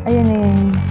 Ayan na yan.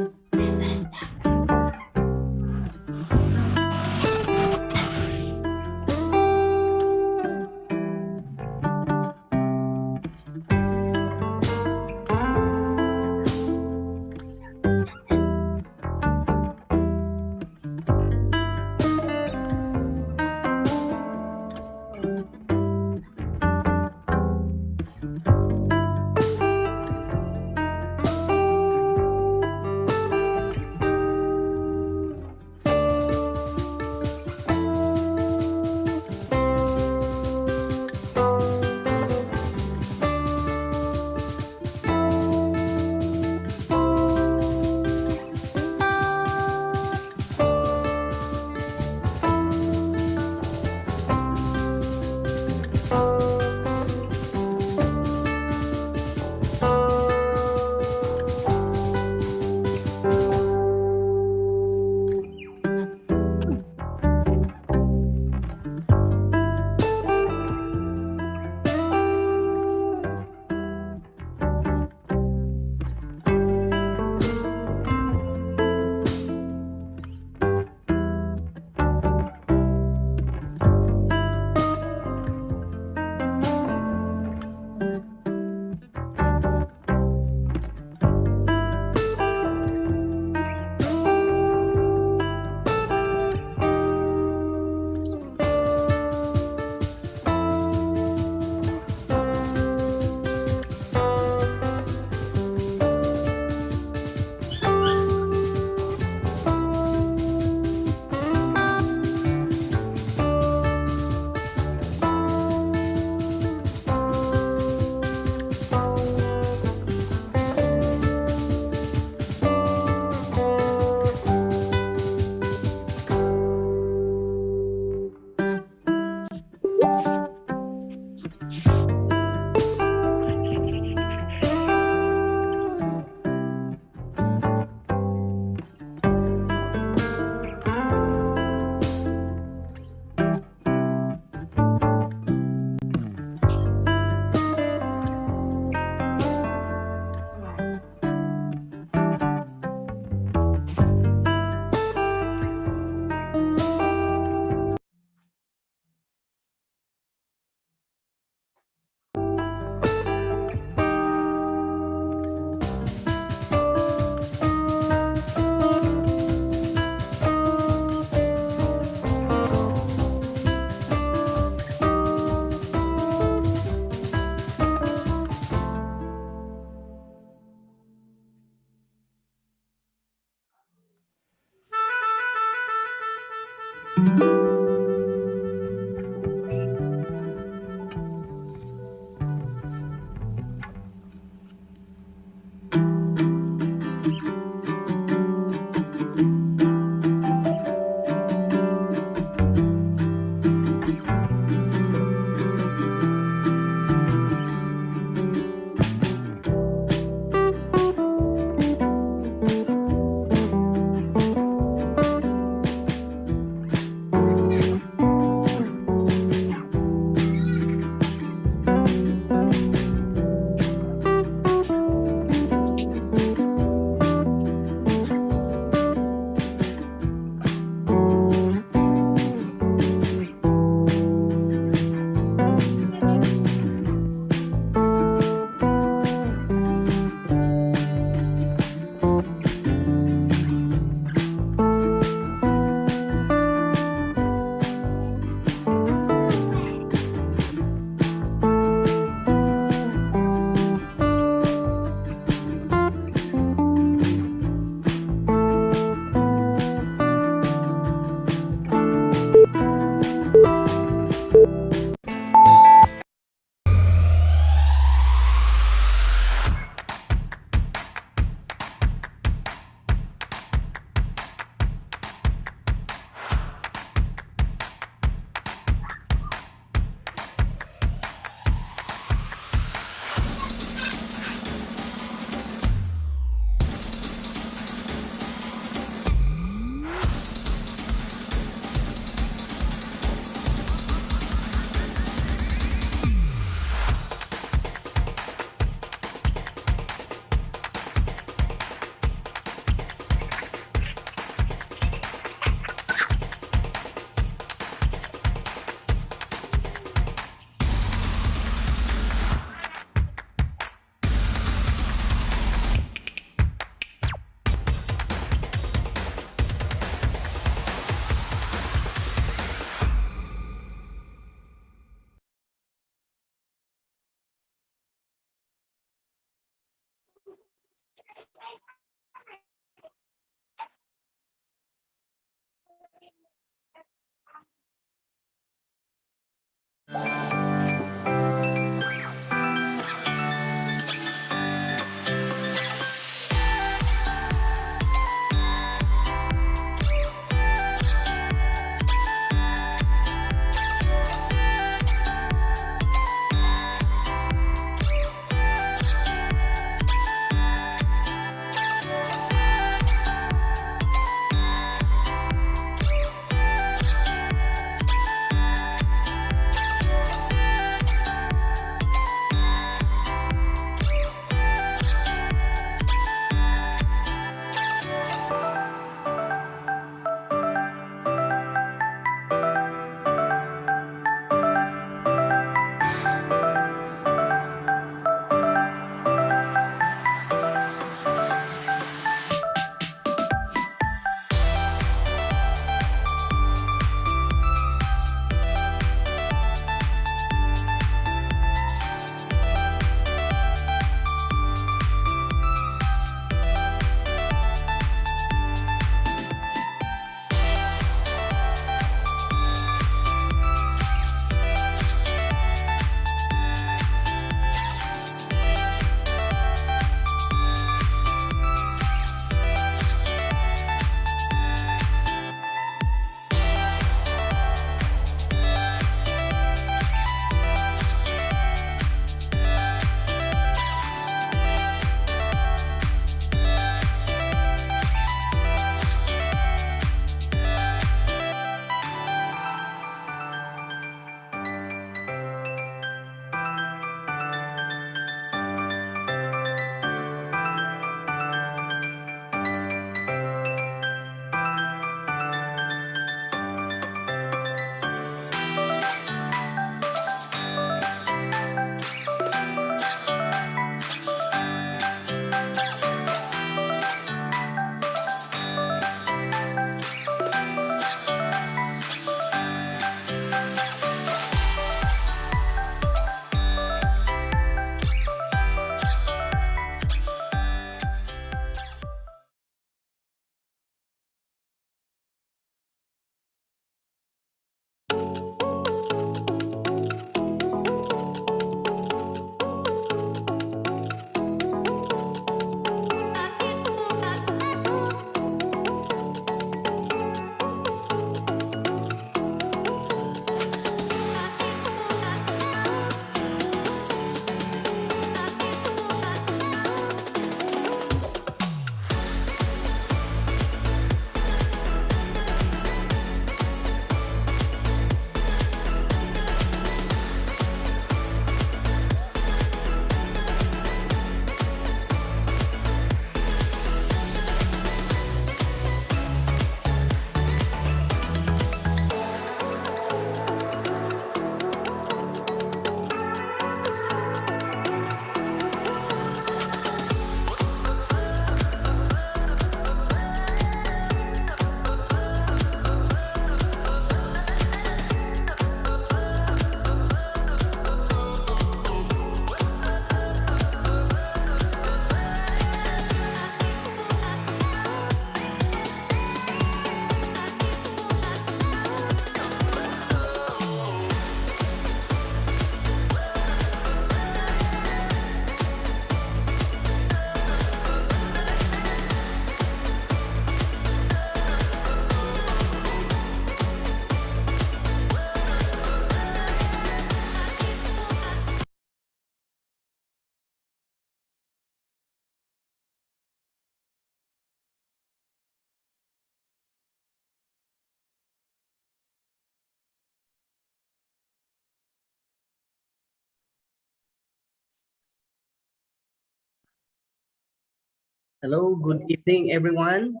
Hello, good evening, everyone.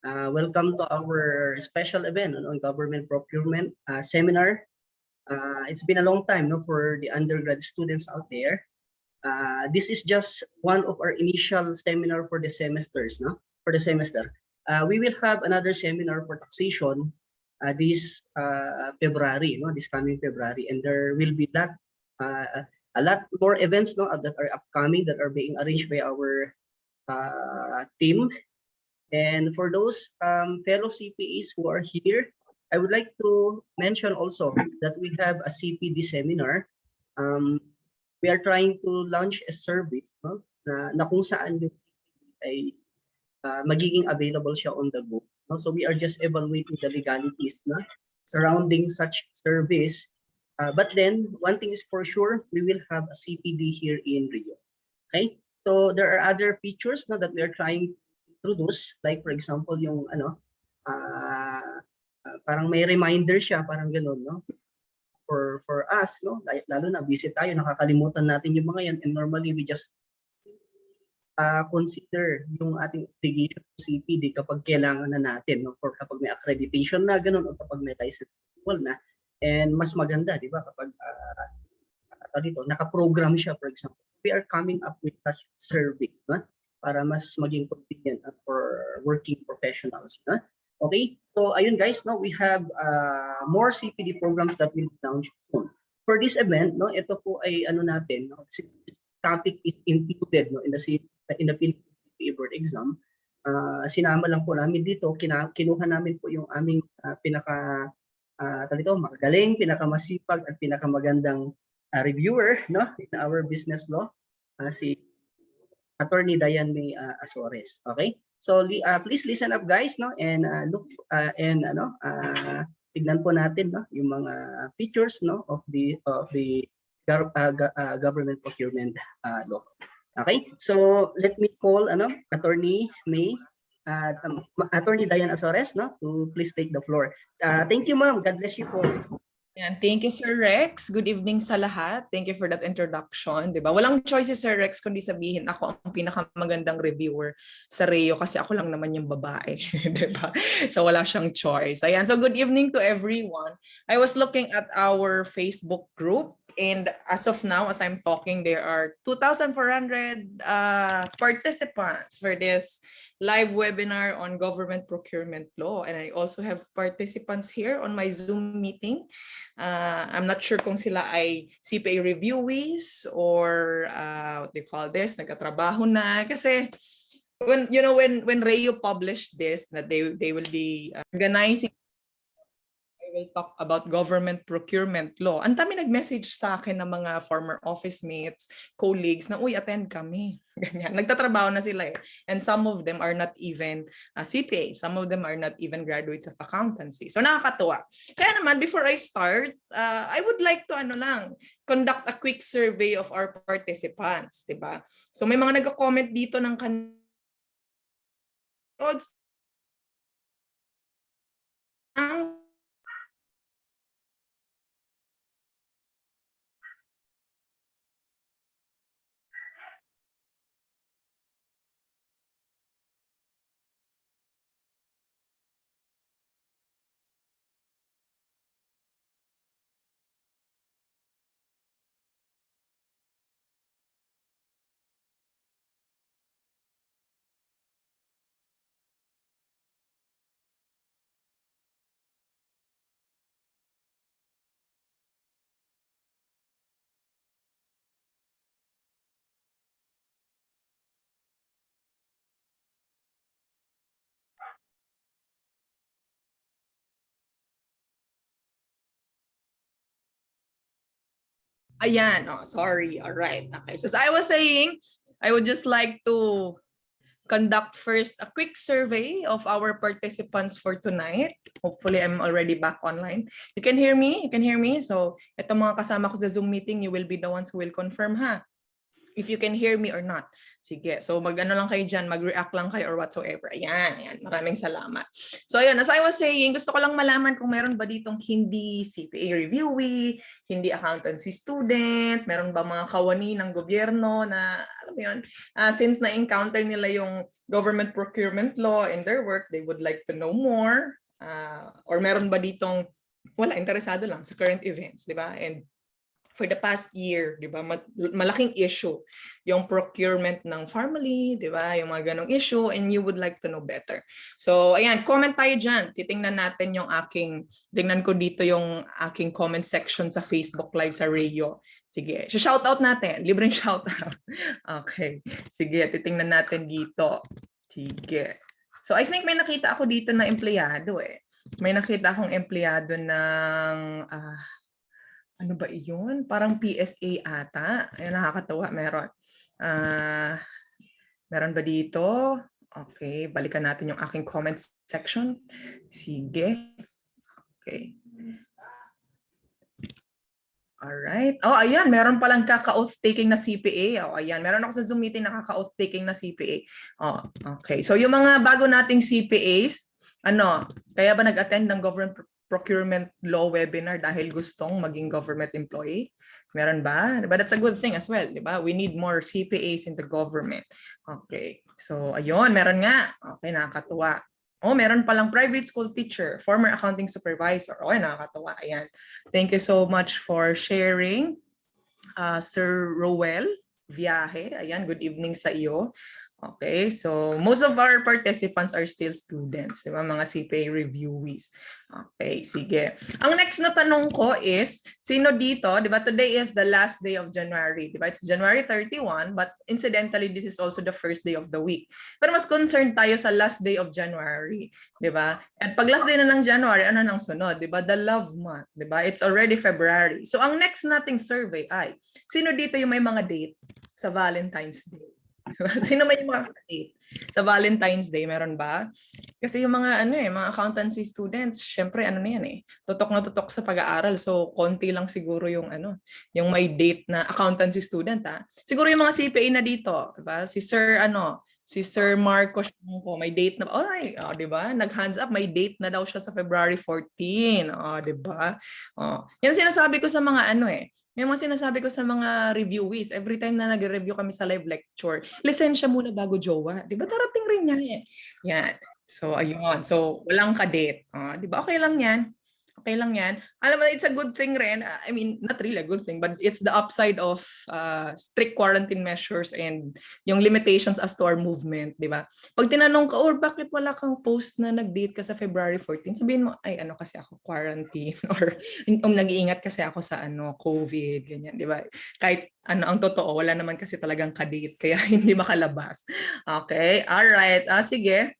Welcome to our special event on government procurement seminar. It's been a long time for the undergrad students out there. This is just one of our initial seminar for the semesters, for the semester. We will have another seminar for taxation this February, this coming February, and there will be a lot more events that are upcoming that are being arranged by our team. And for those fellow CPAs who are here, I would like to mention also that we have a CPD seminar. We are trying to launch a service na kung saan yung CPD ay magiging available siya on the go. So we are just evaluating the legalities surrounding such service. But then, one thing is for sure, we will have a CPD here in Rio. Okay? So there are other features that we are trying to introduce, like for example yung parang may reminder siya, parang gano'n, for us, lalo na busy tayo, nakakalimutan natin yung mga yan, and normally we just consider yung ating obligation sa CPD kapag kailangan na natin, or kapag may accreditation na gano'n, o kapag may license na. And mas maganda, di ba, kapag naka-program siya, for example. We are coming up with such service para mas maging convenient for working professionals. Okay, so ayun guys, we have more CPD programs that will be launched soon. For this event, ito po ay natin, this topic is included in the Philippine CPA board exam. Sinama lang po namin dito, kinuha namin po yung aming magagaling, pinakamasipag at pinakamagandang reviewer in our business law, si Attorney Diane Azores. Okay, so please listen up guys, and look and tignan po natin yung mga features of the government procurement law. Okay, so let me call Attorney Attorney Diane Azores to please take the floor. Thank you, ma'am. God bless you po. And thank you, Sir Rex. Good evening sa lahat. Thank you for that introduction. Diba? Walang choice si Sir Rex kundi sabihin ako ang pinakamagandang reviewer sa Rio kasi ako lang naman yung babae. Diba? So wala siyang choice. Ayan. So good evening to everyone. I was looking at our Facebook group, and as of now, as I'm talking, there are 2,400 participants for this live webinar on government procurement law. And I also have participants here on my Zoom meeting. I'm not sure kung sila ay CPA reviewees or what do you call this, nagkatrabaho na. Kasi when Rayo published this, that they will be organizing, will talk about government procurement law. Ang dami nag-message sa akin ng mga former office mates, colleagues na, uy, attend kami. Ganyan. Nagtatrabaho na sila eh. And some of them are not even CPA. Some of them are not even graduates of accountancy. So nakakatuwa. Kaya naman, before I start, I would like to conduct a quick survey of our participants. Diba? So may mga nag-comment dito ng Ayan, sorry. All right. Okay. So as I was saying, I would just like to conduct first a quick survey of our participants for tonight. Hopefully, I'm already back online. You can hear me? You can hear me? So, itong mga kasama ko sa Zoom meeting, you will be the ones who will confirm, if you can hear me or not. Sige, so mag-ano lang kayo dyan, mag-react lang kayo or whatsoever. Ayan, maraming salamat. So ayan, as I was saying, gusto ko lang malaman kung meron ba ditong hindi CPA reviewee, hindi accountancy student, meron ba mga kawani ng gobyerno na, alam mo yun? Since na-encounter nila yung government procurement law in their work, they would like to know more. Or meron ba ditong wala, interesado lang sa current events, di ba? And for the past year, di ba, malaking issue yung procurement ng family, di ba, yung mga ganong issue, and you would like to know better. So, ayan, comment tayo dyan. Titingnan natin yung tingnan ko dito yung aking comment section sa Facebook Live sa Rayo. Sige, shoutout natin, libreng shoutout. Okay, sige, titingnan natin dito. Sige. So, I think may nakita ako dito na empleyado eh. May nakita akong empleyado ng ano ba iyon? Parang PSA ata. Ayun, nakakatawa. Meron. Meron ba dito? Okay, balikan natin yung aking comment section. Sige. Okay. Alright. Oh, ayan. Meron palang kaka-oath taking na CPA. Oh, ayan. Meron ako sa Zoom meeting na kaka-oath taking na CPA. Oh, okay. So, yung mga bago nating CPAs, kaya ba nag-attend ng government procurement law webinar dahil gustong maging government employee? Meron ba? But that's a good thing as well, di ba? We need more CPAs in the government. Okay. So, ayun, meron nga. Okay, nakakatuwa. Oh, meron palang private school teacher, former accounting supervisor. Okay, nakakatuwa. Ayan. Thank you so much for sharing, Sir Rowell Viaje. Ayan, good evening sa iyo. Okay, so most of our participants are still students, di ba? Mga CPA reviewees. Okay, sige. Ang next na tanong ko is, sino dito, di ba? Today is the last day of January, di ba? It's January 31, but incidentally, this is also the first day of the week. Pero mas concerned tayo sa last day of January, di ba? At pag last day na ng January, ano nang sunod, di ba? The love month, di ba? It's already February. So ang next nating survey ay, sino dito yung may mga date sa Valentine's Day? Sino may mga date sa Valentine's Day? Meron ba? Kasi yung mga mga accountancy students, syempre na yan tutok na tutok sa pag-aaral. So konti lang siguro yung yung may date na accountancy student Siguro yung mga CPA na dito, diba? Si Sir Marco may date na, di ba? Nag-hands up, may date na daw siya sa February 14. Di ba? Yan sinasabi ko sa mga Yung mga sinasabi ko sa mga reviewees, every time na nag-review kami sa live lecture, lisensya muna bago jowa. Di ba? Darating rin yan Yan. So, ayun. So, walang ka-date. Di ba? Okay lang yan. Okay lang yan. Alam mo, it's a good thing rin. I mean, not really a good thing, but it's the upside of strict quarantine measures and yung limitations as to our movement, di ba? Pag tinanong ka, bakit wala kang post na nag-date ka sa February 14? Sabihin mo, kasi ako quarantine or nag-iingat kasi ako sa COVID, ganyan, di ba? Kahit ang totoo, wala naman kasi talagang ka-date, kaya hindi makalabas. Okay, alright. Sige.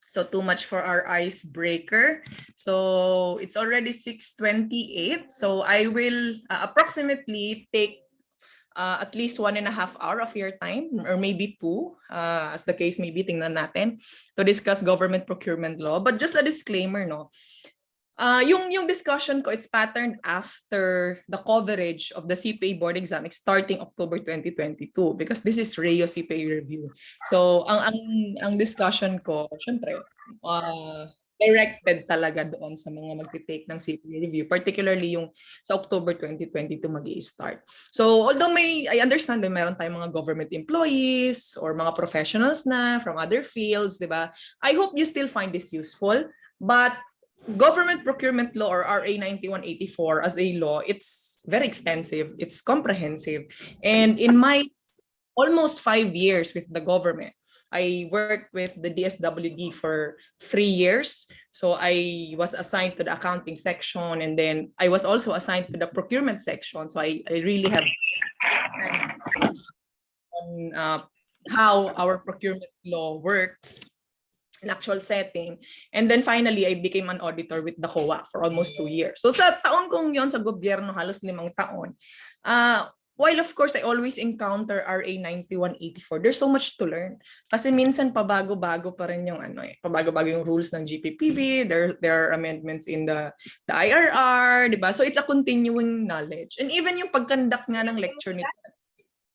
So too much for our icebreaker. So it's already 6:28. So I will approximately take at least 1.5 hours of your time, or maybe 2, as the case may be, tingnan natin, to discuss government procurement law. But just a disclaimer, yung discussion ko, it's patterned after the coverage of the CPA board exam starting October 2022, because this is Rayo CPA review. So ang discussion ko, syempre, directed talaga doon sa mga magti-take ng CPA review, particularly yung sa October 2022 mag-i-start. So although I understand na meron tayong mga government employees or mga professionals na from other fields, di ba? I hope you still find this useful, but government procurement law, or RA 9184 as a law, it's very extensive, it's comprehensive. And in my almost 5 years with the government, I worked with the DSWD for 3 years. So I was assigned to the accounting section, and then I was also assigned to the procurement section. So I really have on how our procurement law works in actual setting. And then finally, I became an auditor with the COA for almost 2 years. So sa taon kong yon sa gobyerno, halos 5 taon, while of course I always encounter RA 9184, there's so much to learn. Kasi minsan pabago-bago pa rin yung pabago-bago yung rules ng GPPB, there are amendments in the IRR, di ba? So it's a continuing knowledge. And even yung pagkandak nga ng lecture nito,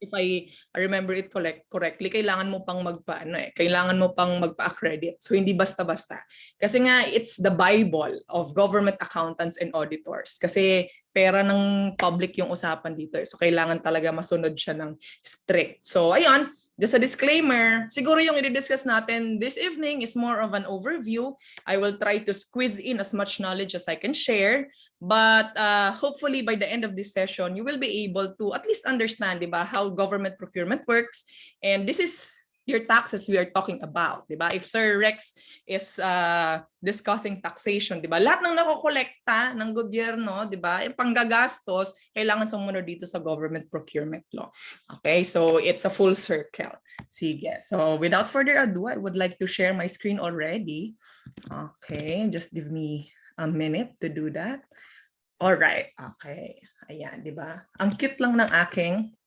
if I remember it correctly, kailangan mo pang magpa-accredit. So hindi basta-basta. Kasi nga it's the Bible of government accountants and auditors. Kasi pera ng public yung usapan dito. So kailangan talaga masunod siya ng strict. So ayun, just a disclaimer, siguro yung i-discuss natin this evening is more of an overview. I will try to squeeze in as much knowledge as I can share, but hopefully by the end of this session, you will be able to at least understand, diba, how government procurement works. And this is your taxes we are talking about, diba? If Sir Rex is discussing taxation, diba? Lahat ng nakokolekta ng gobyerno, diba? Yung panggagastos, kailangan sumunod dito sa government procurement law. Okay, so it's a full circle. Sige. So without further ado, I would like to share my screen already. Okay, just give me a minute to do that. All right. Okay. Ayan, diba? Ang cute lang ng aking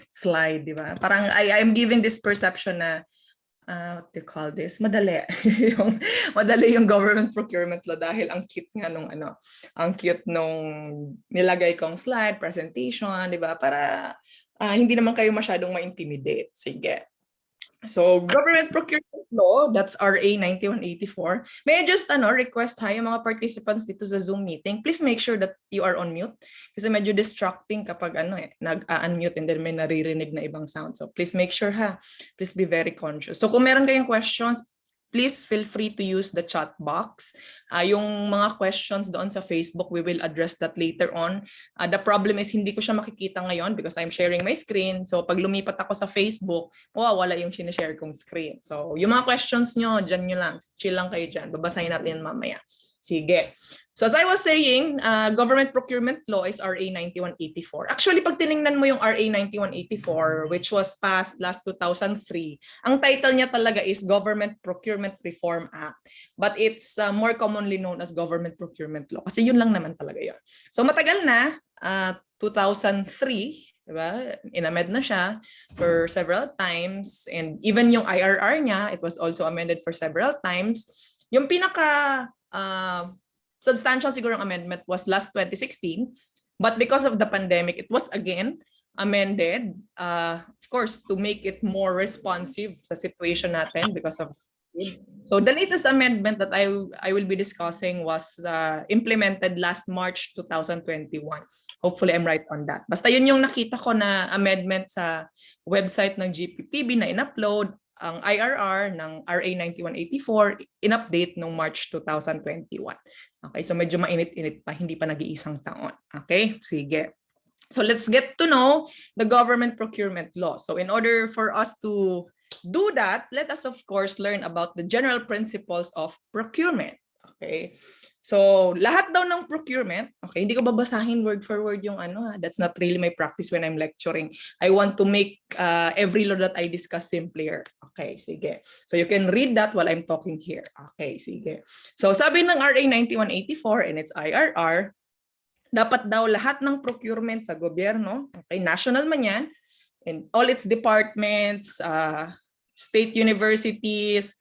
slide, di ba? Parang I'm giving this perception na what do you call this? Madali. Madali yung government procurement law dahil ang cute nga nung ang cute nung nilagay kong slide presentation, di ba? Para hindi naman kayo masyadong ma-intimidate. Sige. So, government procurement law, that's RA 9184. May I just request yung mga participants dito sa Zoom meeting, please make sure that you are on mute kasi medyo distracting kapag nag-unmute and then may naririnig na ibang sound. So, please make sure please be very conscious. So, kung meron kayong questions, please feel free to use the chat box. Yung mga questions doon sa Facebook, we will address that later on. The problem is hindi ko siya makikita ngayon because I'm sharing my screen. So pag lumipat ako sa Facebook, wala yung sinishare kong screen. So yung mga questions nyo, dyan nyo lang. Chill lang kayo dyan. Babasahin natin mamaya. Sige. So as I was saying, government procurement law is RA 9184. Actually, pag tiningnan mo yung RA 9184, which was passed last 2003, ang title niya talaga is Government Procurement Reform Act. But it's more commonly known as Government Procurement Law. Kasi yun lang naman talaga yun. So matagal na, 2003, diba? Inamend na siya for several times. And even yung IRR niya, it was also amended for several times. Yung pinaka substantial sigurong amendment was last 2016, but because of the pandemic, it was again amended, of course, to make it more responsive sa situation natin because of COVID. So the latest amendment that I will be discussing was implemented last March 2021. Hopefully, I'm right on that. Basta yun yung nakita ko na amendment sa website ng GPPB na in-upload. Ang IRR ng RA 9184 in-update noong March 2021. Okay, so medyo mainit-init pa, hindi pa nag-iisang taon. Okay, sige. So let's get to know the government procurement law. So in order for us to do that, let us of course learn about the general principles of procurement. Okay, so lahat daw ng procurement, okay, hindi ko babasahin word for word yung that's not really my practice when I'm lecturing. I want to make every law that I discuss simpler. Okay, sige. So you can read that while I'm talking here. Okay, sige. So sabi ng RA 9184 and its IRR, dapat daw lahat ng procurement sa gobyerno, okay, national man yan, and all its departments, state universities,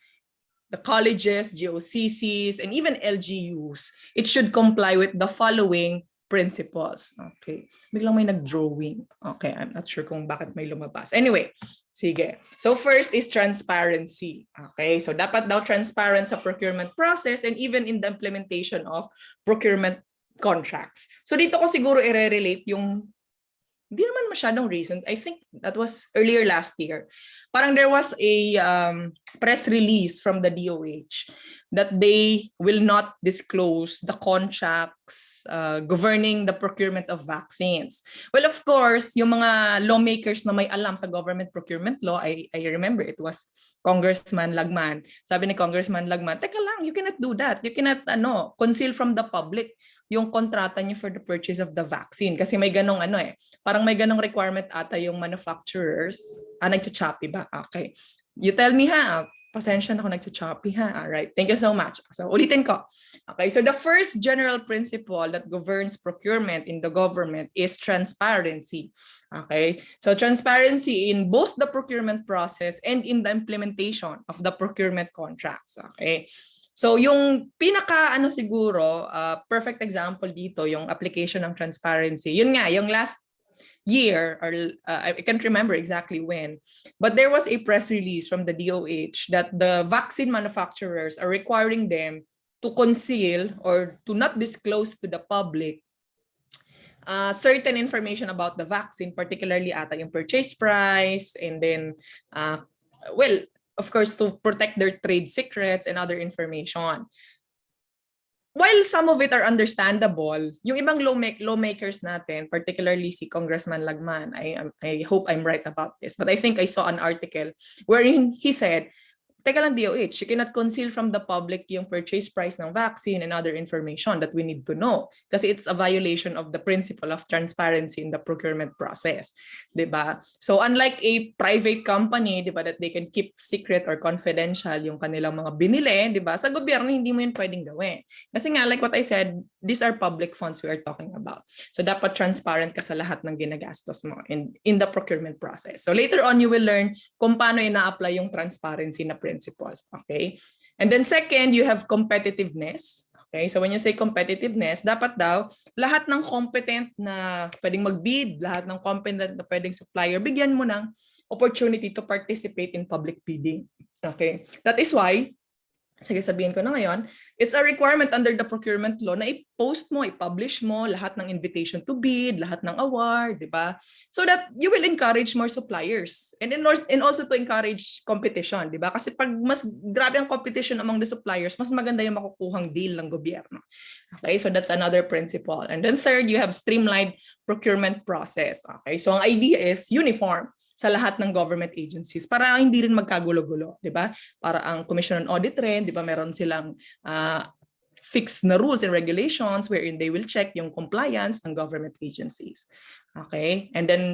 the colleges, GOCCs, and even LGUs, it should comply with the following principles. Okay. Biglang may nag-drawing. Okay, I'm not sure kung bakit may lumabas. Anyway, sige. So first is transparency. Okay, so dapat daw transparent sa procurement process and even in the implementation of procurement contracts. So dito ko siguro i-relate yung hindi naman masyadong recent. I think that was earlier last year. Parang there was a press release from the DOH that they will not disclose the contracts governing the procurement of vaccines. Well, of course, yung mga lawmakers na may alam sa government procurement law, I remember it was Congressman Lagman. Sabi ni Congressman Lagman, teka lang, you cannot do that. You cannot conceal from the public yung kontrata niyo for the purchase of the vaccine. Kasi may ganong parang may ganong requirement ata yung manufacturers. Nagcha-choppy ba? Okay. You tell me pasensya na ako nagcha-choppy All right. Thank you so much. So ulitin ko. Okay, so the first general principle that governs procurement in the government is transparency. Okay, so transparency in both the procurement process and in the implementation of the procurement contracts. Okay. So yung pinaka siguro perfect example dito yung application ng transparency. Yun nga yung last year or I can't remember exactly when, but there was a press release from the DOH that the vaccine manufacturers are requiring them to conceal or to not disclose to the public certain information about the vaccine, particularly ata yung purchase price, and then, well, of course, to protect their trade secrets and other information. While some of it are understandable, yung ibang lawmakers natin, particularly si Congressman Lagman, I hope I'm right about this, but I think I saw an article wherein he said, teka lang DOH, you cannot conceal from the public yung purchase price ng vaccine and other information that we need to know kasi it's a violation of the principle of transparency in the procurement process, diba? So unlike a private company, diba, that they can keep secret or confidential yung kanilang mga binili, diba? Sa gobyerno hindi mo yun pwedeng gawin. Kasi nga, like what I said, these are public funds we are talking about. So dapat transparent ka sa lahat ng ginagastos mo in the procurement process. So later on, you will learn kung paano ina-apply yung transparency na principle. Okay? And then second, you have competitiveness. Okay? So when you say competitiveness, dapat daw lahat ng competent na pwedeng mag-bid, lahat ng competent na pwedeng supplier, bigyan mo ng opportunity to participate in public bidding. Okay? That is why, sige sabihin ko na ngayon, it's a requirement under the procurement law na i-post mo, i-publish mo lahat ng invitation to bid, lahat ng award, di ba? So that you will encourage more suppliers and also to encourage competition, di ba? Kasi pag mas grabe ang competition among the suppliers, mas maganda yung makukuhang deal ng gobyerno. Okay, so that's another principle. And then third, you have streamlined procurement process. Okay, so ang idea is uniform sa lahat ng government agencies para hindi rin magkagulo-gulo, di ba? Para ang Commission on Audit rin, di ba, meron silang fixed na rules and regulations wherein they will check yung compliance ng government agencies. Okay, and then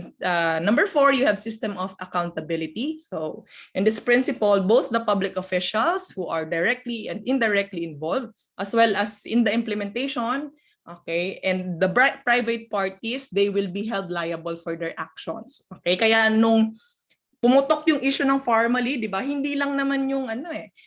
number 4, you have system of accountability. So in this principle, both the public officials who are directly and indirectly involved, as well as in the implementation, okay, and the private parties, they will be held liable for their actions. Okay, kaya nung pumutok yung issue ng formally, di ba? Hindi lang naman yung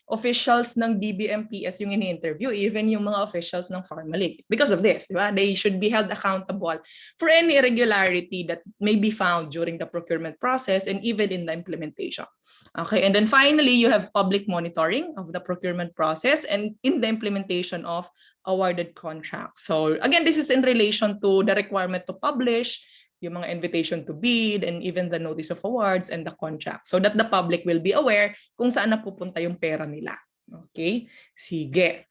officials ng DBMPS yung ini-interview, even yung mga officials ng formally. Because of this, di ba? They should be held accountable for any irregularity that may be found during the procurement process and even in the implementation. Okay, and then finally, you have public monitoring of the procurement process and in the implementation of awarded contracts. So again, this is in relation to the requirement to publish yung mga invitation to bid and even the notice of awards and the contract so that the public will be aware kung saan napupunta yung pera nila. Okay? Sige.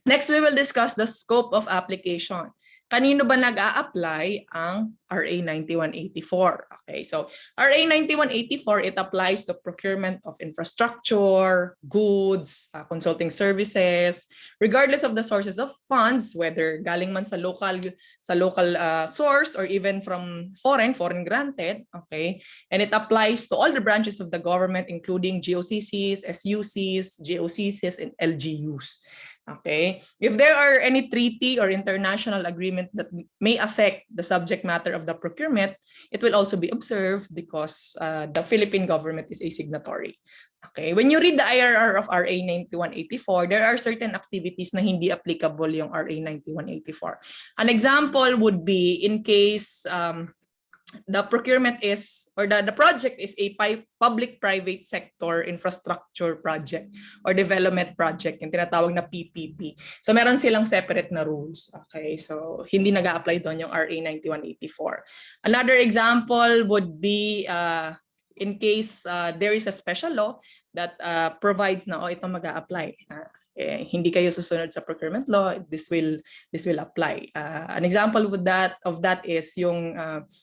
Next, we will discuss the scope of application. Kanino ba nag-a-apply ang RA 9184? Okay, so RA 9184, it applies to procurement of infrastructure, goods, consulting services, regardless of the sources of funds, whether galing man sa local source or even from foreign granted. Okay, and it applies to all the branches of the government, including GOCCs, SUCs, GOCCs, and LGUs. Okay, if there are any treaty or international agreement that may affect the subject matter of the procurement, it will also be observed because the Philippine government is a signatory. Okay, when you read the IRR of RA 9184, there are certain activities na hindi applicable yung RA 9184. An example would be in case the procurement is, or the project is a public-private sector infrastructure project or development project, yung tinatawag na PPP. So meron silang separate na rules. Okay, so hindi nag-a-apply doon yung RA 9184. Another example would be in case there is a special law that provides na ito mag-a-apply. Hindi kayo susunod sa procurement law, this will apply. An example of that is yung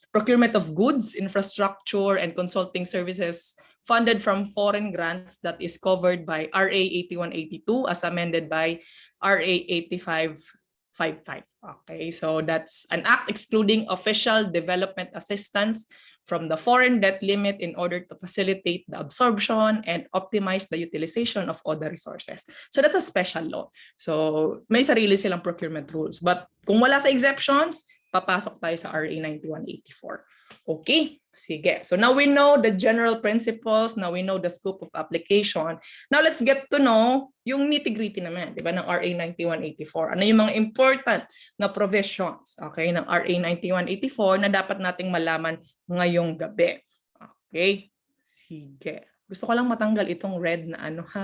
procurement of goods, infrastructure, and consulting services funded from foreign grants that is covered by RA 8182 as amended by RA 8555. Okay, so that's an act excluding official development assistance from the foreign debt limit in order to facilitate the absorption and optimize the utilization of other resources. So that's a special law. So may sarili silang procurement rules. But kung wala sa exceptions, papasok tayo sa RA 9184. Okay, sige. So now we know the general principles, now we know the scope of application. Now let's get to know yung nitty-gritty naman, di ba, ng RA 9184. Ano yung mga important na provisions, okay, ng RA 9184 na dapat nating malaman ngayong gabi. Okay, sige. Gusto ko lang matanggal itong red na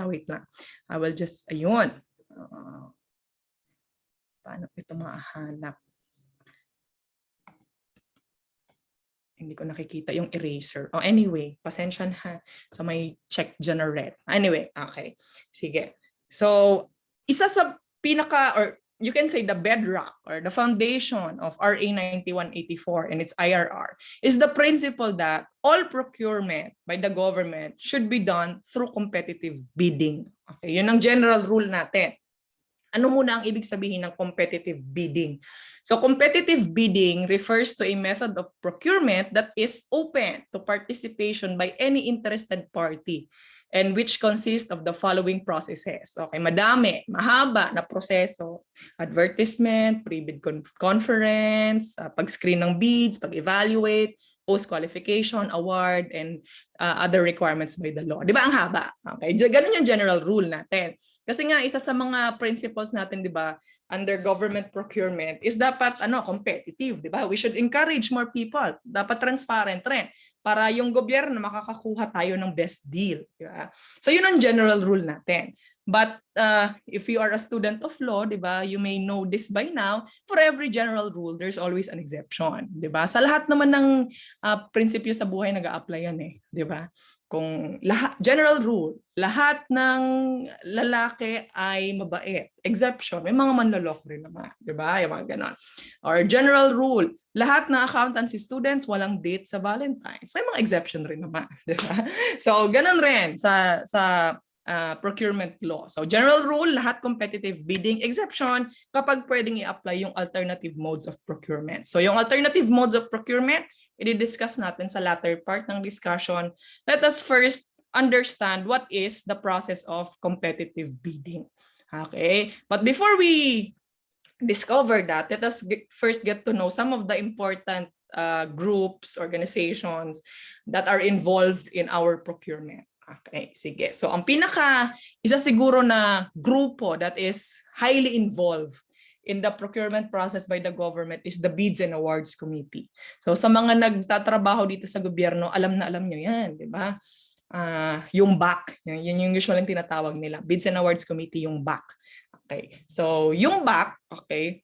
wait lang. I will just, ayun. Paano ito mahanap? Hindi ko nakikita yung eraser. Oh, anyway, pasensya na sa may check dyan na red. Anyway, okay. Sige. So, isa sa or you can say the bedrock or the foundation of RA 9184 and its IRR is the principle that all procurement by the government should be done through competitive bidding. Okay, yun ang general rule natin. Ano muna ang ibig sabihin ng competitive bidding? So competitive bidding refers to a method of procurement that is open to participation by any interested party and which consists of the following processes. Okay, madami, mahaba na proseso. Advertisement, pre-bid conference, pag-screen ng bids, pag-evaluate, post-qualification, award, and other requirements by the law. Di ba ang haba? Okay, ganun yung general rule natin. Kasi nga isa sa mga principles natin, di ba, under government procurement is dapat competitive, di ba? We should encourage more people. Dapat transparent rin para yung gobyerno makakakuha tayo ng best deal, di ba? So yun ang general rule natin. But if you are a student of law, di ba, you may know this by now, for every general rule, there's always an exception. Di ba? Sa lahat naman ng prinsipyo sa buhay, nag-a-apply yan eh. Di ba? Kung general rule, lahat ng lalaki ay mabait. Exception, may mga manloloko rin naman. Di ba? Yung mga ganon. Or general rule, lahat ng accountancy students walang date sa Valentine's. May mga exception rin naman. Di ba? So, ganon rin sa procurement law. So general rule, lahat competitive bidding, exception kapag pwedeng i-apply yung alternative modes of procurement. So yung alternative modes of procurement, i-discuss natin sa latter part ng discussion. Let us first understand what is the process of competitive bidding. Okay? But before we discover that, let us first get to know some of the important groups, organizations that are involved in our procurement. Okay, sige. So ang isa siguro na grupo that is highly involved in the procurement process by the government is the Bids and Awards Committee. So sa mga nagtatrabaho dito sa gobyerno, alam nyo yan, di ba? Yung BAC, yun yung usually tinatawag nila. Bids and Awards Committee, yung BAC. Okay, so yung BAC, okay,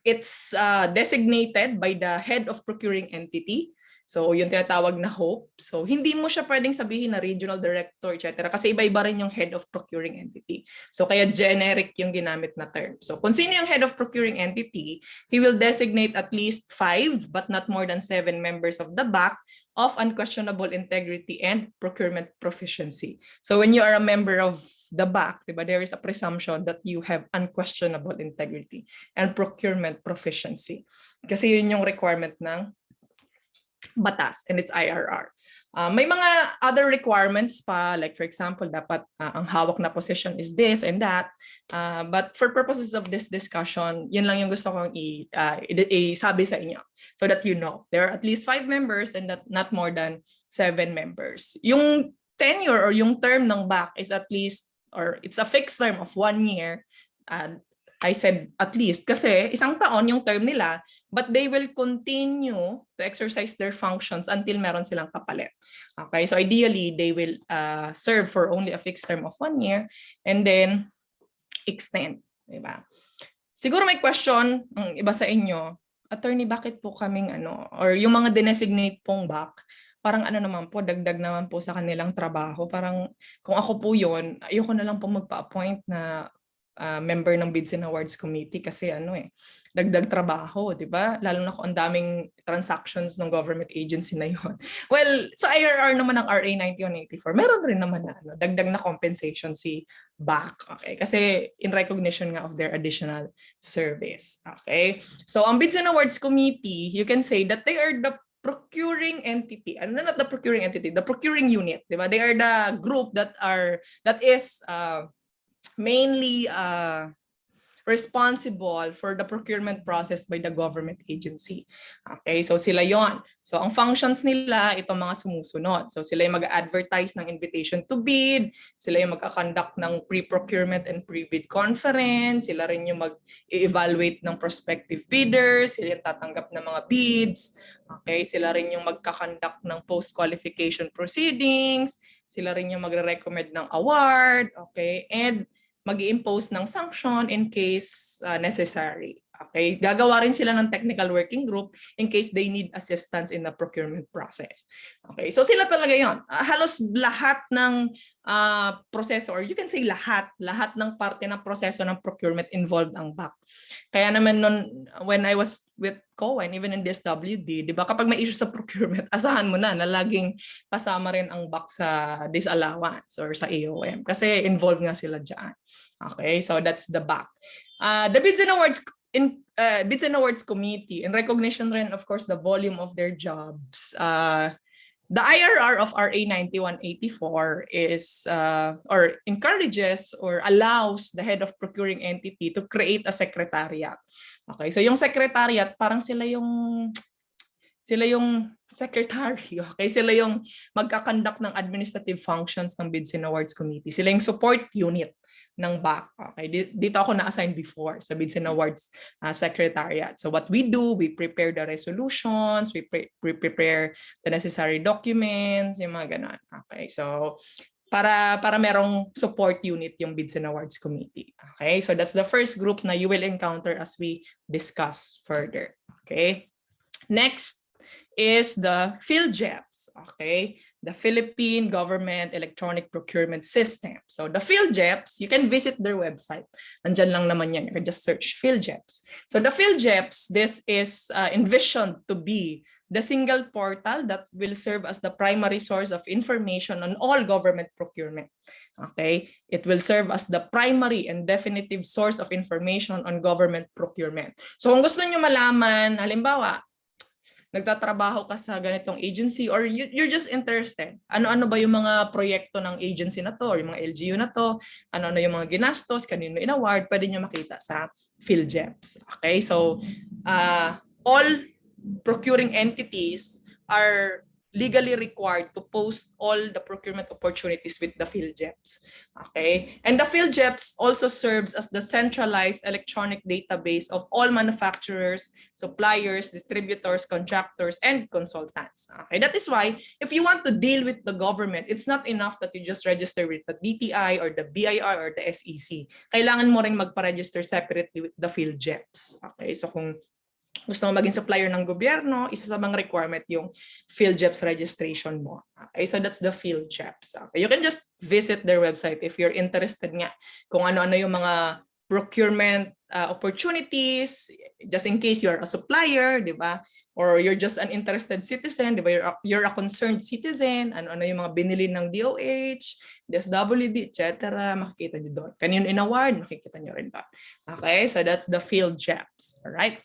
it's designated by the head of procuring entity. So, yung tinatawag na HOPE. So, hindi mo siya pwedeng sabihin na regional director, etc. Kasi iba-iba rin yung head of procuring entity. So, kaya generic yung ginamit na term. So, kung sino yung head of procuring entity, he will designate at least 5, but not more than 7 members of the BAC of unquestionable integrity and procurement proficiency. So, when you are a member of the BAC, diba, there is a presumption that you have unquestionable integrity and procurement proficiency. Kasi yun yung requirement ng batas and its IRR. May mga other requirements pa, like for example, dapat ang hawak na position is this and that. But for purposes of this discussion, yun lang yung gusto kong isabi sa inyo so that you know. There are at least 5 members and not more than 7 members. Yung tenure or yung term ng BAC is at least, or it's a fixed term of 1 year. I said at least kasi isang taon yung term nila, but they will continue to exercise their functions until meron silang kapalit. Okay, so ideally they will serve for only a fixed term of 1 year and then extend, diba? Siguro may question ang iba sa inyo, attorney, bakit po kaming or yung mga designate pong BAC, parang naman po, dagdag naman po sa kanilang trabaho. Parang kung ako po yun, ayoko na lang po magpa-appoint na member ng Bids and Awards Committee kasi dagdag trabaho, di ba? Lalo na kung ang daming transactions ng government agency na yun. Well, sa IRR naman ng RA 9184, meron rin naman na dagdag na compensation si BAC, okay? Kasi in recognition nga of their additional service, okay? So ang Bids and Awards Committee, you can say that they are the procuring entity, not the procuring entity, the procuring unit, di ba? They are the group that is mainly responsible for the procurement process by the government agency. Okay, so sila yon. So ang functions nila, itong mga sumusunod. So sila yung mag-advertise ng invitation to bid, sila yung mag-conduct ng pre-procurement and pre-bid conference, sila rin yung mag-evaluate ng prospective bidders, sila yung tatanggap ng mga bids, okay, sila rin yung magka-conduct ng post-qualification proceedings, sila rin yung magre-recommend ng award, okay, and mag-i-impose ng sanction in case necessary. Okay, gagawa rin sila ng technical working group in case they need assistance in the procurement process. Okay, so sila talaga yon. Halos lahat ng proseso, or you can say lahat ng parte ng proseso ng procurement involved ang BAC. Kaya naman when I was with COA and even in DSWD, di ba, kapag may issue sa procurement, asahan mo na laging kasama rin ang BAC sa disallowance or sa AOM kasi involved nga sila dyan. Okay, so that's the BAC. The Bids and Awards Committee, in recognition rin, of course, the volume of their jobs, the IRR of RA 9184 is or encourages or allows the head of procuring entity to create a secretariat. Okay, so yung secretariat parang sila yung secretary. Okay, sila yung magkakandak ng administrative functions ng Bids and Awards Committee. Sila yung support unit ng BAC. Okay, dito ako na-assign before sa Bids and Awards Secretariat. So what we do, we prepare the resolutions, we prepare the necessary documents, yung mga ganun. Okay, so para merong support unit yung Bids and Awards Committee. Okay, so that's the first group na you will encounter as we discuss further. Okay, next is the PhilJEPs, okay? The Philippine Government Electronic Procurement System. So the PhilJEPs, you can visit their website. Nandyan lang naman yan. You can just search PhilJEPs. So the PhilJEPs, this is envisioned to be the single portal that will serve as the primary source of information on all government procurement. Okay? It will serve as the primary and definitive source of information on government procurement. So kung gusto niyo malaman, halimbawa, nagtatrabaho ka sa ganitong agency or you're just interested. Ano-ano ba yung mga proyekto ng agency na to or yung mga LGU na to? Ano-ano yung mga ginastos, kanino in-award, pwede nyo makita sa PhilJEPs. Okay, so all procuring entities are legally required to post all the procurement opportunities with the PhilJEPs. Okay, and the PhilJEPs also serves as the centralized electronic database of all manufacturers, suppliers, distributors, contractors, and consultants. Okay, that is why if you want to deal with the government, it's not enough that you just register with the DTI or the BIR or the SEC. Kailangan mo rin magpa-register separately with the PhilJEPs. Okay, so kung gusto mo maging supplier ng gobyerno, isa sa mga requirement yung PhilJEPs registration mo. Okay, so that's the PhilJEPs. Okay, you can just visit their website if you're interested nga kung ano-ano yung mga procurement opportunities, just in case you're a supplier, di ba? Or you're just an interested citizen, di ba? You're a concerned citizen, ano-ano yung mga binili ng DOH, DSWD, etc. Makikita nyo doon. Kanino in-award, makikita nyo rin doon. Okay, so that's the PhilJEPs. All right.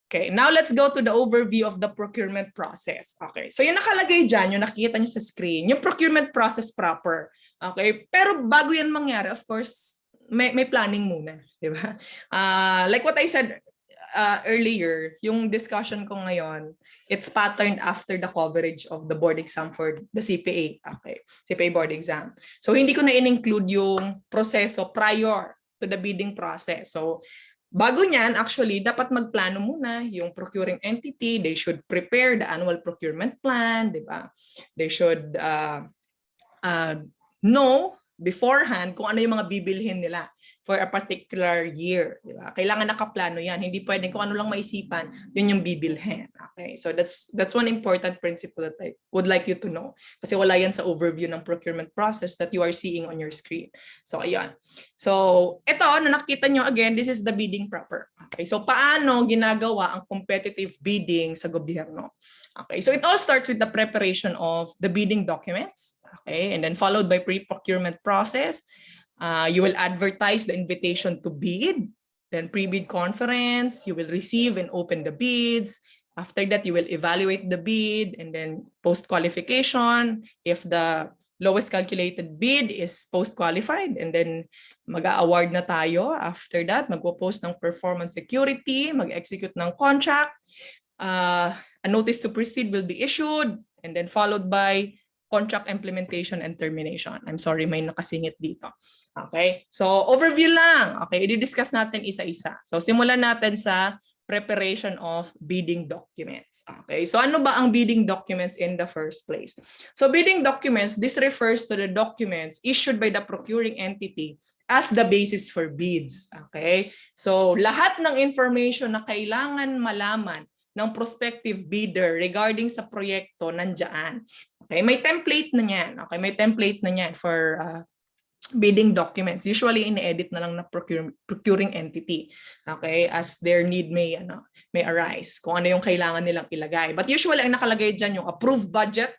Okay, now let's go to the overview of the procurement process. Okay, so yung nakalagay dyan, yung nakikita nyo sa screen, yung procurement process proper. Okay, pero bago yan mangyari, of course, may planning muna, di ba? Like what I said earlier, yung discussion ko ngayon, it's patterned after the coverage of the board exam for the CPA. Okay, CPA board exam. So hindi ko na in-include yung proseso prior to the bidding process. So bago niyan, actually, dapat magplano muna yung procuring entity. They should prepare the annual procurement plan, di ba? They should know beforehand kung ano yung mga bibilhin nila for a particular year. Di ba? Kailangan nakaplano yan. Hindi pwedeng kung ano lang maisipan, yun yung bibilhin. Okay? So that's one important principle that I would like you to know. Kasi wala yan sa overview ng procurement process that you are seeing on your screen. So, ayan. So, ito, na nakita nyo, again, this is the bidding proper. Okay? So, paano ginagawa ang competitive bidding sa gobyerno? Okay? So, it all starts with the preparation of the bidding documents. Okay? And then followed by pre-procurement process. You will advertise the invitation to bid, then pre-bid conference, you will receive and open the bids. After that, you will evaluate the bid and then post-qualification. If the lowest calculated bid is post-qualified, and then mag-award na tayo. After that, magpo-post ng performance security, mag-execute ng contract. A notice to proceed will be issued and then followed by contract implementation and termination. I'm sorry, may nakasingit dito. Okay, so overview lang. Okay, i-discuss natin isa-isa. So simulan natin sa preparation of bidding documents. Okay, so ano ba ang bidding documents in the first place? So bidding documents, this refers to the documents issued by the procuring entity as the basis for bids. Okay, so lahat ng information na kailangan malaman ng prospective bidder regarding sa proyekto nandiyan. Okay, may template na yan. Okay, may template na yan for bidding documents. Usually ini-edit na lang na procuring entity. Okay, as their need may arise. Kung ano yung kailangan nilang ilagay. But usually ang nakalagay diyan yung approved budget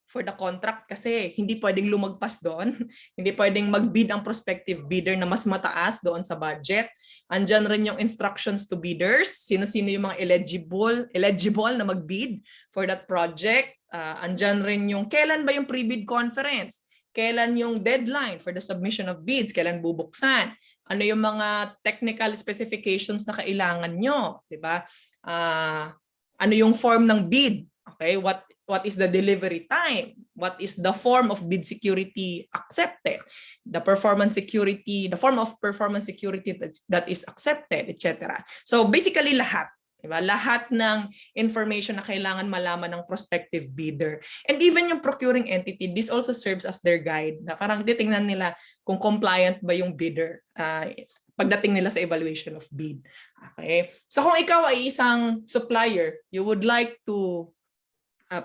for the contract kasi hindi pwedeng lumagpas doon. Hindi pwedeng mag-bid ang prospective bidder na mas mataas doon sa budget. Andyan rin yung instructions to bidders. Sino-sino yung mga eligible na mag-bid for that project. Andyan rin yung kailan ba yung pre-bid conference. Kailan yung deadline for the submission of bids, kailan bubuksan, ano yung mga technical specifications na kailangan nyo, di ba? Ano yung form ng bid, okay? What is the delivery time? What is the form of bid security accepted? The performance security, the form of performance security that is accepted, etc. So basically lahat. Diba? Lahat ng information na kailangan malaman ng prospective bidder. And even yung procuring entity, this also serves as their guide. Na parang titingnan nila kung compliant ba yung bidder pagdating nila sa evaluation of bid. Okay? So kung ikaw ay isang supplier, you would like to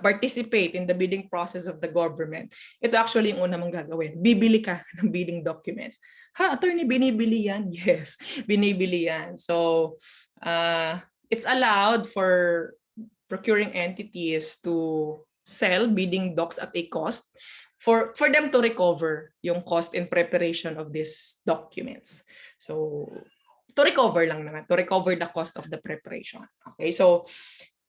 participate in the bidding process of the government, ito actually yung una mong gagawin. Bibili ka ng bidding documents. Ha, attorney, binibili yan? Yes, binibili yan. So, it's allowed for procuring entities to sell bidding docs at a cost for them to recover yung cost in preparation of these documents. So, to recover lang naman, to recover the cost of the preparation. Okay, so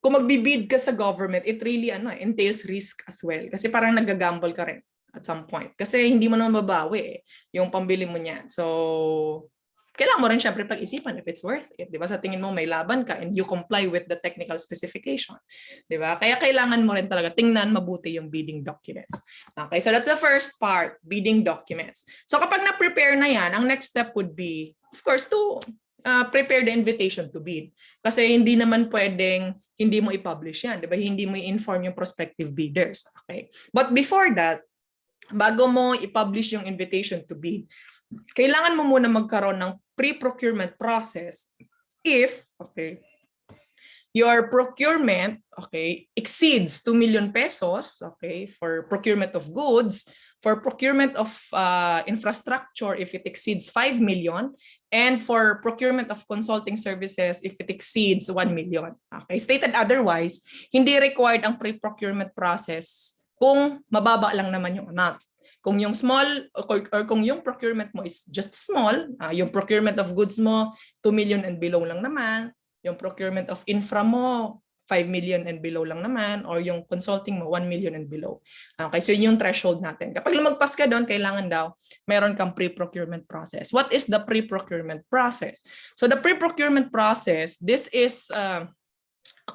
kung magbibid ka sa government, it really entails risk as well. Kasi parang nagagamble ka rin at some point. Kasi hindi mo naman mabawi yung pambili mo niyan. So, kailangan mo rin syempre pag-isipan if it's worth it. Diba? Sa tingin mo may laban ka and you comply with the technical specification. Diba? Kaya kailangan mo rin talaga tingnan mabuti yung bidding documents. Okay, so that's the first part, bidding documents. So kapag na-prepare na yan, ang next step would be, of course, to prepare the invitation to bid. Kasi hindi naman pwedeng hindi mo i-publish yan. Diba? Hindi mo i-inform yung prospective bidders. Okay? But before that, bago mo i-publish yung invitation to bid, kailangan mo muna magkaroon ng pre-procurement process if, okay, your procurement, okay, exceeds 2 million pesos, okay, for procurement of goods, for procurement of infrastructure if it exceeds 5 million, and for procurement of consulting services if it exceeds 1 million. Okay, stated otherwise, hindi required ang pre-procurement process kung mababa lang naman yung amount. Kung yung small or kung yung procurement mo is just small, yung procurement of goods mo 2 million and below lang naman, yung procurement of infra mo 5 million and below lang naman, or yung consulting mo 1 million and below. Okay, so yun yung threshold natin. Kapag lumagpas ka doon, kailangan daw meron kang pre-procurement process. What is the pre-procurement process? So the pre-procurement process, this is a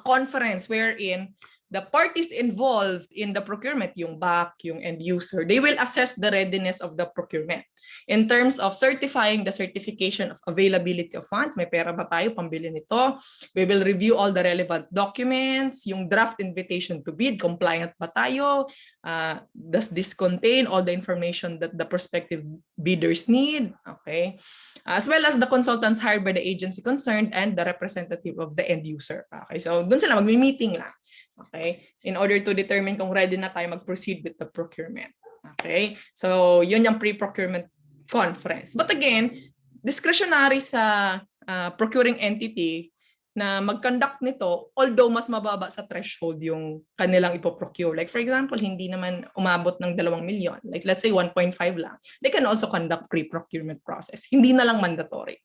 conference wherein the parties involved in the procurement, yung BAC, yung end user, they will assess the readiness of the procurement in terms of certifying the certification of availability of funds. May pera ba tayo pambili nito? We will review all the relevant documents, yung draft invitation to bid, compliant ba tayo? Does this contain all the information that the prospective bidders need? Okay. As well as the consultants hired by the agency concerned and the representative of the end user. Okay, so dun sila magmi-meeting lang. Okay, in order to determine kung ready na tayo mag-proceed with the procurement. Okay, so yun yung pre-procurement conference. But again, discretionary sa procuring entity na mag-conduct nito, although mas mababa sa threshold yung kanilang ipoprocure. Like for example, hindi naman umabot ng 2 million. Like let's say 1.5 lang. They can also conduct pre-procurement process. Hindi na lang mandatory.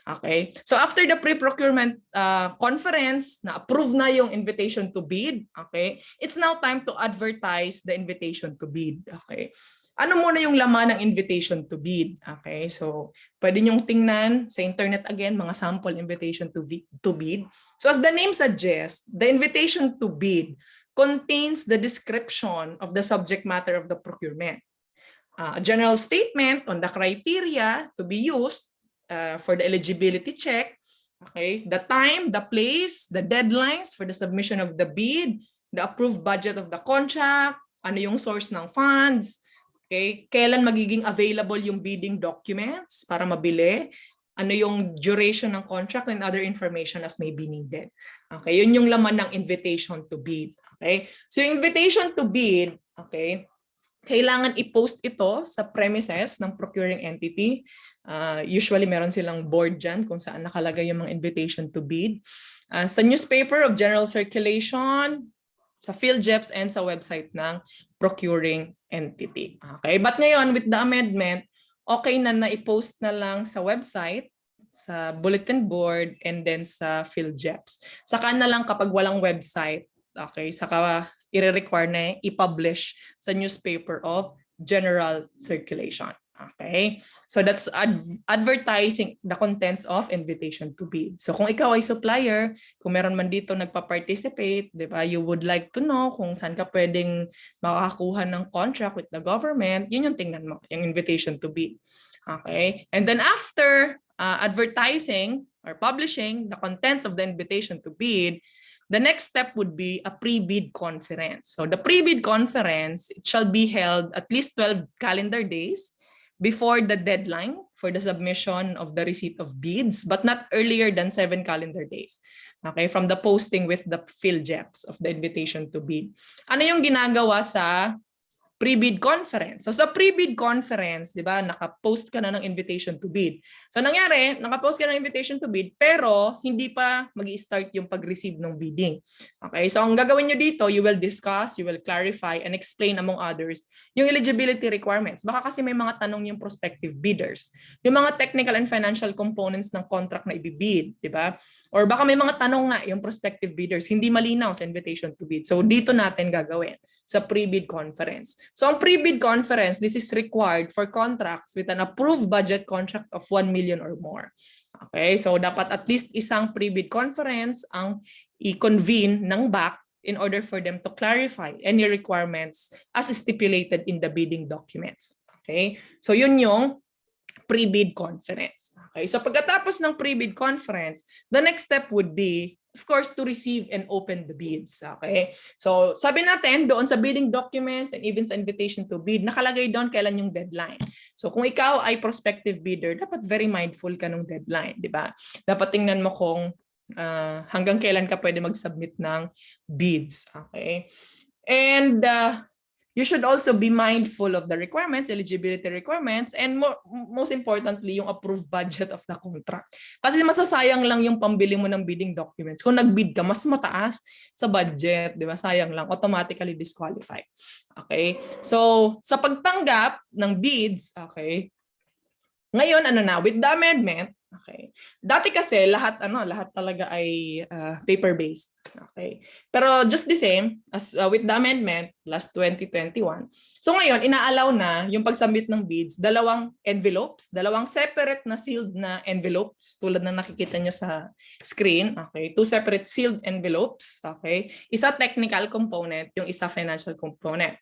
Okay? So after the pre-procurement conference, na-approve na yung invitation to bid, okay? It's now time to advertise the invitation to bid. Okay? Ano muna yung laman ng invitation to bid? Okay, so pwede nyong tingnan sa internet again, mga sample invitation to bid. So as the name suggests, the invitation to bid contains the description of the subject matter of the procurement. A general statement on the criteria to be used for the eligibility check, Okay, the time, the place, the deadlines for the submission of the bid, the approved budget of the contract, ano yung source ng funds, okay, kailan magiging available yung bidding documents para mabili, ano yung duration ng contract and other information as may be needed. Okay, yun yung laman ng invitation to bid. Okay, so yung invitation to bid, okay, kailangan i-post ito sa premises ng procuring entity. Usually meron silang board dyan kung saan nakalagay yung mga invitation to bid. Sa newspaper of general circulation, sa PhilJeps and sa website ng procuring entity. Okay, but ngayon with the amendment, okay na i-post na lang sa website, sa bulletin board, and then sa PhilJeps. Saka na lang kapag walang website, okay, saka i-require na i-publish sa newspaper of general circulation. Okay? So that's advertising the contents of invitation to bid. So kung ikaw ay supplier, kung meron man dito nagpa-participate, di ba, you would like to know kung saan ka pwedeng makakakuha ng contract with the government, yun yung tingnan mo, yung invitation to bid. Okay? And then after advertising or publishing the contents of the invitation to bid, the next step would be a pre-bid conference. So the pre-bid conference, it shall be held at least 12 calendar days before the deadline for the submission of the receipt of bids, but not earlier than 7 calendar days. Okay, from the posting with the PhilJeps of the invitation to bid. Ano yung ginagawa sa pre-bid conference? So sa pre-bid conference, di ba, naka-post ka na ng invitation to bid. So nangyari, naka-post ka ng invitation to bid, pero hindi pa mag-i-start yung pag-receive ng bidding. Okay, so ang gagawin nyo dito, you will discuss, you will clarify, and explain among others yung eligibility requirements. Baka kasi may mga tanong yung prospective bidders. Yung mga technical and financial components ng contract na ibibid, di ba? Or baka may mga tanong nga yung prospective bidders, hindi malinaw sa invitation to bid. So dito natin gagawin sa pre-bid conference. So ang pre-bid conference, this is required for contracts with an approved budget contract of 1 million or more. Okay, so dapat at least isang pre-bid conference ang i-convene ng BAC in order for them to clarify any requirements as stipulated in the bidding documents. Okay, so yun yung pre-bid conference. Okay, so pagkatapos ng pre-bid conference, the next step would be, of course, to receive and open the bids. Okay, so sabi natin doon sa bidding documents and even sa invitation to bid, nakalagay doon kailan yung deadline. So kung ikaw ay prospective bidder, dapat very mindful ka ng deadline, di ba? Dapat tingnan mo kung hanggang kailan ka pwede mag-submit ng bids. Okay, and you should also be mindful of the requirements, eligibility requirements, and most importantly, yung approved budget of the contract. Kasi masasayang lang yung pambili mo ng bidding documents. Kung nag-bid ka, mas mataas sa budget, di ba? Sayang lang, automatically disqualified. Okay? So, sa pagtanggap ng bids, okay, ngayon, ano na, with the amendment, okay. Dati kasi lahat talaga ay paper-based. Okay. Pero just the same as with the amendment last 2021. So ngayon, inaalaw na yung pag-submit ng bids, dalawang envelopes, dalawang separate na sealed na envelopes tulad na nakikita nyo sa screen. Okay. 2 separate sealed envelopes. Okay. Isa technical component, yung isa financial component.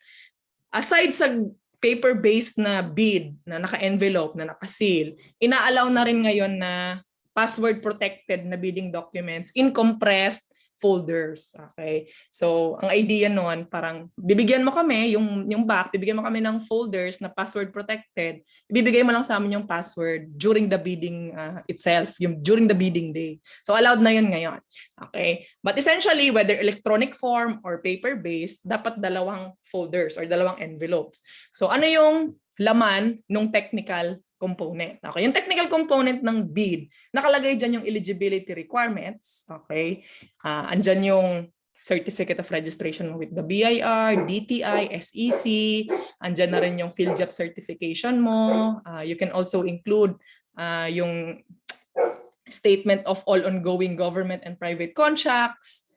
Aside sa paper-based na bid na naka-envelope, na naka-seal, inaalaw na rin ngayon na password-protected na bidding documents in compressed folders. Okay? So, ang idea noon, parang bibigyan mo kami, yung back, bibigyan mo kami ng folders na password-protected, ibibigay mo lang sa amin yung password during the bidding itself, yung during the bidding day. So, allowed na yun ngayon. Okay? But essentially, whether electronic form or paper-based, dapat dalawang folders or dalawang envelopes. So, ano yung laman ng technical component? Okay, yung technical component ng bid, nakalagay dyan yung eligibility requirements. Okay, andyan yung certificate of registration with the BIR, DTI, SEC, andyan na rin yung PhilJeps certification mo. You can also include yung statement of all ongoing government and private contracts,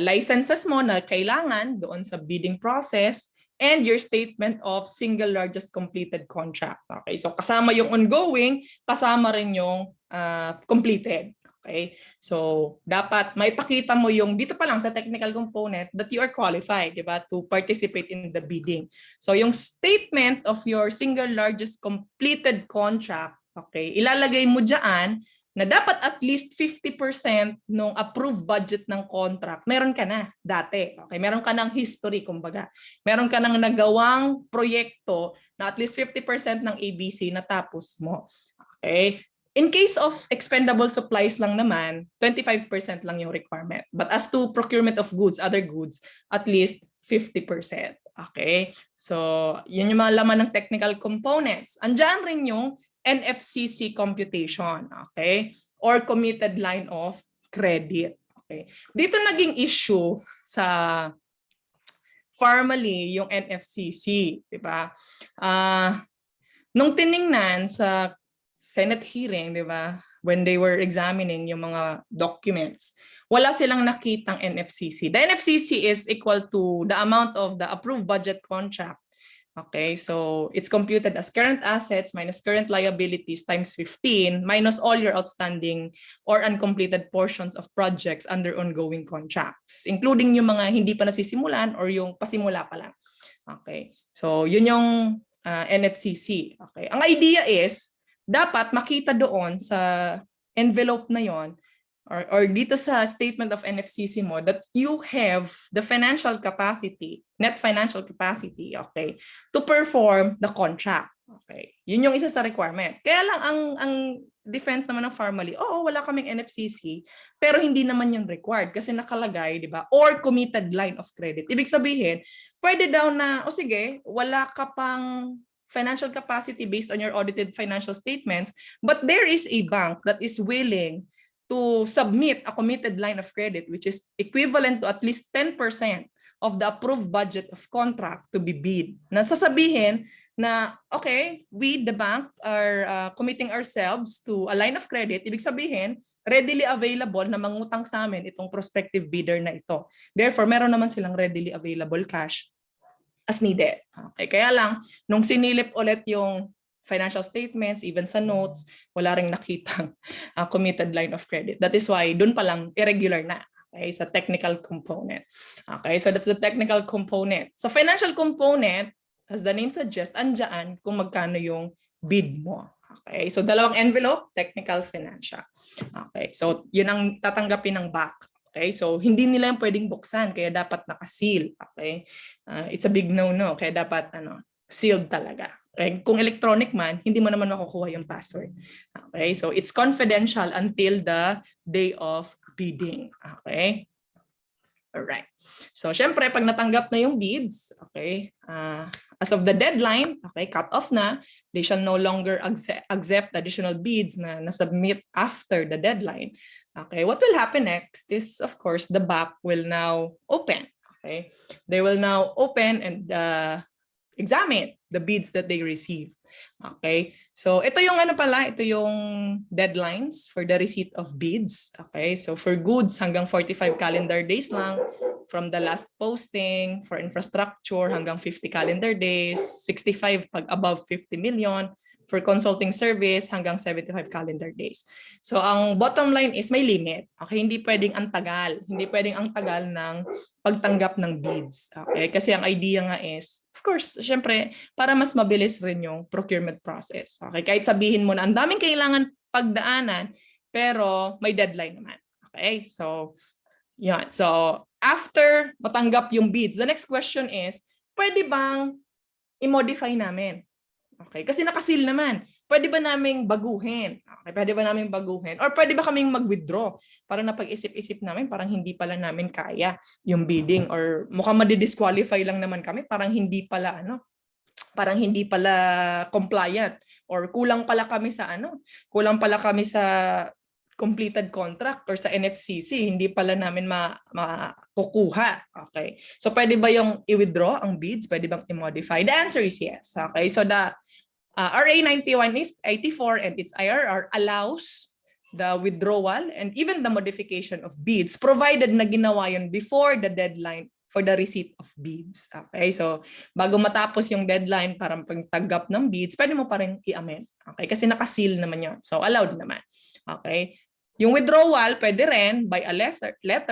licenses mo na kailangan doon sa bidding process, and your statement of single largest completed contract. Okay, so kasama yung ongoing, kasama rin yung completed. Okay, so dapat maipakita mo yung dito pa lang sa technical component that you are qualified, diba, to participate in the bidding. So yung statement of your single largest completed contract, okay, ilalagay mo dyan na dapat at least 50% ng approved budget ng contract, meron ka na dati. Okay? Meron ka ng history, kumbaga. Meron ka ng nagawang proyekto na at least 50% ng ABC natapos mo. Okay? In case of expendable supplies lang naman, 25% lang yung requirement. But as to procurement of goods, other goods, at least 50%. Okay? So, yun yung mga laman ng technical components. Andiyan rin yung NFCC computation, okay? Or committed line of credit. Okay? Dito naging issue sa formally yung NFCC, di ba? Nung tiningnan sa Senate hearing, di ba? When they were examining yung mga documents, wala silang nakitang NFCC. The NFCC is equal to the amount of the approved budget contract. Okay, so it's computed as current assets minus current liabilities times 15 minus all your outstanding or uncompleted portions of projects under ongoing contracts, including yung mga hindi pa nasisimulan or yung pasimula pa lang. Okay, so yun yung NFCC. Okay, ang idea is dapat makita doon sa envelope na yon or dito sa statement of NFCC mo that you have the financial capacity, net financial capacity, okay, to perform the contract. Okay. Yun yung isa sa requirement. Kaya lang ang defense naman ng formally, oo, wala kaming NFCC, pero hindi naman yun required kasi nakalagay, di ba? Or committed line of credit. Ibig sabihin, pwede daw na, o sige, wala ka pang financial capacity based on your audited financial statements, but there is a bank that is willing to submit a committed line of credit which is equivalent to at least 10% of the approved budget of contract to be bid. Nasasabihin na, okay, we, the bank, are committing ourselves to a line of credit. Ibig sabihin, readily available na mangutang sa amin itong prospective bidder na ito. Therefore, meron naman silang readily available cash as needed. Okay, kaya lang, nung sinilip ulit yung financial statements, even sa notes, wala ring nakitang committed line of credit. That is why dun pa lang irregular na, okay, sa technical component. Okay, so that's the technical component. Sa financial component, as the name suggests, andyan kung magkano yung bid mo. Okay, so dalawang envelope, technical, financial. Okay, so yun ang tatanggapin ng back. Okay, so hindi nila yung pwedeng buksan, kaya dapat nakaseal. Okay, it's a big no-no, kaya dapat sealed talaga. Okay? Kung electronic man, hindi mo naman makukuha yung password. Okay, so it's confidential until the day of bidding. Okay. Alright. So, syempre, pag natanggap na yung bids, okay, as of the deadline, okay, cut off na, they shall no longer accept additional bids na submit after the deadline. Okay, what will happen next is, of course, the BAP will now open. Okay, they will now open and examine the bids that they receive. Okay, so ito yung ito yung deadlines for the receipt of bids. Okay, so for goods hanggang 45 calendar days lang from the last posting, for infrastructure hanggang 50 calendar days, 65 pag above 50 million, for consulting service hanggang 75 calendar days. So ang bottom line is may limit. Okay, hindi pwedeng ang tagal. Hindi pwedeng ang tagal ng pagtanggap ng bids. Okay, kasi ang idea nga is, of course, syempre, para mas mabilis rin yung procurement process. Okay, kahit sabihin mo na ang daming kailangan pagdaanan, pero may deadline naman. Okay, so yan. So after matanggap yung bids, the next question is, pwede bang i-modify namin? Okay, kasi nakasil naman. Pwede ba naming baguhin? Okay, pwede ba naming baguhin? Or pwede ba kaming mag-withdraw? Para napag-isip-isip namin, parang hindi pala namin kaya yung bidding or mukhang madi-disqualify lang naman kami, parang hindi pala parang hindi pala compliant or kulang pala kami sa kulang pala kami sa completed contract or sa NFCC, hindi pala namin makukuha. Okay. So pwede ba yung i-withdraw ang bids? Pwede bang i-modify? The answer is yes. Okay. So the RA 9184 and its IRR allows the withdrawal and even the modification of bids provided na ginawa yun before the deadline for the receipt of bids. Okay. So bago matapos yung deadline para pagtanggap ng bids, pwede mo pa rin i-amend. Okay. Kasi nakaseal naman yun. So allowed naman. Okay. Yung withdrawal, pwede rin by a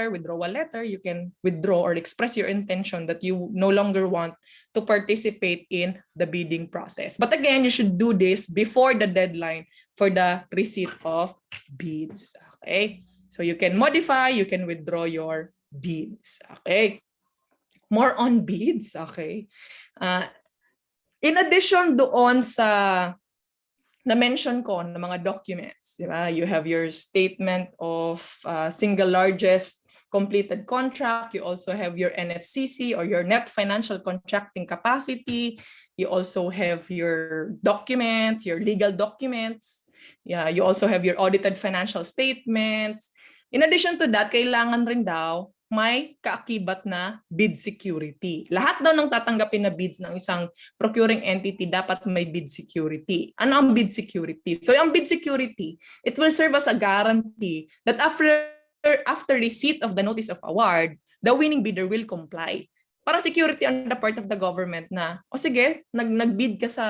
withdrawal letter, you can withdraw or express your intention that you no longer want to participate in the bidding process. But again, you should do this before the deadline for the receipt of bids. Okay? So you can modify, you can withdraw your bids. Okay? More on bids. Okay? In addition doon sa na-mention ko ng mga documents, di ba? You have your statement of single largest completed contract. You also have your NFCC or your net financial contracting capacity. You also have your documents, your legal documents. Yeah, you also have your audited financial statements. In addition to that, kailangan rin daw may kaakibat na bid security. Lahat daw ng tatanggapin na bids ng isang procuring entity dapat may bid security. Ano ang bid security? So yung bid security, it will serve as a guarantee that after receipt of the notice of award, the winning bidder will comply. Parang security on the part of the government na, o sige, nag-bid ka sa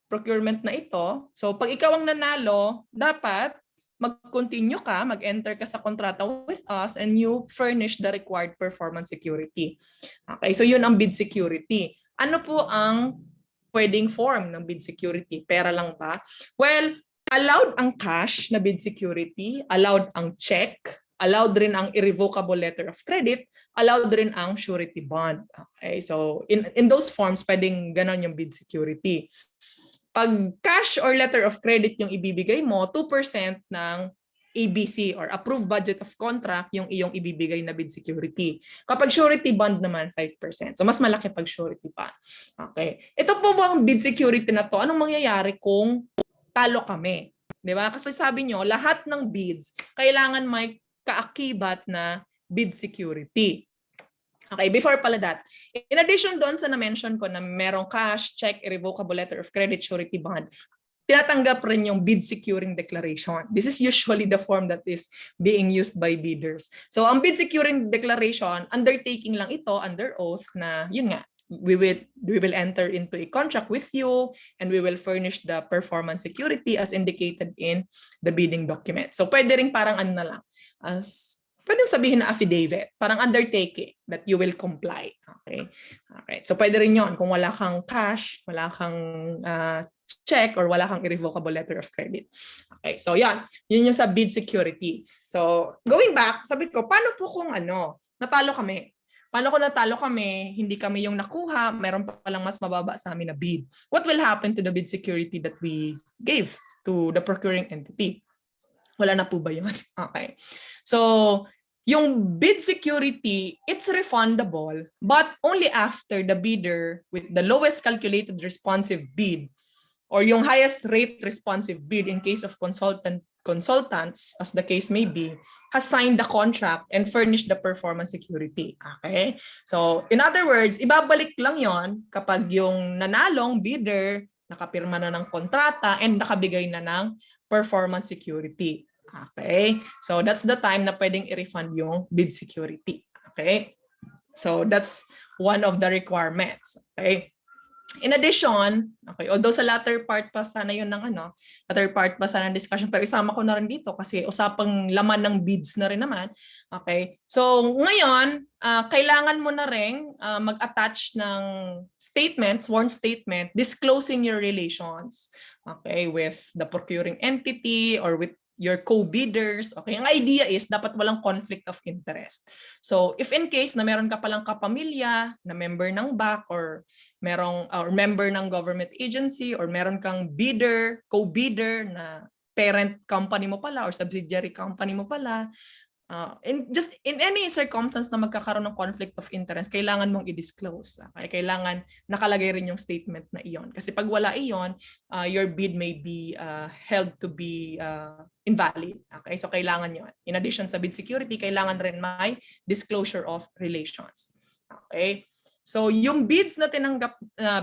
procurement na ito. So pag ikaw ang nanalo, dapat mag-continue ka, mag-enter ka sa kontrata with us, and you furnish the required performance security. Okay, so yun ang bid security. Ano po ang pwedeng form ng bid security? Pera lang ba? Well, allowed ang cash na bid security, allowed ang check, allowed rin ang irrevocable letter of credit, allowed rin ang surety bond. Okay, so in those forms, pwedeng ganon yung bid security. Pag cash or letter of credit yung ibibigay mo, 2% ng ABC or approved budget of contract yung iyong ibibigay na bid security. Kapag surety bond naman, 5%. So mas malaki pag surety pa. Okay. Ito po ba ang bid security na to? Anong mangyayari kung talo kami? Di ba? Kasi sabi nyo, lahat ng bids, kailangan may kaakibat na bid security. Okay, before pala that, in addition doon sa na-mention ko na merong cash, check, irrevocable letter of credit, surety bond, tinatanggap rin yung bid securing declaration. This is usually the form that is being used by bidders. So ang bid securing declaration, undertaking lang ito under oath na yun nga, we will enter into a contract with you and we will furnish the performance security as indicated in the bidding document. So pwede rin parang ano na lang, pwede sabihin na affidavit, parang undertaking that you will comply. Okay. Okay. So pwede rin yon kung wala kang cash, wala kang check, or wala kang irrevocable letter of credit. Okay. So yan, yun yung sa bid security. So going back, sabi ko, paano po kung natalo kami? Paano kung natalo kami, hindi kami yung nakuha, meron pa palang mas mababa sa amin na bid? What will happen to the bid security that we gave to the procuring entity? Wala na po ba yun? Okay. So, yung bid security, it's refundable, but only after the bidder with the lowest calculated responsive bid or yung highest rate responsive bid in case of consultants, as the case may be, has signed the contract and furnished the performance security. Okay? So, in other words, ibabalik lang yon kapag yung nanalong bidder nakapirma na ng kontrata and nakabigay na ng performance security. Okay? So that's the time na pwedeng i-refund yung bid security. Okay? So that's one of the requirements. Okay? In addition, okay, although sa latter part pa sana yun ng latter part pa sana ng discussion, pero isama ko na rin dito kasi usapang laman ng bids na rin naman. Okay? So ngayon, kailangan mo na rin mag-attach ng statement, sworn statement, disclosing your relations, okay, with the procuring entity or with your co-bidders. Okay, ang idea is dapat walang conflict of interest. So if in case na meron ka palang kapamilya na member ng BAC or member ng government agency or meron kang bidder, co-bidder na parent company mo pala or subsidiary company mo pala, in any circumstance na magkakaroon ng conflict of interest, kailangan mong i-disclose. Okay? Kailangan nakalagay rin yung statement na iyon. Kasi pag wala iyon, your bid may be held to be invalid. Okay? So kailangan yun. In addition sa bid security, kailangan rin may disclosure of relations. Okay? So yung bids na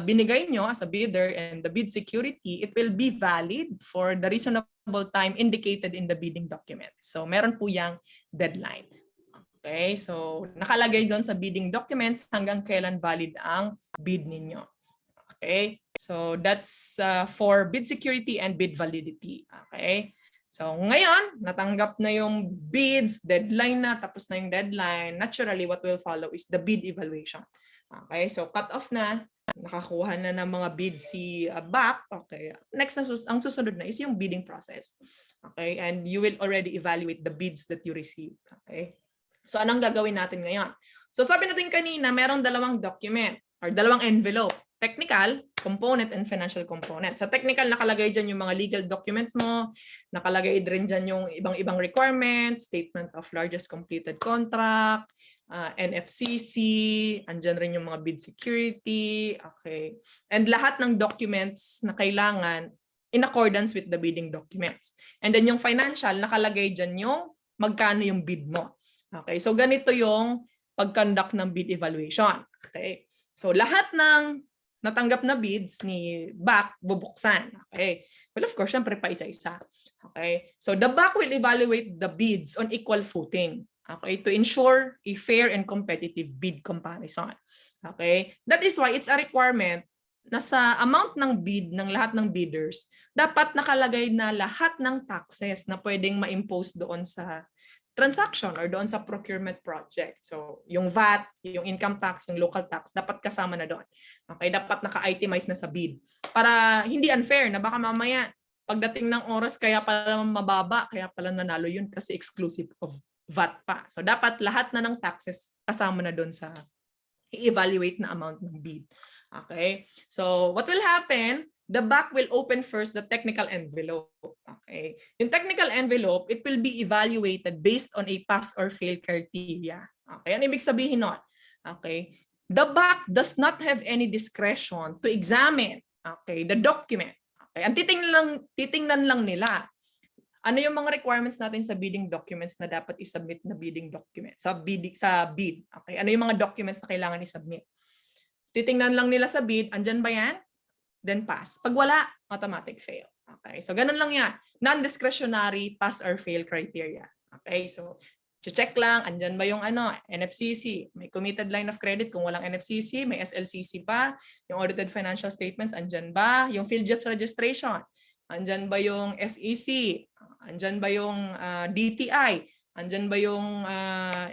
binigay nyo as a bidder and the bid security, it will be valid for the reasonable time indicated in the bidding document. So meron po yang deadline. Okay, so nakalagay doon sa bidding documents hanggang kailan valid ang bid ninyo. Okay, so that's for bid security and bid validity. Okay, So ngayon, natanggap na yung bids, deadline na, tapos na yung deadline. Naturally, what will follow is the bid evaluation. Okay, so cut off na, nakakuha na ng mga bids si back. Okay, next na ang susunod na is yung bidding process. Okay, and you will already evaluate the bids that you receive. Okay, so anong gagawin natin ngayon? So sabi natin kanina, merong dalawang document or dalawang envelope. Technical component and financial component. Sa technical, nakalagay dyan yung mga legal documents mo, nakalagay din dyan yung ibang-ibang requirements, statement of largest completed contract, NFCC, andyan rin yung mga bid security, okay. And lahat ng documents na kailangan in accordance with the bidding documents. And then yung financial, nakalagay dyan yung magkano yung bid mo. Okay, so ganito yung pag-conduct ng bid evaluation. Okay, so lahat ng natanggap na bids ni back bubuksan. Okay. Well, of course, syempre pa isa-isa. Okay. So the back will evaluate the bids on equal footing. Okay, to ensure a fair and competitive bid comparison. Okay. That is why it's a requirement na sa amount ng bid ng lahat ng bidders, dapat nakalagay na lahat ng taxes na pwedeng ma-impose doon sa transaction or doon sa procurement project. So, yung VAT, yung income tax, yung local tax, dapat kasama na doon. Okay, dapat naka-itemize na sa bid. Para hindi unfair na baka mamaya, pagdating ng oras, kaya pala mababa, kaya pala nanalo yun kasi exclusive of VAT pa. So, dapat lahat na ng taxes kasama na doon sa i-evaluate na amount ng bid. Okay, so what will happen? The back will open first the technical envelope. Okay. Yung technical envelope, it will be evaluated based on a pass or fail criteria. Okay. Ano ibig sabihin nun? Okay. The back does not have any discretion to examine, okay, the document. Okay. Ang titingnan lang nila. Ano yung mga requirements natin sa bidding documents na dapat i-submit na bidding document sa bid. Okay. Ano yung mga documents na kailangan i-submit? Titingnan lang nila sa bid, andyan ba yan? Then pass. Pag wala, automatic fail. Okay, so ganun lang yan. Non-discretionary pass or fail criteria. Okay, so check lang, andyan ba yung NFCC, may committed line of credit kung walang NFCC, may SLCC pa, yung audited financial statements, andyan ba? Yung field jobs registration, andyan ba yung SEC, andyan ba yung DTI, andyan ba yung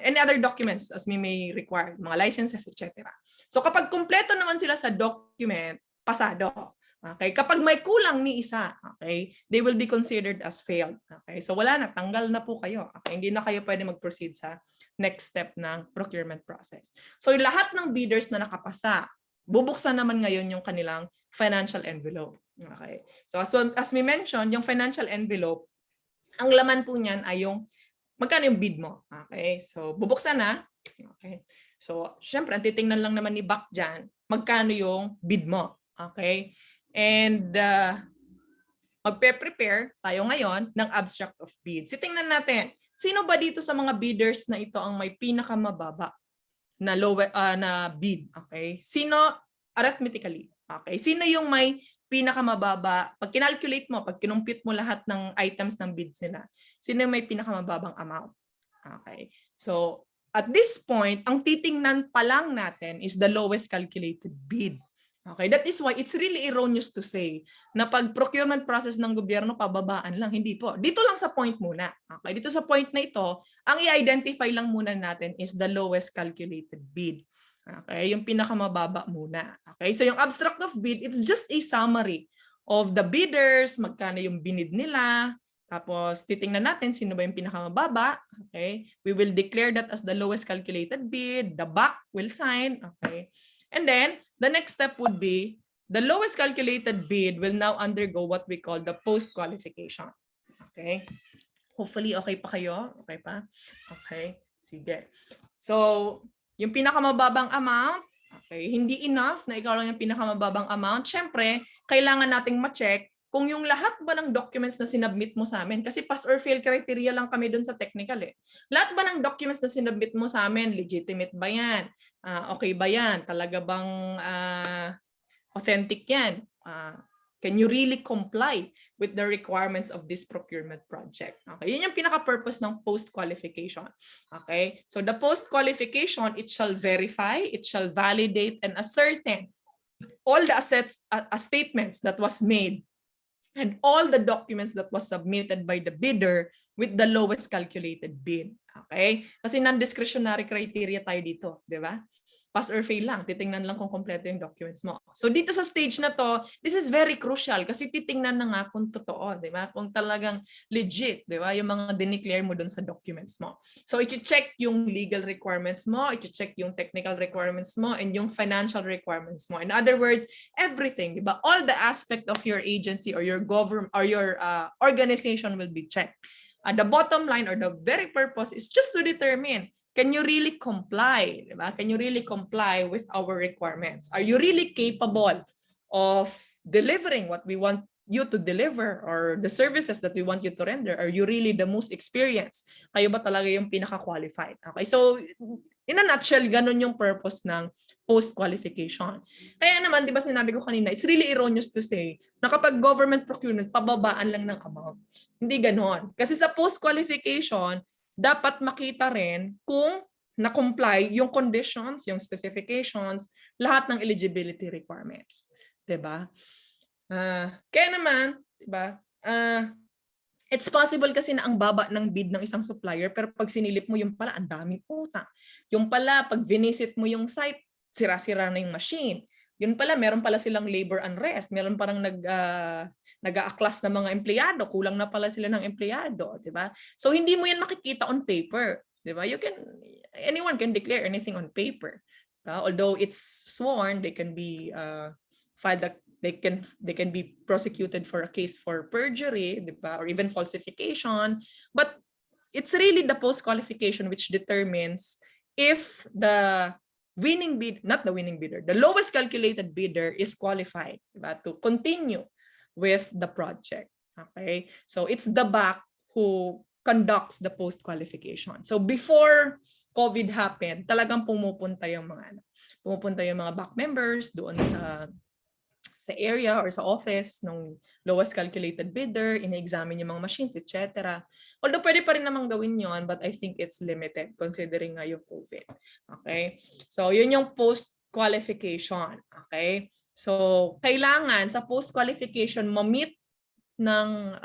any other documents as may require, mga licenses, etc. So kapag kumpleto naman sila sa document, pasado. Okay? Kapag may kulang ni isa, okay, they will be considered as failed. Okay? So wala na, tanggal na po kayo. Okay? Hindi na kayo pwede mag-proceed sa next step ng procurement process. So lahat ng bidders na nakapasa, bubuksan naman ngayon yung kanilang financial envelope. Okay? So as we mentioned, yung financial envelope, ang laman po niyan ay yung magkano yung bid mo. Okay? So bubuksan na. Okay? So syempre, ang titingnan lang naman ni back dyan, magkano yung bid mo. Okay? And magpe-prepare tayo ngayon ng abstract of bids. Tingnan natin, sino ba dito sa mga bidders na ito ang may pinakamababa na bid? Okay? Sino arithmetically? Okay? Sino yung may pinakamababa? Pag kinalculate mo, pag kinumpute mo lahat ng items ng bids nila, sino yung may pinakamababang amount? Okay? So, at this point, ang titingnan pa lang natin is the lowest calculated bid. Okay, that is why it's really erroneous to say na pag procurement process ng gobyerno pababaan lang, hindi po. Dito lang sa point muna. Okay, dito sa point na ito, ang i-identify lang muna natin is the lowest calculated bid. Okay, yung pinakamababa muna. Okay, so yung abstract of bid, it's just a summary of the bidders, magkano yung binid nila, tapos titingnan natin sino ba yung pinakamababa. Okay, we will declare that as the lowest calculated bid, the back will sign. Okay. And then, the next step would be, the lowest calculated bid will now undergo what we call the post-qualification. Okay? Hopefully, okay pa kayo? Okay pa? Okay. Sige. So, yung pinakamababang amount, okay, hindi enough na ikaw lang yung pinakamababang amount. Siyempre, kailangan nating ma-check kung yung lahat ba ng documents na sinubmit mo sa amin, kasi pass or fail criteria lang kami dun sa technical eh. Lahat ba ng documents na sinubmit mo sa amin, legitimate ba yan? Okay ba yan? Talaga bang authentic yan? Can you really comply with the requirements of this procurement project? Okay, yun yung pinaka-purpose ng post-qualification. Okay, so the post-qualification, it shall verify, it shall validate and ascertain all the statements that was made and all the documents that was submitted by the bidder with the lowest calculated bid. Okay? Kasi non-discretionary criteria tayo dito, di ba? Pass or fail lang, titingnan lang kung kompleto yung documents mo. So dito sa stage na to, this is very crucial kasi titingnan na nga kung totoo, di ba? Kung talagang legit, di ba? Yung mga dineclare mo dun sa documents mo. So i-check yung legal requirements mo, i-check yung technical requirements mo, and yung financial requirements mo. In other words, everything, di ba? All the aspect of your agency or your government or your organization will be checked. The bottom line or the very purpose is just to determine, can you really comply? Diba? Can you really comply with our requirements? Are you really capable of delivering what we want you to deliver or the services that we want you to render? Are you really the most experienced? Kayo ba talaga yung pinaka-qualified? Okay, so in a nutshell, ganun yung purpose ng post-qualification. Kaya naman, di ba sinabi ko kanina, it's really erroneous to say na kapag government procurement, pababaan lang ng amount. Hindi ganon. Kasi sa post-qualification, dapat makita rin kung na-comply yung conditions, yung specifications, lahat ng eligibility requirements. Diba? Kaya naman, diba? It's possible kasi na ang baba ng bid ng isang supplier, pero pag sinilip mo yung pala, ang daming utang. Yung pala, pag visit mo yung site, sira-sira na yung machine. Yun pala, meron pala silang labor unrest. Meron parang nag-a-class na mga empleyado. Kulang na pala sila ng empleyado. Diba? So, hindi mo yan makikita on paper. Diba? Anyone can declare anything on paper. Although it's sworn, they can be they can be prosecuted for a case for perjury, diba? Or even falsification. But it's really the post-qualification which determines if the winning bid, not the winning bidder, the lowest calculated bidder is qualified, diba, to continue with the project. Okay, so it's the BAC who conducts the post-qualification. So before COVID happened, talagang pumupunta yung mga BAC members doon sa area or sa office ng lowest calculated bidder, ina-examine yung mga machines, etc. Although pwede pa rin namang gawin yon, but I think it's limited considering nga yung COVID. Okay? So, yun yung post-qualification. Okay? So, kailangan sa post-qualification ma-meet ng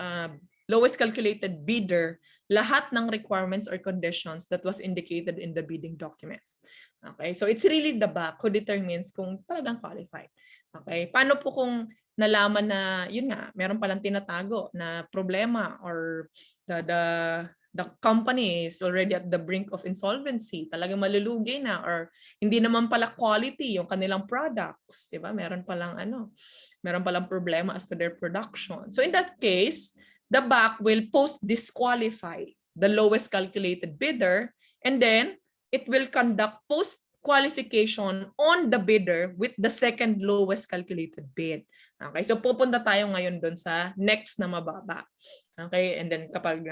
lowest calculated bidder lahat ng requirements or conditions that was indicated in the bidding documents. Okay? So, it's really the BAC who determines kung talagang qualified. Okay? Paano po kung nalaman na, yun nga, meron palang tinatago na problema or the company is already at the brink of insolvency, talagang malulugi na, or hindi naman pala quality yung kanilang products, di ba? Meron palang problema as to their production. So in that case, the BAC will post-disqualify the lowest calculated bidder, and then it will conduct post-qualification on the bidder with the second lowest calculated bid. Okay, so pupunta tayo ngayon doon sa next na mababa. Okay, and then kapag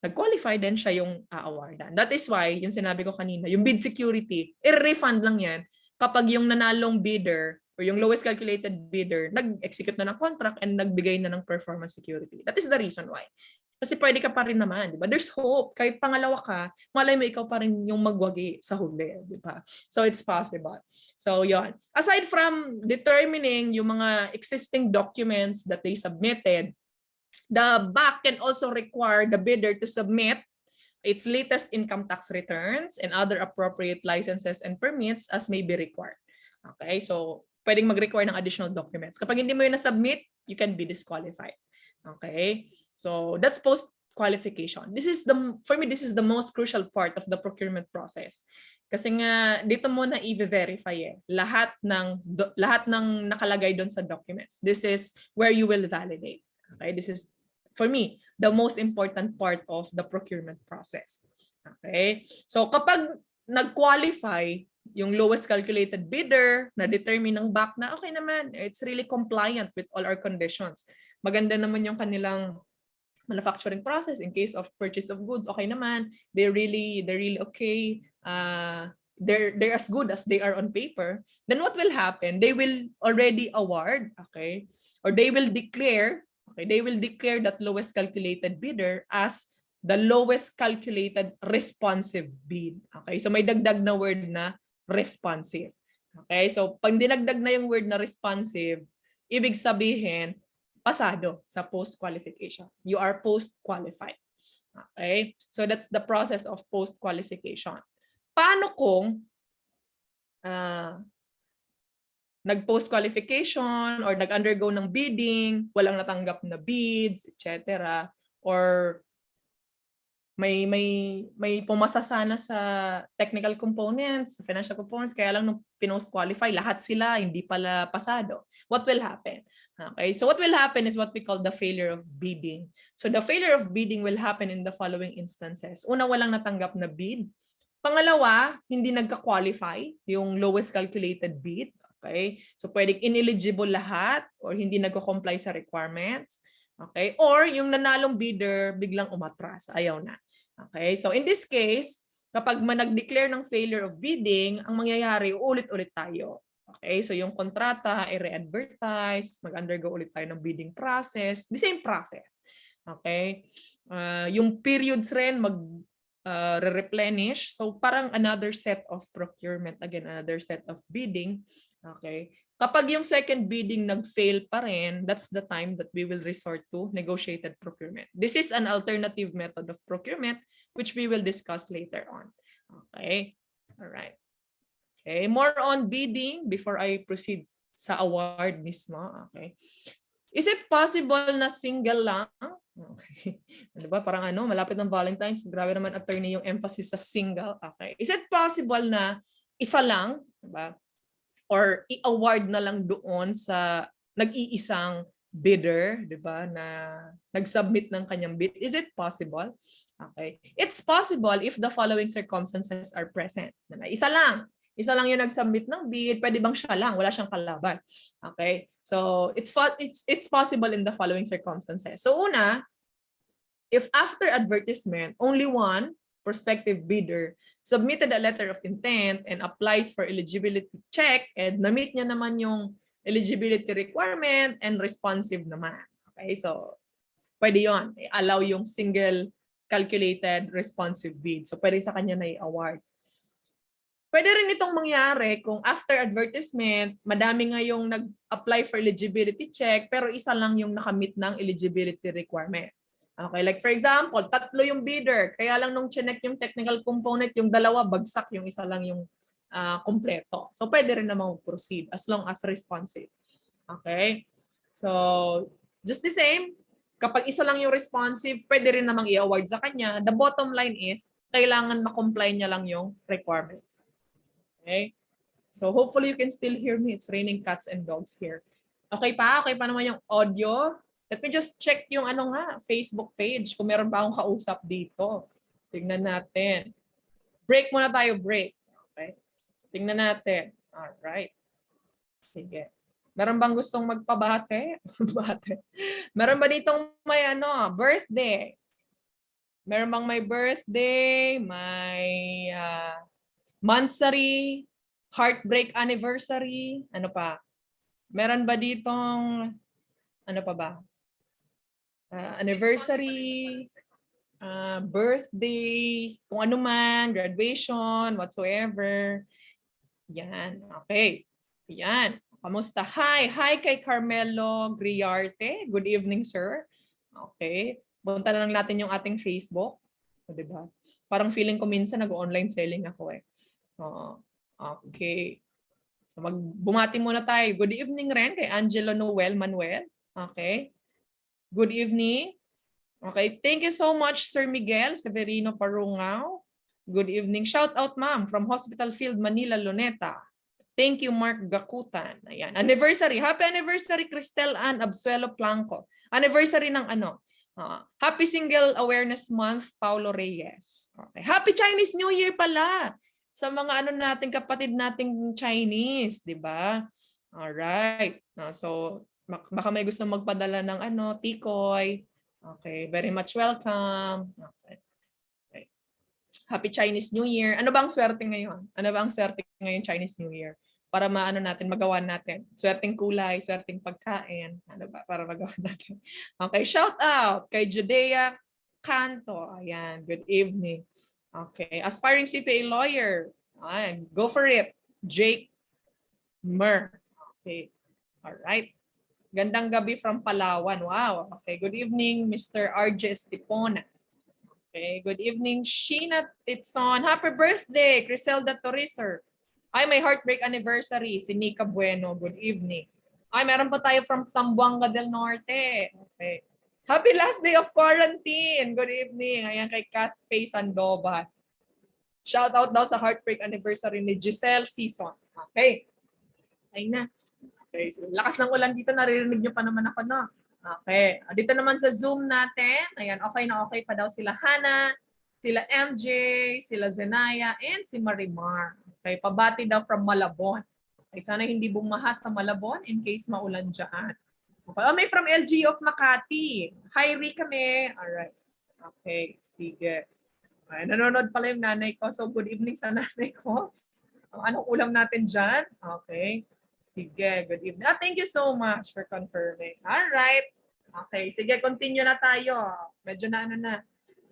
nag-qualify din siya yung aawardan. That is why, yung sinabi ko kanina, yung bid security, i-refund lang yan kapag yung nanalong bidder or yung lowest calculated bidder nag-execute na ng contract and nagbigay na ng performance security. That is the reason why. Kasi pwede ka pa rin naman, di ba? There's hope. Kahit pangalawa ka, malay mo ikaw pa rin yung magwagi sa huli, di ba? So it's possible. So yon. Aside from determining yung mga existing documents that they submitted, the BAC can also require the bidder to submit its latest income tax returns and other appropriate licenses and permits as may be required. Okay, so pwedeng mag-require ng additional documents. Kapag hindi mo yun na-submit, you can be disqualified. Okay, so that's post-qualification. For me, this is the most crucial part of the procurement process. Kasi nga, dito mo na i-verify lahat ng nakalagay doon sa documents. This is where you will validate. Okay, this is, for me, the most important part of the procurement process. Okay, so kapag nag-qualify yung lowest calculated bidder, na-determine ng BAC na okay naman, it's really compliant with all our conditions. Maganda naman yung kanilang manufacturing process in case of purchase of goods, okay naman. They're really okay. They're as good as they are on paper. Then what will happen? They will already award, okay? Or they will declare that lowest calculated bidder as the lowest calculated responsive bid. Okay? So may dagdag na word na responsive. Okay? So pag dinagdag na yung word na responsive, ibig sabihin pasado sa post-qualification. You are post-qualified. Okay? So that's the process of post-qualification. Paano kung nag-post-qualification or nag-undergo ng bidding, walang natanggap na bids, etc. Or may pumasa sana sa technical components, financial components, kaya lang nung pinost-qualify, lahat sila hindi pala pasado. What will happen? Okay, so what will happen is what we call the failure of bidding. So the failure of bidding will happen in the following instances. Una, walang natanggap na bid. Pangalawa, hindi nagka-qualify, yung lowest calculated bid. Okay, so pwedeng ineligible lahat or hindi nagko-comply sa requirements. Okay, or yung nanalong bidder biglang umatras, ayaw na. Okay, so in this case, kapag nag-declare ng failure of bidding, ang mangyayari, ulit-ulit tayo. Okay, so yung kontrata ay re-advertise, mag-undergo ulit tayo ng bidding process, the same process. Okay, yung periods rin re-replenish, so parang another set of procurement, again, another set of bidding. Okay, kapag yung second bidding nag-fail pa rin, that's the time that we will resort to negotiated procurement. This is an alternative method of procurement, which we will discuss later on. Okay, all right. Okay, more on bidding before I proceed sa award mismo. Okay, is it possible na single lang? Okay, diba? Parang malapit ng Valentine's, grabe naman attorney yung emphasis sa single. Okay, is it possible na isa lang, diba? Or i-award na lang doon sa nag-iisang bidder, 'di ba, na nag-submit ng kanyang bid? Is it possible? Okay. It's possible if the following circumstances are present. Isa lang yung nag-submit ng bid, pwede bang siya lang, wala siyang kalaban. Okay? So, it's possible in the following circumstances. So, una, if after advertisement, only one prospective bidder submitted a letter of intent and applies for eligibility check and na-meet niya naman yung eligibility requirement and responsive naman. Okay, so pwede yun. I-allow yung single calculated responsive bid. So pwede sa kanya na i-award. Pwede rin itong mangyari kung after advertisement, madami nga yung nag-apply for eligibility check pero isa lang yung nakamit ng eligibility requirement. Okay, like for example, 3 yung bidder, kaya lang nung chinek yung technical component, yung 2 bagsak, yung isa lang yung kompleto. So pwede rin namang proceed as long as responsive. Okay, so just the same, kapag isa lang yung responsive, pwede rin namang i-award sa kanya. The bottom line is, kailangan ma-comply niya lang yung requirements. Okay, so hopefully you can still hear me. It's raining cats and dogs here. Okay pa? Okay pa naman yung audio? Let me just check yung Facebook page kung meron ba akong kausap dito. Tingnan natin. Break muna tayo, break. Okay. Tingnan natin. All right. Sige. Meron bang gustong magpabate? Bate. Meron ba ditong may birthday? Meron bang may birthday, may monthsary, heartbreak anniversary, ano pa? Meron ba ditong ano pa ba? Anniversary, birthday, kung ano man, graduation, whatsoever. Yan, okay. Yan. Kamusta? Hi kay Carmelo Griarte. Good evening, sir. Okay. Punta na lang natin yung ating Facebook. O, diba? Parang feeling ko minsan nag-online selling ako eh. Okay. So bumati muna tayo. Good evening rin kay Angelo Noel Manuel. Okay. Good evening. Okay. Thank you so much, Sir Miguel Severino Parungao. Good evening. Shout out, ma'am, from Hospital Field, Manila, Luneta. Thank you, Mark Gakutan. Ayan. Anniversary. Happy anniversary, Cristel Ann Absuelo Blanco. Anniversary ng Happy Single Awareness Month, Paulo Reyes. Okay. Happy Chinese New Year pala sa mga nating kapatid nating Chinese, di ba? All right. So baka may gusto magpadala ng tikoy. Okay, very much welcome. Okay. Okay. Happy Chinese New Year. Ano bang swerte ngayon? Ano bang swerte ngayon Chinese New Year? Para magawa natin. Swerteng kulay, swerteng pagkain. Ano ba? Para magawa natin. Okay, shout out kay Judea Canto. Ayan, good evening. Okay, aspiring CPA lawyer. Ayan, go for it. Jake Mer. Okay, all right. Gandang gabi from Palawan. Wow. Okay. Good evening, Mr. RJ Estipona. Okay. Good evening, Sheena Titson. Happy birthday, Criselda Torriser. Ay, may heartbreak anniversary. Si Nika Bueno. Good evening. Ay, meron pa tayo from Zamboanga del Norte. Okay. Happy last day of quarantine. Good evening. Ayan kay Kat Faye Sandoval. Shout out daw sa heartbreak anniversary ni Giselle Season. Okay. Ay na. Okay. So, lakas ng ulan dito. Naririnig nyo pa naman ako, no? Okay. Dito naman sa Zoom natin. Ayan, okay na okay pa daw sila Hannah, sila MJ, sila Zenaya, and si Marimar. Okay. Pabati daw from Malabon. Okay. Sana hindi bumaha sa Malabon in case maulan dyan. Okay. Oh, may from LG of Makati. Hi, Ri kami. Alright. Okay. Sige. Okay. Nanonood pala yung nanay ko. So, good evening sa nanay ko. Anong ulam natin dyan? Okay. Sige, good evening. Thank you so much for confirming. All right. Okay, sige, continue na tayo. Medyo na ano na.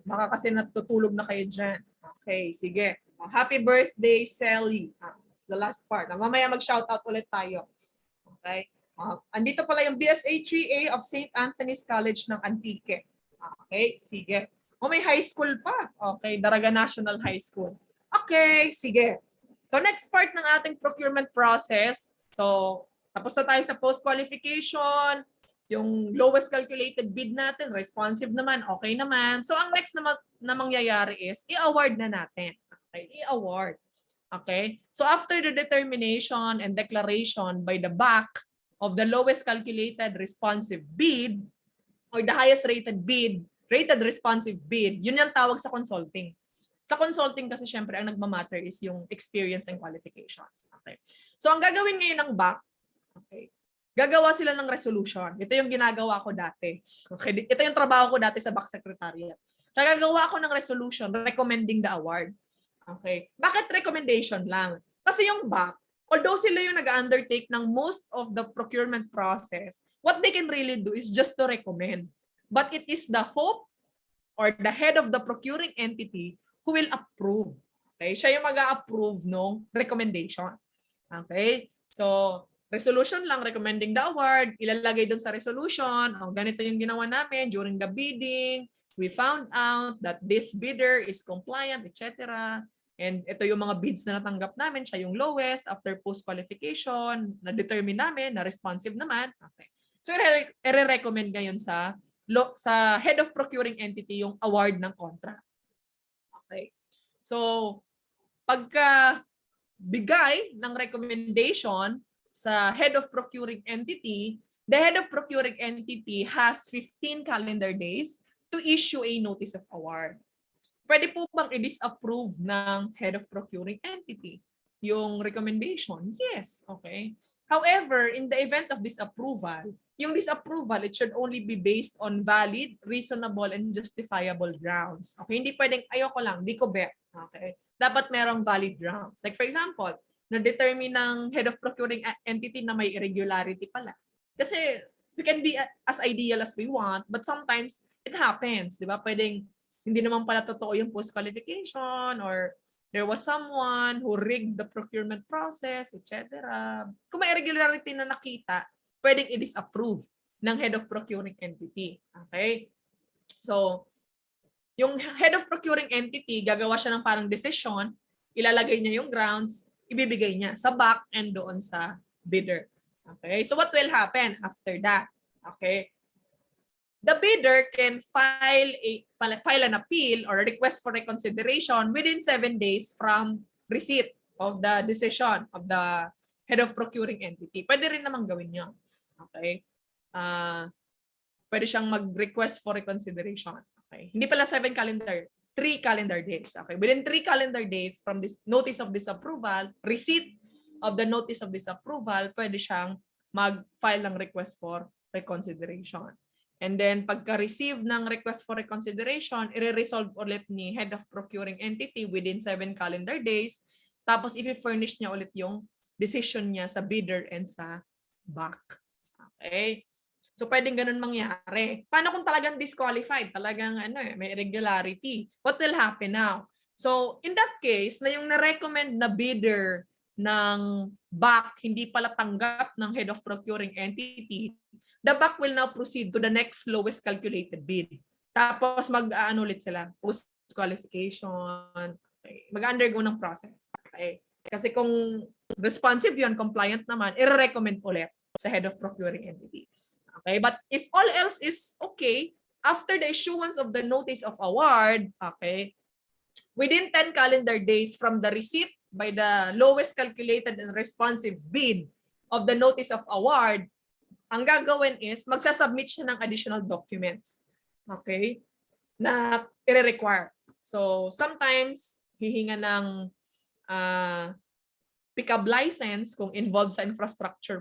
Baka kasi natutulog na kayo dyan. Okay, sige. Happy birthday, Sally. It's the last part. Mamaya mag-shoutout ulit tayo. Okay. Andito pala yung BSA 3A of St. Anthony's College ng Antique. Okay, sige. May high school pa. Okay, Daraga National High School. Okay, sige. So next part ng ating procurement process. So, tapos na tayo sa post-qualification, yung lowest calculated bid natin, responsive naman, okay naman. So, ang next na mangyayari is, i-award na natin. Okay, i-award. Okay? So, after the determination and declaration by the BAC of the lowest calculated responsive bid, or the highest rated bid, rated responsive bid, yun yung tawag sa consulting. Sa consulting kasi syempre ang nagmamatter is yung experience and qualifications. Okay. So ang gagawin ngayon ng BAC, okay, gagawa sila ng resolution. Ito yung ginagawa ko dati. Okay. Ito yung trabaho ko dati sa BAC Secretariat. Kaya gagawa ako ng resolution recommending the award. Okay. Bakit recommendation lang? Kasi yung BAC, although sila yung nag-undertake ng most of the procurement process, what they can really do is just to recommend. But it is the hope or the head of the procuring entity who will approve. Okay? Siya yung mag-a-approve ng recommendation. Okay? So, resolution lang, recommending the award, ilalagay dun sa resolution, ganito yung ginawa namin during the bidding, we found out that this bidder is compliant, etc. And ito yung mga bids na natanggap namin, siya yung lowest after post-qualification, na-determine namin, na responsive naman. Okay. So, i-recommend ngayon sa head of procuring entity yung award ng contract. Okay. So, pagka bigay ng recommendation sa head of procuring entity, the head of procuring entity has 15 calendar days to issue a notice of award. Pwede po bang i-disapprove ng head of procuring entity yung recommendation? Yes. Okay. However, in the event of disapproval, yung disapproval, it should only be based on valid, reasonable, and justifiable grounds. Okay, hindi pwedeng ayoko lang, di ko bet. Okay, dapat merong valid grounds. Like for example, na-determine ng head of procuring entity na may irregularity pala. Kasi we can be as ideal as we want, but sometimes it happens, di ba? Pwedeng hindi naman pala totoo yung post-qualification or there was someone who rigged the procurement process, etc. Kung may irregularity na nakita, pwedeng i-disapprove ng head of procuring entity. Okay? So, yung head of procuring entity, gagawa siya ng parang decision, ilalagay niya yung grounds, ibibigay niya sa BAC and doon sa bidder. Okay? So, what will happen after that? Okay? The bidder can file an appeal or a request for reconsideration within 7 days from receipt of the decision of the head of procuring entity. Pwede rin namang gawin niya. Okay? Pwede siyang mag-request for reconsideration. Okay? Hindi pala 7 calendar, 3 calendar days. Okay? Within 3 calendar days from this notice of disapproval, receipt of the notice of disapproval, pwede siyang mag-file ng request for reconsideration. And then, pagka-receive ng request for reconsideration, i-resolve ulit ni head of procuring entity within 7 calendar days. Tapos, i-furnish niya ulit yung decision niya sa bidder and sa BAC. Okay? So, pwedeng ganun mangyari. Paano kung talagang disqualified? Talagang may irregularity. What will happen now? So, in that case, na yung na-recommend na bidder ng BAC hindi pala tanggap ng head of procuring entity, the BAC will now proceed to the next lowest calculated bid. Tapos mag-ano ulit sila, post-qualification, okay. Mag-undergo ng process. Okay. Kasi kung responsive yun, compliant naman, i-recommend ulit sa head of procuring entity. Okay, but if all else is okay, after the issuance of the notice of award, okay, within 10 calendar days from the receipt by the lowest calculated and responsive bid of the notice of award, ang gagawin is magsasubmit siya ng additional documents. Okay? Na i-require. So, sometimes, hihinga ng pick-up license kung involved sa infrastructure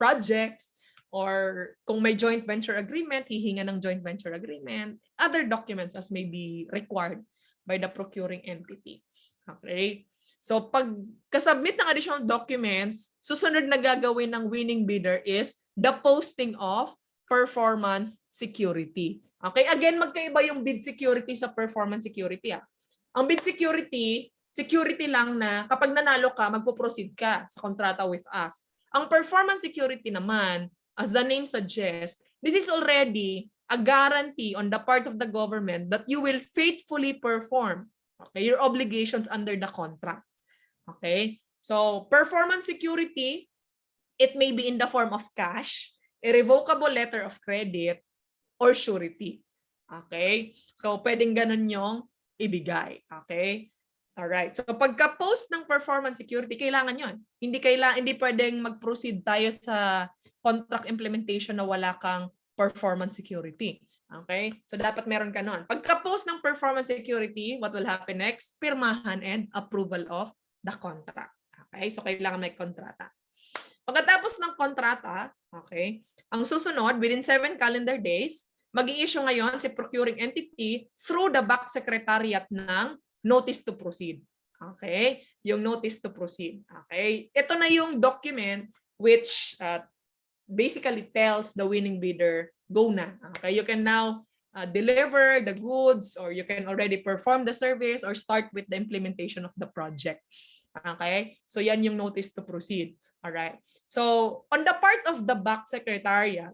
projects, or kung may joint venture agreement, hihinga ng joint venture agreement, other documents as may be required by the procuring entity. Okay? So pag kasubmit ng additional documents, susunod na gagawin ng winning bidder is the posting of performance security. Okay? Again, magkaiba yung bid security sa performance security. Ang bid security, security lang na kapag nanalo ka, magpo-proceed ka sa kontrata with us. Ang performance security naman, as the name suggests, this is already a guarantee on the part of the government that you will faithfully perform, okay, your obligations under the contract. Okay? So, performance security, it may be in the form of cash, a revocable letter of credit, or surety. Okay? So, pwedeng ganun yung ibigay. Okay? Alright. So, pagka-post ng performance security, kailangan yon. Hindi pwedeng mag-proceed tayo sa contract implementation na wala kang performance security. Okay? So, dapat meron ka nun. Pagka-post ng performance security, what will happen next? Pirmahan and approval of the contract. Okay? So, kailangan may kontrata. Pagkatapos ng kontrata, okay, ang susunod, within 7 calendar days, mag-i-issue ngayon si procuring entity through the back secretariat ng notice to proceed. Okay? Yung notice to proceed. Okay? Ito na yung document which basically tells the winning bidder, go na. Okay? You can now deliver the goods, or you can already perform the service or start with the implementation of the project. Okay? So yan yung notice to proceed. Alright. So on the part of the back secretariat,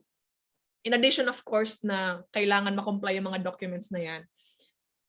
in addition of course na kailangan ma-comply yung mga documents na yan,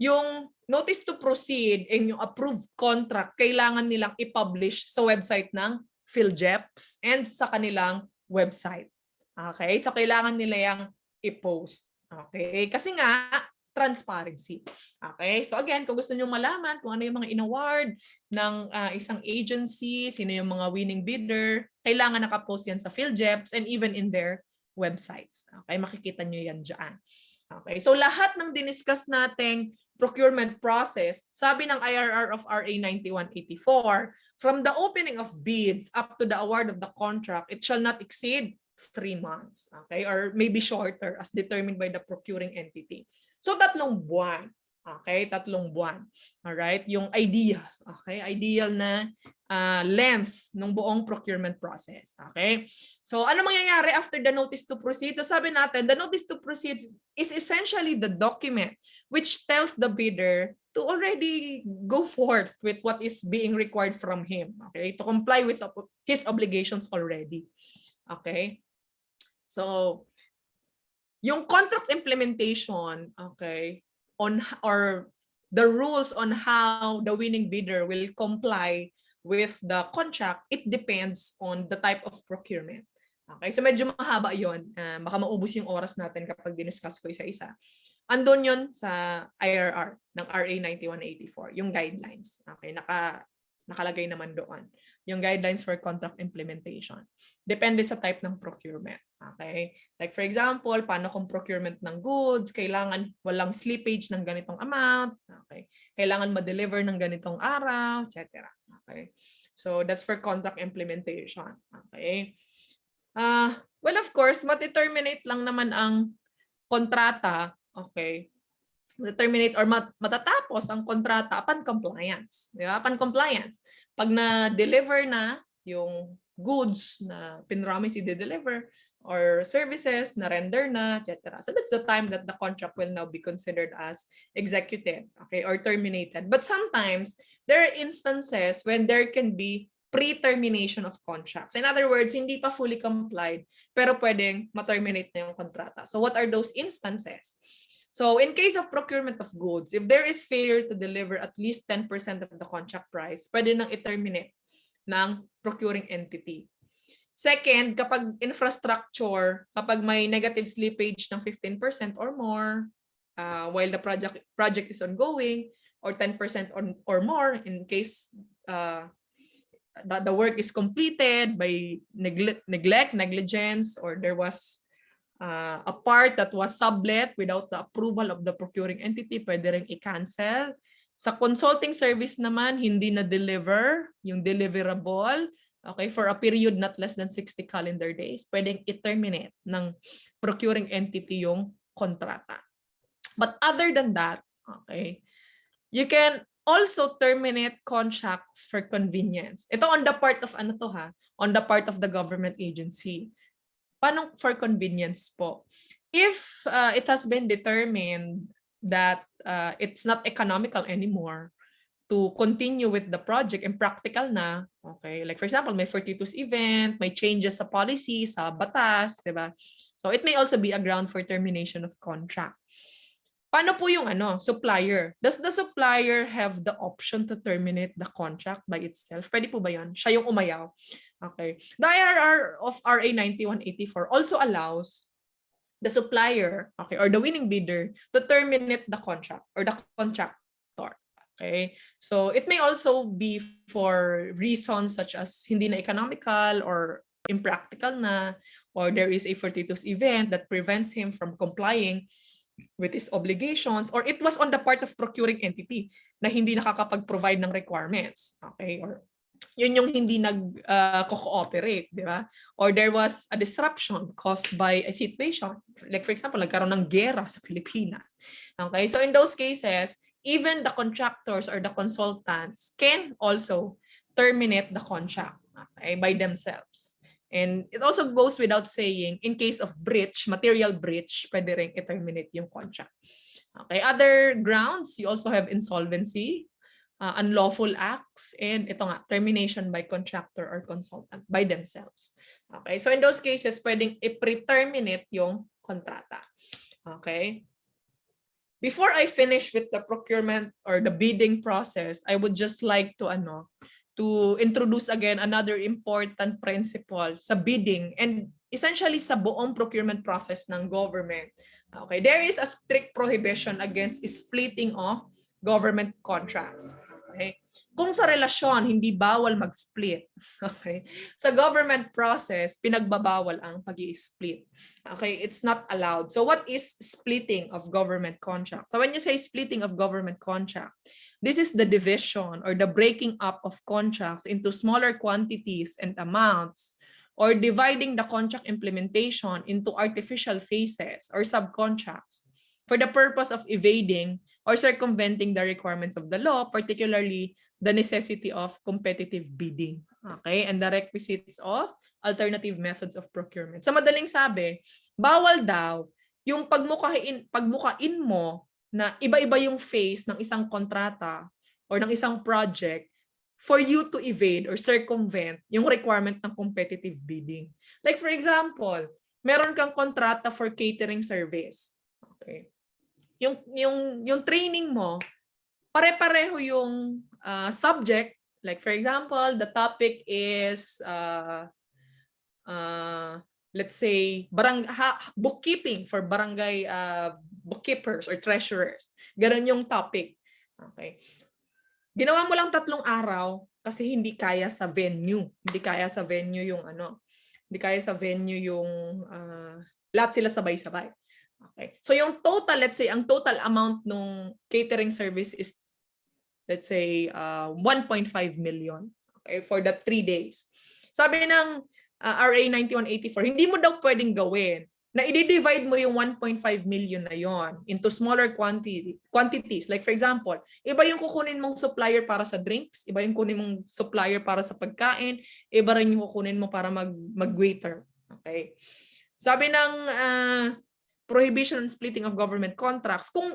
yung notice to proceed and yung approved contract, kailangan nilang i-publish sa website ng PhilJeps and sa kanilang website. Okay? So, kailangan nila yung i-post. Okay? Kasi nga, transparency. Okay? So, again, kung gusto nyo malaman kung ano yung mga in-award ng isang agency, sino yung mga winning bidder, kailangan nakapost yan sa PhilJeps and even in their websites. Okay? Makikita nyo yan dyan. Okay? So, lahat ng diniscuss nating procurement process, sabi ng IRR of RA 9184, from the opening of bids up to the award of the contract, it shall not exceed 3 months. Okay? Or maybe shorter as determined by the procuring entity. So, 3 buwan. Okay? 3 buwan. Alright? Yung ideal. Okay? Ideal na length ng buong procurement process. Okay? So, ano mangyayari after the notice to proceed? So, sabi natin, the notice to proceed is essentially the document which tells the bidder to already go forth with what is being required from him. Okay? To comply with his obligations already. Okay? So, yung contract implementation, okay, or the rules on how the winning bidder will comply with the contract, it depends on the type of procurement. Okay, so medyo mahaba yon. Baka maubos yung oras natin kapag diniscuss ko isa-isa. Andun yon sa IRR ng RA 9184, yung guidelines. Okay, nakalagay naman doon. Yung guidelines for contract implementation. Depende sa type ng procurement. Okay? Like for example, paano kung procurement ng goods, kailangan walang slippage ng ganitong amount. Okay? Kailangan ma-deliver ng ganitong araw, etc. Okay? So that's for contract implementation. Okay? Well, of course, ma-terminate lang naman ang kontrata, okay? Terminate or matatapos ang kontrata upon compliance. Di ba? Upon compliance. Pag na-deliver na yung goods na pinromise i-deliver or services na render na, etc. So that's the time that the contract will now be considered as executed, okay, or terminated. But sometimes there are instances when there can be pre-termination of contracts. In other words, hindi pa fully complied, pero pwedeng ma-terminate na yung kontrata. So what are those instances? So in case of procurement of goods, if there is failure to deliver at least 10% of the contract price, pwede nang i-terminate ng procuring entity. Second, kapag infrastructure, kapag may negative slippage ng 15% or more, while the project is ongoing, or 10% or more in case the work is completed by neglect, negligence, or there was a part that was sublet without the approval of the procuring entity, pwede rin i-cancel. Sa consulting service naman, hindi na-deliver yung deliverable, okay, for a period not less than 60 calendar days, pwedeng i-terminate ng procuring entity yung kontrata. But other than that, okay, you can also terminate contracts for convenience. Ito on the part of ano to ha? On the part of the government agency. Paano for convenience po? If it has been determined that it's not economical anymore to continue with the project and practical na, okay? Like for example, may 42's event, may changes sa policy, sa batas, di ba? So it may also be a ground for termination of contract. Paano po yung supplier? Does the supplier have the option to terminate the contract by itself? Pwede po ba yun? Siya yung umayaw. Okay. The IRR of RA 9184 also allows the supplier, okay, or the winning bidder to terminate the contract or the contractor. Okay. So it may also be for reasons such as hindi na economical or impractical na, or there is a fortuitous event that prevents him from complying with his obligations, or it was on the part of procuring entity na hindi nakakapag-provide ng requirements, okay, or yun yung hindi nag-cooperate, di ba? Or there was a disruption caused by a situation, like for example, nagkaroon ng giyera sa Pilipinas. Okay, so in those cases, even the contractors or the consultants can also terminate the contract, okay, by themselves. And it also goes without saying, in case of breach, material breach, pwede rin i-terminate yung contract. Okay, other grounds, you also have insolvency, unlawful acts, and ito nga, termination by contractor or consultant by themselves. Okay, so in those cases, pwedeng i-pre-terminate yung kontrata. Okay. Before I finish with the procurement or the bidding process, I would just like to introduce again another important principle sa bidding and essentially sa buong procurement process ng government. Okay, there is a strict prohibition against splitting of government contracts. Okay? Kung sa relasyon, hindi bawal mag-split. Okay? Sa government process, pinagbabawal ang pag-i-split. Okay? It's not allowed. So what is splitting of government contract? So when you say splitting of government contract, this is the division or the breaking up of contracts into smaller quantities and amounts, or dividing the contract implementation into artificial phases or subcontracts for the purpose of evading or circumventing the requirements of the law, particularly the necessity of competitive bidding, okay, and the requisites of alternative methods of procurement. Sa madaling sabi, bawal daw yung pagmukain mo na iba-iba yung phase ng isang kontrata or ng isang project for you to evade or circumvent yung requirement ng competitive bidding. Like for example, meron kang kontrata for catering service. Okay. Yung training mo, pare-pareho yung subject. Like for example, the topic is let's say bookkeeping for barangay bookkeepers or treasurers. Ganon yung topic. Okay. Ginawa mo lang 3 araw kasi hindi kaya sa venue. Hindi kaya sa venue yung Hindi kaya sa venue yung lahat sila sabay-sabay. Okay. So yung total, let's say, ang total amount ng catering service is, let's say, 1.5 million, okay, for the 3 days. Sabi ng RA 9184, hindi mo daw pwedeng gawin na i-divide mo yung 1.5 million na yon into smaller quantities. Like for example, iba yung kukunin mong supplier para sa drinks, iba yung kunin mong supplier para sa pagkain, iba rin yung kukunin mo para mag-waiter. Okay? Sabi ng prohibition on splitting of government contracts, kung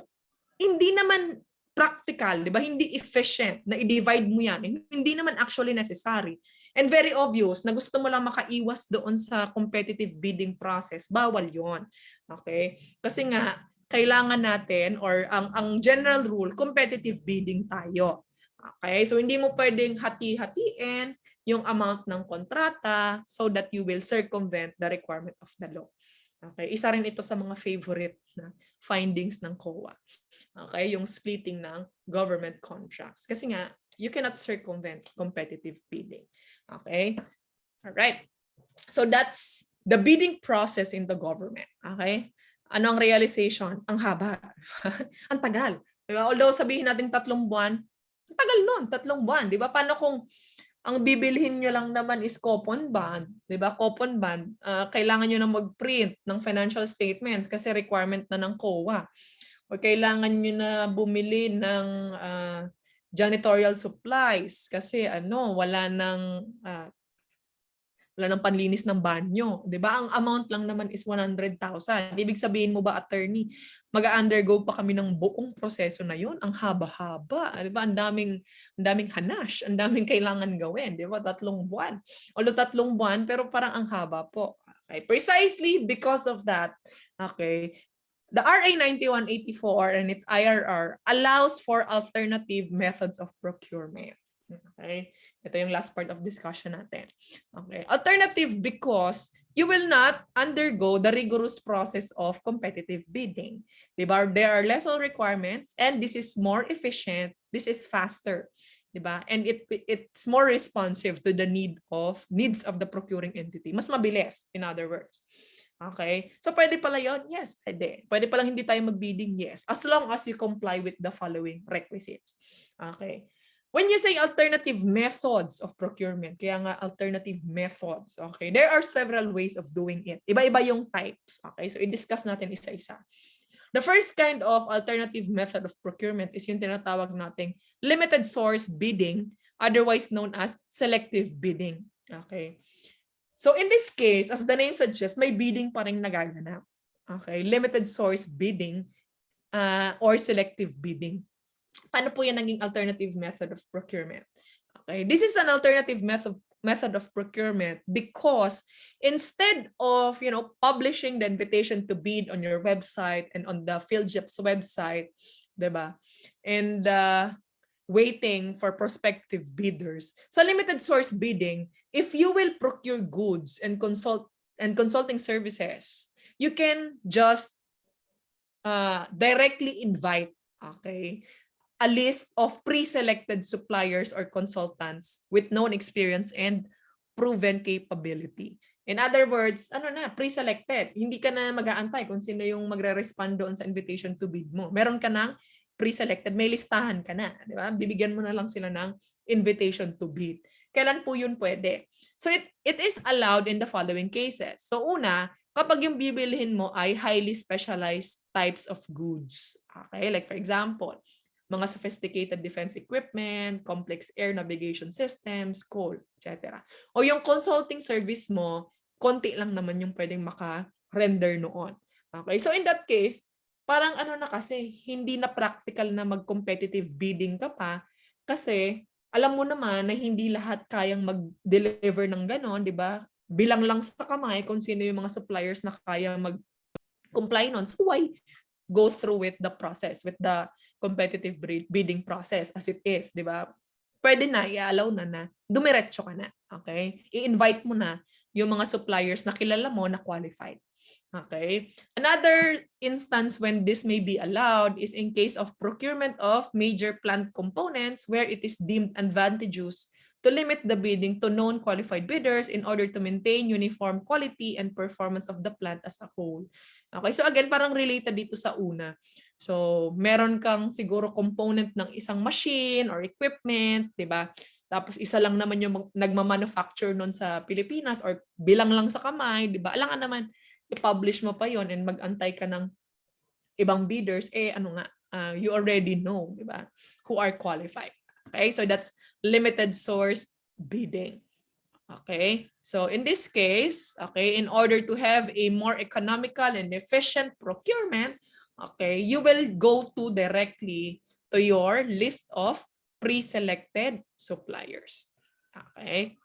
hindi naman practical, di ba? Hindi efficient na i-divide mo yan. Hindi naman actually necessary. And very obvious na gusto mo lang makaiwas doon sa competitive bidding process, bawal yon. Okay? Kasi nga, kailangan natin or ang general rule, competitive bidding tayo. Okay? So hindi mo pwedeng hati-hatiin yung amount ng kontrata so that you will circumvent the requirement of the law. Okay? Isa rin ito sa mga favorite na findings ng COA. Okay? Yung splitting ng government contracts. Kasi nga, you cannot circumvent competitive bidding. Okay? All right. So that's the bidding process in the government. Okay? Ano ang realization? Ang haba. Ang tagal. Diba? Although sabihin natin 3 buwan, ang tagal nun, 3 buwan. Diba? Paano kung ang bibilhin nyo lang naman is coupon bond, 'di ba? Coupon bond, kailangan nyo na mag-print ng financial statements kasi requirement na ng COA. O kailangan nyo na bumili ng janitorial supplies kasi wala nang panlinis ng banyo, 'di ba? Ang amount lang naman is 100,000. Ibig sabihin mo ba, attorney, mag-undergo pa kami ng buong proseso na 'yon? Ang haba-haba, 'di ba? Ang daming hanash, ang daming kailangan gawin, 'di ba? 3 buwan. Although 3 buwan, pero parang ang haba po. Okay, precisely because of that. Okay. The RA 9184 and its IRR allows for alternative methods of procurement. Okay? Ito yung last part of discussion natin. Okay. Alternative because you will not undergo the rigorous process of competitive bidding. Diba? There are lesser requirements and this is more efficient. This is faster. Diba? And it's more responsive to the needs of the procuring entity. Mas mabilis, in other words. Okay? So pwede pala yun? Yes, pwede. Pwede palang hindi tayo mag-bidding? Yes. As long as you comply with the following requisites. Okay? When you say alternative methods of procurement, kaya nga alternative methods, okay, there are several ways of doing it. Iba-iba yung types. Okay, so i-discuss natin isa-isa. The first kind of alternative method of procurement is yung tinatawag nating limited source bidding, otherwise known as selective bidding. Okay. So in this case, as the name suggests, may bidding pa rin nagaganap. Okay, limited source bidding or selective bidding. Paano po yan naging alternative method of procurement? Okay, this is an alternative method of procurement because instead of publishing the invitation to bid on your website and on the PhilJEP's website, diba? And waiting for prospective bidders. Sa limited source bidding, if you will procure goods and consulting services, you can just directly invite, okay, a list of pre-selected suppliers or consultants with known experience and proven capability. In other words, pre-selected. Hindi ka na mag-aantay kung sino yung magre-respond doon sa invitation to bid mo. Meron ka ng pre-selected, may listahan ka na, di ba? Bibigyan mo na lang sila ng invitation to bid. Kailan po yun pwede? So it is allowed in the following cases. So una, kapag yung bibilhin mo ay highly specialized types of goods. Okay, like for example, mga sophisticated defense equipment, complex air navigation systems, coal, etc. O yung consulting service mo, konti lang naman yung pwedeng maka-render noon. Okay, so in that case, parang kasi, hindi na practical na mag-competitive bidding ka pa kasi alam mo naman na hindi lahat kayang mag-deliver ng ganon, di ba? Bilang lang sa kamay kung sino yung mga suppliers na kaya mag-comply nun. So why go through with the process, with the competitive bidding process as it is, di ba? Pwede na, i-allow na dumiretso ka na, okay? I-invite mo na yung mga suppliers na kilala mo na qualified. Okay? Another instance when this may be allowed is in case of procurement of major plant components where it is deemed advantageous to limit the bidding to known qualified bidders in order to maintain uniform quality and performance of the plant as a whole. Okay, so again, parang related dito sa una. So, meron kang siguro component ng isang machine or equipment, di ba? Tapos isa lang naman yung nagma-manufacture nun sa Pilipinas or bilang lang sa kamay, di ba? Alangan naman, i-publish mo pa yon and mag-antay ka ng ibang bidders, you already know, di ba, who are qualified. Okay, so that's limited source bidding. Okay, so in this case, okay, in order to have a more economical and efficient procurement, okay, you will go directly to your list of pre-selected suppliers. Okay,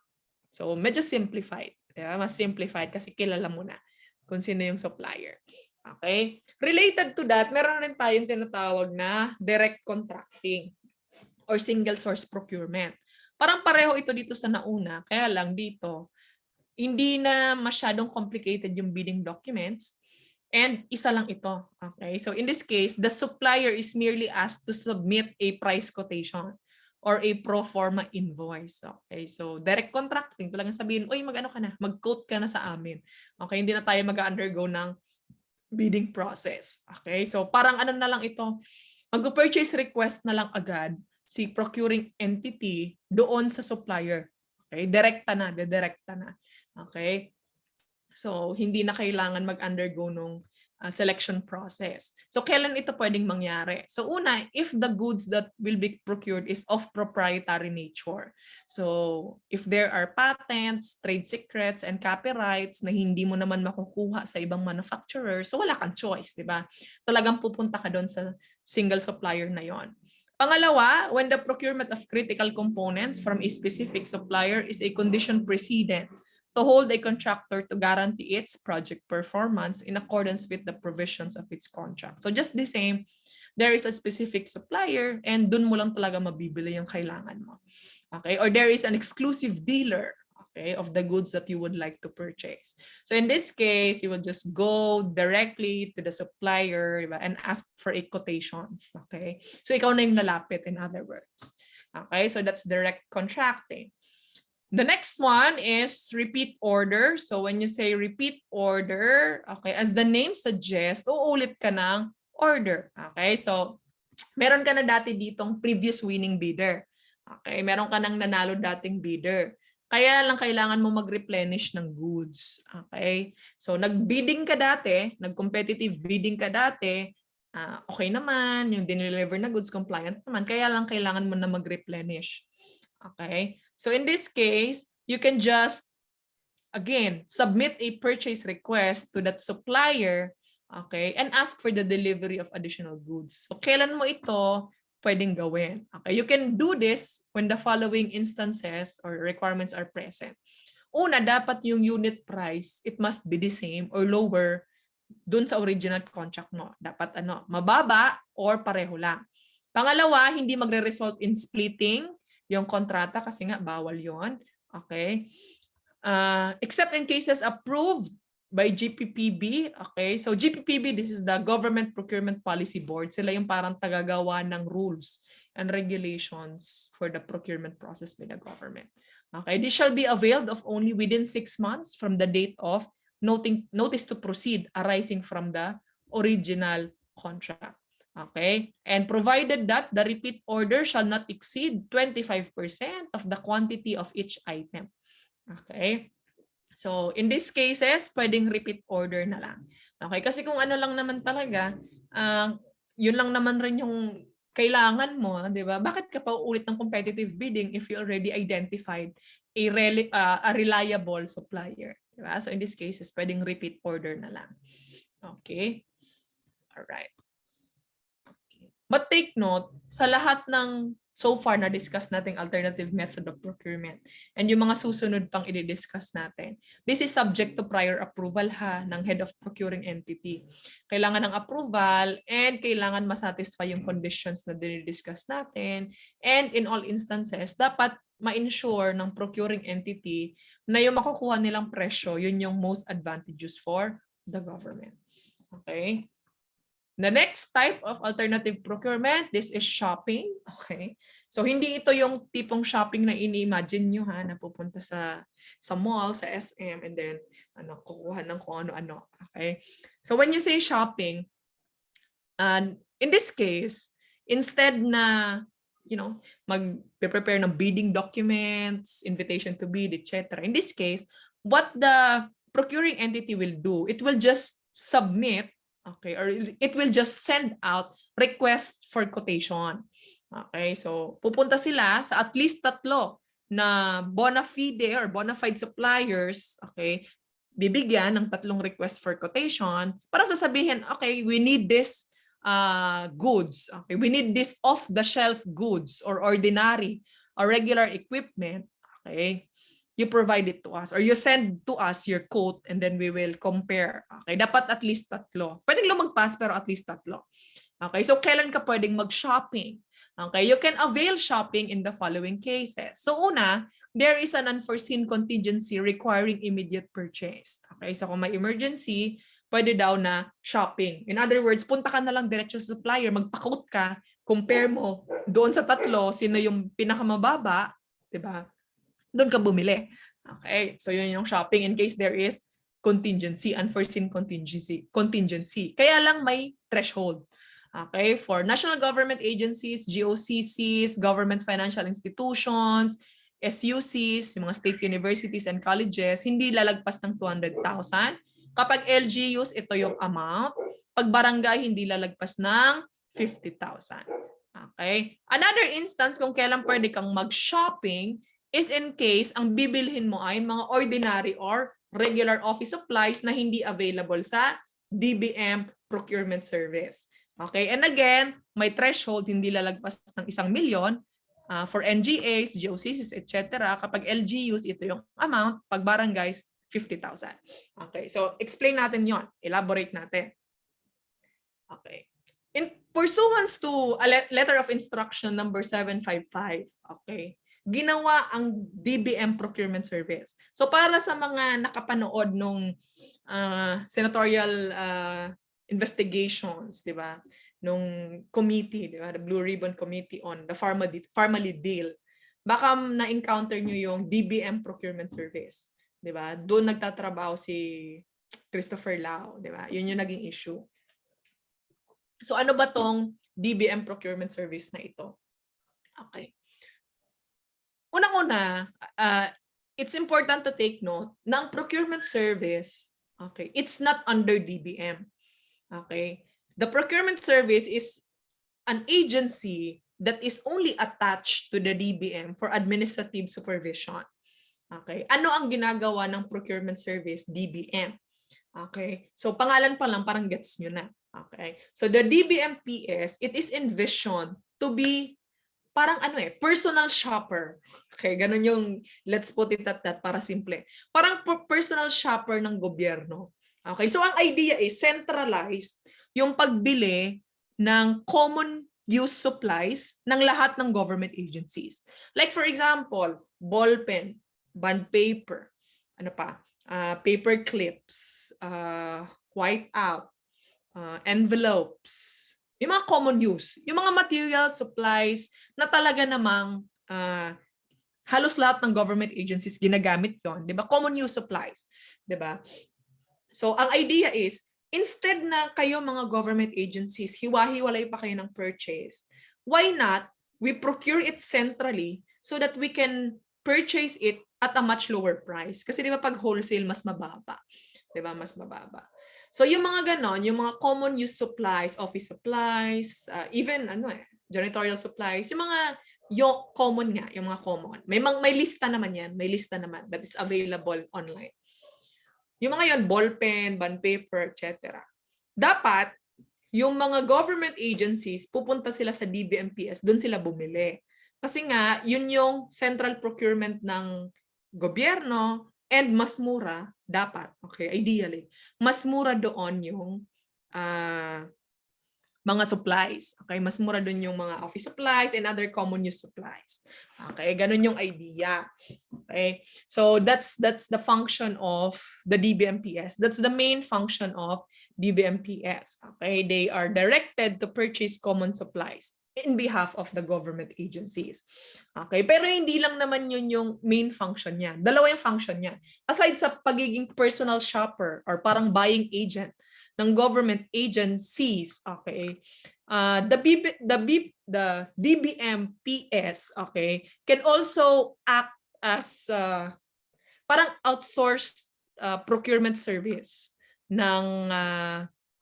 so medyo simplified. Diba? Mas simplified kasi kilala mo na kung sino yung supplier. Okay, related to that, meron rin tayong tinatawag na direct contracting or single source procurement. Parang pareho ito dito sa nauna, kaya lang dito, hindi na masyadong complicated yung bidding documents and isa lang ito. Okay, so in this case, the supplier is merely asked to submit a price quotation or a pro forma invoice. Okay, so direct contracting, talagang sabihin, oy, mag-ano ka na, mag-quote ka na sa amin. Okay, hindi na tayo mag-undergo ng bidding process. Okay, so parang ano na lang ito, mag-purchase request na lang agad si procuring entity doon sa supplier. Okay, dedirekta na. Okay? So, hindi na kailangan mag-undergo nung selection process. So, kailan ito pwedeng mangyari? So, una, if the goods that will be procured is of proprietary nature. So, if there are patents, trade secrets, and copyrights na hindi mo naman makukuha sa ibang manufacturer, so wala kang choice, di ba? Talagang pupunta ka doon sa single supplier na yon. Pangalawa, when the procurement of critical components from a specific supplier is a condition precedent to hold a contractor to guarantee its project performance in accordance with the provisions of its contract. So just the same, there is a specific supplier and dun mo lang talaga mabibili yung kailangan mo. Okay? Or there is an exclusive dealer, okay, of the goods that you would like to purchase. So in this case, you will just go directly to the supplier and ask for a quotation. Okay? So ikaw na yung lalapit, in other words. Okay? So that's direct contracting. The next one is repeat order. So when you say repeat order, okay, as the name suggests, uulit ka ng order. Okay? So meron ka na dati ditong previous winning bidder. Okay? Meron ka nang nanalo dating bidder. Kaya lang kailangan mo mag-replenish ng goods. Okay? So nag-bidding ka dati, nag-competitive bidding ka dati, okay naman, yung dineliver na goods compliant naman, kaya lang kailangan mo na mag-replenish. Okay? So in this case, you can just, again, submit a purchase request to that supplier, okay, and ask for the delivery of additional goods. So kailan mo ito pwedeng gawin? Okay, you can do this when the following instances or requirements are present. Una, dapat yung unit price, it must be the same or lower dun sa original contract mo. Dapat mababa or pareho lang. Pangalawa, hindi magre-result in splitting yung kontrata kasi nga bawal yon. Okay? Except in cases approved by GPPB. Okay? So GPPB, this is the Government Procurement Policy Board. Sila yung parang tagagawa ng rules and regulations for the procurement process by the government. Okay? This shall be availed of only within 6 months from the date of notice to proceed arising from the original contract. Okay? And provided that the repeat order shall not exceed 25% of the quantity of each item. Okay? So, in these cases, pwedeng repeat order na lang. Okay? Kasi kung ano lang naman talaga, yun lang naman rin yung kailangan mo, di ba? Bakit ka pa uulit ng competitive bidding if you already identified a reliable supplier? Di ba? So, in these cases, pwedeng repeat order na lang. Okay? Alright. But take note, sa lahat ng so far na-discuss nating alternative method of procurement and yung mga susunod pang i-discuss natin, this is subject to prior approval ng head of procuring entity. Kailangan ng approval and kailangan masatisfy yung conditions na dinidiscuss natin, and in all instances, dapat ma-ensure ng procuring entity na yung makukuha nilang presyo, yun yung most advantageous for the government. Okay? The next type of alternative procurement, this is shopping. Okay? So hindi ito yung tipong shopping na ini-imagine nyo na pupunta sa mall, sa SM, and then kukuha ng kung ano-ano. Okay? So when you say shopping, in this case, instead na mag-prepare ng bidding documents, invitation to bid, etc. In this case, what the procuring entity will do, it will just submit, okay, or it will just send out request for quotation. Okay, so pupunta sila sa at least 3 na bona fide or bona fide suppliers, okay, bibigyan ng 3 request for quotation para sasabihin, okay, we need this goods, okay, we need this off-the-shelf goods or ordinary or regular equipment, okay, you provide it to us or you send to us your quote and then we will compare. Okay, dapat at least 3. Pwedeng lumagpas pero at least 3. Okay, so kailan ka pwedeng mag-shopping? Okay, you can avail shopping in the following cases. So una, there is an unforeseen contingency requiring immediate purchase. Okay, so kung may emergency, pwede daw na shopping. In other words, punta ka na lang diretso sa supplier, magpa-quote ka, compare mo doon sa 3, sino yung pinakamababa, 'di ba? Doon ka bumili. Okay, so yun yung shopping in case there is contingency, unforeseen contingency. Kaya lang may threshold. Okay, for national government agencies, GOCCs, government financial institutions, SUCs, yung mga state universities and colleges, hindi lalagpas ng 200,000. Kapag LGUs, ito yung amount. Pag barangay, hindi lalagpas ng 50,000. Okay? Another instance kung kailan pwede kang mag-shopping is in case ang bibilhin mo ay mga ordinary or regular office supplies na hindi available sa DBM procurement service. Okay, and again, may threshold, hindi lalagpas ng 1 million for NGAs, GOCCs, etc. Kapag LGUs, ito yung amount. Pag barangays, 50,000. Okay, so explain natin yon, elaborate natin. Okay. In pursuance to letter of instruction number 755, okay, ginawa ang DBM procurement service. So para sa mga nakapanood nung senatorial investigations, di ba? Nung committee, di ba? The Blue Ribbon Committee on the Pharmaly Deal. Baka na-encounter nyo yung DBM Procurement Service, di ba? Doon nagtatrabaho si Christopher Lau, di ba? Yun yung naging issue. So ano ba tong DBM Procurement Service na ito? Okay. Unang-una, it's important to take note na ang procurement service, okay, it's not under DBM. Okay, the procurement service is an agency that is only attached to the DBM for administrative supervision. Okay, ano ang ginagawa ng procurement service? DBM. Okay, so pangalan pa lang parang gets nyo na. Okay, so the DBMPS, it is envisioned to be parang personal shopper. Okay, ganun yung, let's put it at that para simple. Parang personal shopper ng gobyerno. Okay, so ang idea is centralized yung pagbili ng common use supplies ng lahat ng government agencies. Like for example, ballpen, bond paper, paper clips, whiteout, envelopes, yung mga common use, yung mga material supplies na talaga namang halos lahat ng government agencies ginagamit yon, 'di ba? Common use supplies, 'di ba? So, ang idea is, instead na kayo mga government agencies, hiwa-hiwalay pa kayo ng purchase, why not we procure it centrally so that we can purchase it at a much lower price? Kasi di ba pag wholesale, mas mababa. Di ba? Mas mababa. So, yung mga ganon, yung mga common use supplies, office supplies, even janitorial supplies, yung mga common nga, yung mga common. May lista naman yan, may lista naman that is available online. Yung mga yon, ballpen, bond paper, etc. Dapat, yung mga government agencies, pupunta sila sa DBMPS, doon sila bumili. Kasi nga, yun yung central procurement ng gobyerno and mas mura, dapat, okay, ideally, mas mura doon yung mga supplies. Okay, mas mura doon yung mga office supplies and other common use supplies. Okay, ganun yung idea. Okay, so that's the function of the DBMPS. That's the main function of DBMPS. Okay, they are directed to purchase common supplies in behalf of the government agencies. Okay, pero hindi lang naman yun yung main function niya. Dalawa yung function niya. Aside sa pagiging personal shopper or parang buying agent ng government agencies, okay, the DBMPS, okay, can also act as parang outsourced procurement service ng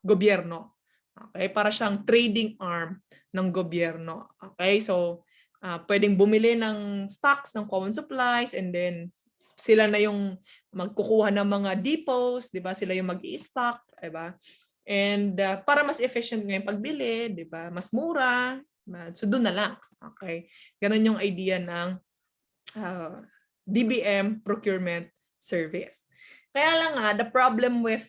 gobyerno. Okay, para siyang trading arm ng gobyerno. Okay, so pwedeng bumili ng stocks ng common supplies and then sila na yung magkukuha ng mga depots, 'di ba? Sila yung mag-i-stock, 'di ba? And para mas efficient ng pagbili, 'di ba? Mas mura. So doon na lang. Okay? Ganun yung idea ng DBM procurement service. Kaya lang the problem with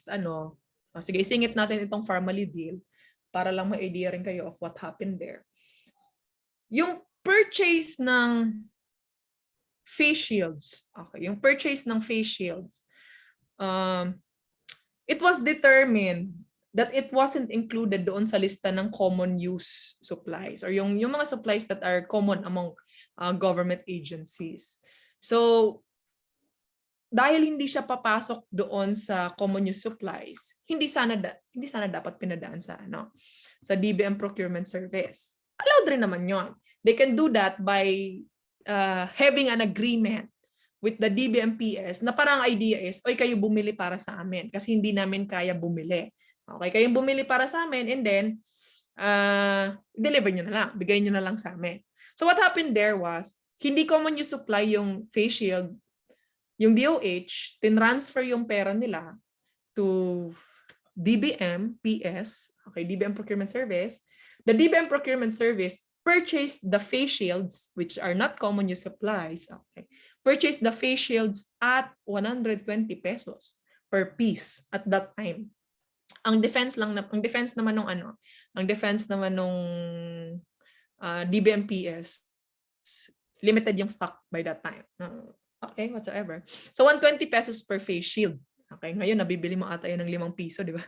sige, isingit natin itong formally deal para lang ma-idea rin kayo of what happened there. Yung purchase ng face shields. Okay, yung purchase ng face shields. It was determined that it wasn't included doon sa lista ng common use supplies or yung mga supplies that are common among government agencies. So, dahil hindi siya papasok doon sa common use supplies, hindi sana dapat pinadaan sa sa DBM procurement service. Allowed rin naman 'yon. They can do that by having an agreement with the DBMPS na parang idea is, oy, kayo bumili para sa amin kasi hindi namin kaya bumili. Okay, kayong bumili para sa amin and then deliver nyo na lang, bigay nyo na lang sa amin. So what happened there was, hindi common use supply yung face shield, yung DOH, tinransfer yung pera nila to DBM, PS, okay, DBM Procurement Service. The DBM Procurement Service purchased the face shields, which are not common use supplies, okay, purchased the face shields at 120 pesos per piece at that time. Ang defense naman nung DBMPS, limited yung stock by that time. Okay, whatsoever. So 120 pesos per face shield. Okay, ngayon nabibili mo ata yun ng 5 piso, di ba?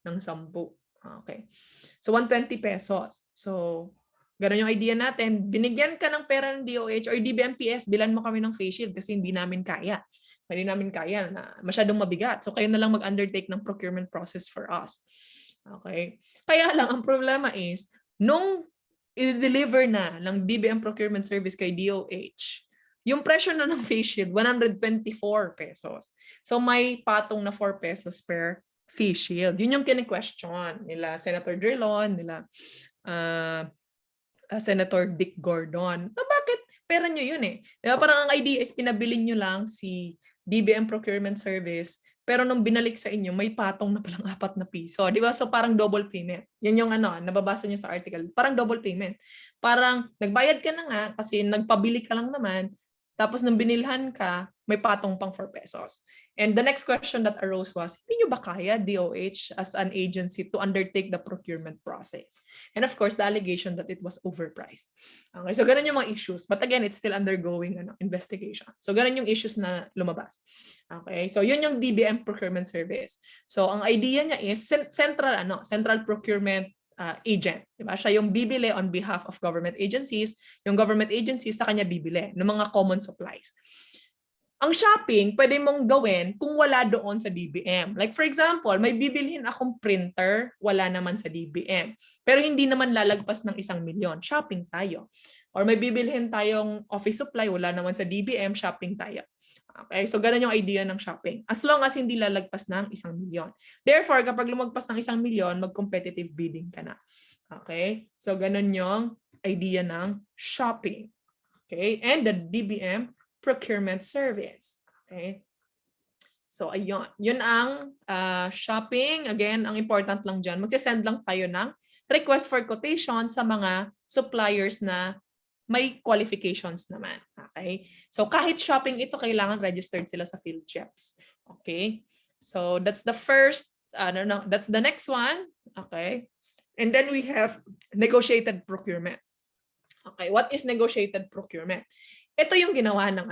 Ng 10. Okay. So 120 pesos. So ganun yung idea natin. Binigyan ka ng pera ng DOH or DBMPS, bilan mo kami ng face shield kasi hindi namin kaya. Hindi namin kaya na masyadong mabigat. So kayo na lang mag-undertake ng procurement process for us. Okay? Kaya lang, ang problema is, nung i-deliver na ng DBM Procurement Service kay DOH, yung presyo na ng face shield, 124 pesos. So may patong na 4 pesos per face shield. Yun yung kini-question nila Senator Drilon, nila Senator Dick Gordon. So, bakit pera nyo yun eh? Diba? Parang ang idea is pinabili nyo lang si DBM Procurement Service, pero nung binalik sa inyo, may patong na palang 4 na piso. Di ba? So parang double payment. Yan yung nababasa nyo sa article. Parang double payment. Parang nagbayad ka na nga kasi nagpabili ka lang naman. Tapos nung binilhan ka, may patong pang 4 pesos. And the next question that arose was, hindi nyo ba kaya DOH as an agency to undertake the procurement process? And of course, the allegation that it was overpriced. Okay, so ganun yung mga issues. But again, it's still undergoing investigation. So ganun yung issues na lumabas. Okay, so yun yung DBM Procurement Service. So ang idea niya is central procurement agent. Diba? Siya yung bibili on behalf of government agencies. Yung government agencies sa kanya bibili ng mga common supplies. Ang shopping, pwede mong gawin kung wala doon sa DBM. Like for example, may bibilhin akong printer, wala naman sa DBM. Pero hindi naman lalagpas ng 1 milyon. Shopping tayo. Or may bibilhin tayong office supply, wala naman sa DBM, shopping tayo. Okay, so ganun yung idea ng shopping. As long as hindi lalagpas ng 1 milyon. Therefore, kapag lumagpas ng 1 milyon, mag-competitive bidding ka na. Okay, so ganun yung idea ng shopping. Okay, and the DBM Procurement Service. Okay, so ayun. Yun ang shopping. Again, ang important lang dyan, magsisend lang tayo ng request for quotation sa mga suppliers na may qualifications naman. Okay? So kahit shopping ito, kailangan registered sila sa PhilCheps. Okay? So that's the first, that's the next one. Okay? And then we have negotiated procurement. Okay, what is negotiated procurement? Ito yung ginawa ng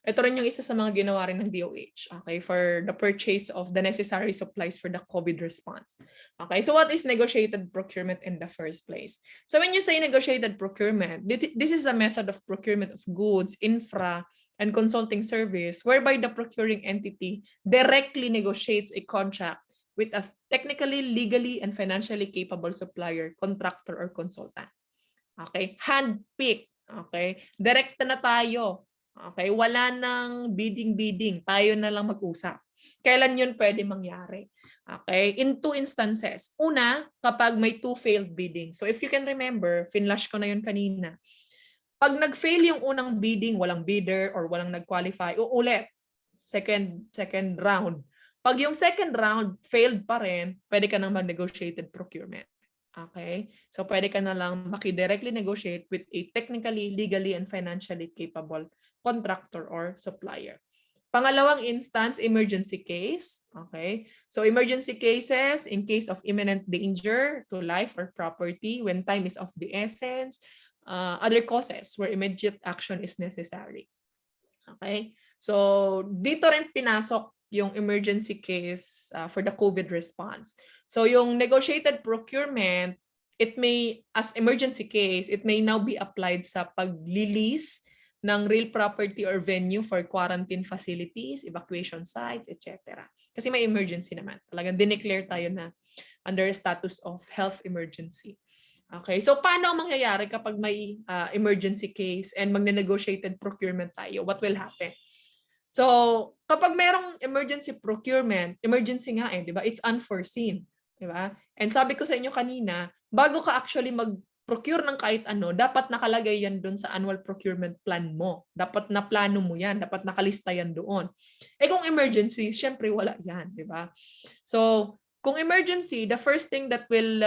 ito rin yung isa sa mga ginawa rin ng DOH, okay, for the purchase of the necessary supplies for the COVID response. Okay, so what is negotiated procurement in the first place? So when you say negotiated procurement, this is a method of procurement of goods, infra, and consulting service whereby the procuring entity directly negotiates a contract with a technically, legally, and financially capable supplier, contractor, or consultant. Okay, hand-pick. Okay, direkta na tayo. Okay, wala nang bidding, tayo na lang mag-usap. Kailan yun pwede mangyari? Okay, in two instances. Una, kapag may two failed bidding. So if you can remember, finlash ko na yun kanina. Pag nag-fail yung unang bidding, walang bidder or walang nag-qualify, uulit. Second round. Pag yung second round failed pa rin, pwede ka nang mag-negotiated procurement. Okay? So pwede ka na lang maki-directly negotiate with a technically, legally, and financially capable contractor or supplier. Pangalawang instance, emergency case. Okay? So emergency cases in case of imminent danger to life or property when time is of the essence. Other causes where immediate action is necessary. Okay? So dito rin pinasok yung emergency case for the COVID response. So yung negotiated procurement, it may, as emergency case, it may now be applied sa pag-release ng real property or venue for quarantine facilities, evacuation sites, etc. Kasi may emergency naman. Talagang dineclare tayo na under status of health emergency. Okay, so paano ang mangyayari kapag may emergency case and magne-negotiated procurement tayo? What will happen? So, kapag merong emergency procurement, emergency nga di ba? It's unforeseen, di ba? And sabi ko sa inyo kanina, bago ka actually mag-procure ng kahit ano, dapat nakalagay yan doon sa annual procurement plan mo. Dapat na plano mo yan, dapat nakalista yan doon. Eh kung emergency, syempre wala yan, di ba? So, kung emergency, the first thing that will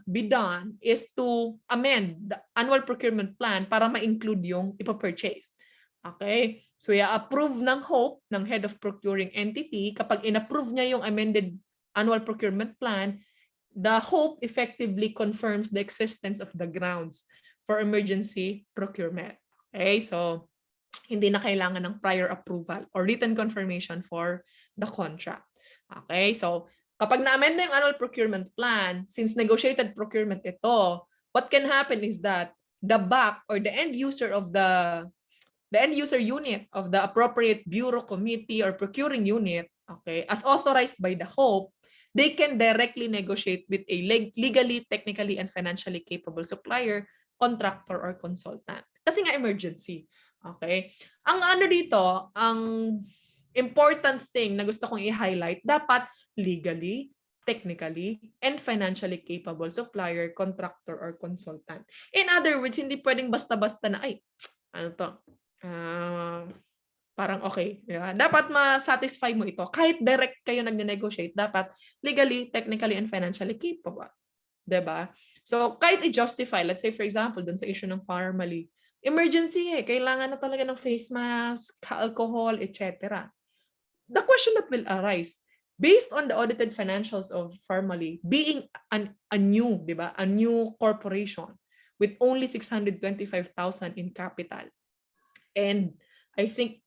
be done is to amend the annual procurement plan para ma-include yung ipapurchase. Okay? So, i-approve ng HOPE, ng Head of Procuring Entity. Kapag in-approve niya yung amended annual procurement plan, the HOPE effectively confirms the existence of the grounds for emergency procurement. Okay? So, hindi na kailangan ng prior approval or written confirmation for the contract. Okay? So, kapag na-amend na yung annual procurement plan, since negotiated procurement ito, what can happen is that the BAC or the end user unit of the appropriate bureau, committee, or procuring unit, okay, as authorized by the HOPE, they can directly negotiate with a legally, technically, and financially capable supplier, contractor, or consultant. Kasi nga emergency. Okay? Ang ano dito, ang important thing na gusto kong i-highlight, dapat legally, technically, and financially capable supplier, contractor, or consultant. In other words, hindi pwedeng basta-basta na, ay, ano to, parang okay. Yeah. Dapat ma-satisfy mo ito. Kahit direct kayo nagne-negotiate, dapat legally, technically, and financially capable. Diba? So, kahit i-justify, let's say for example, dun sa issue ng Pharmaly, emergency kailangan na talaga ng face mask, alcohol, etc. The question that will arise, based on the audited financials of Pharmaly, being a new, diba? A new corporation with only 625,000 in capital, and I think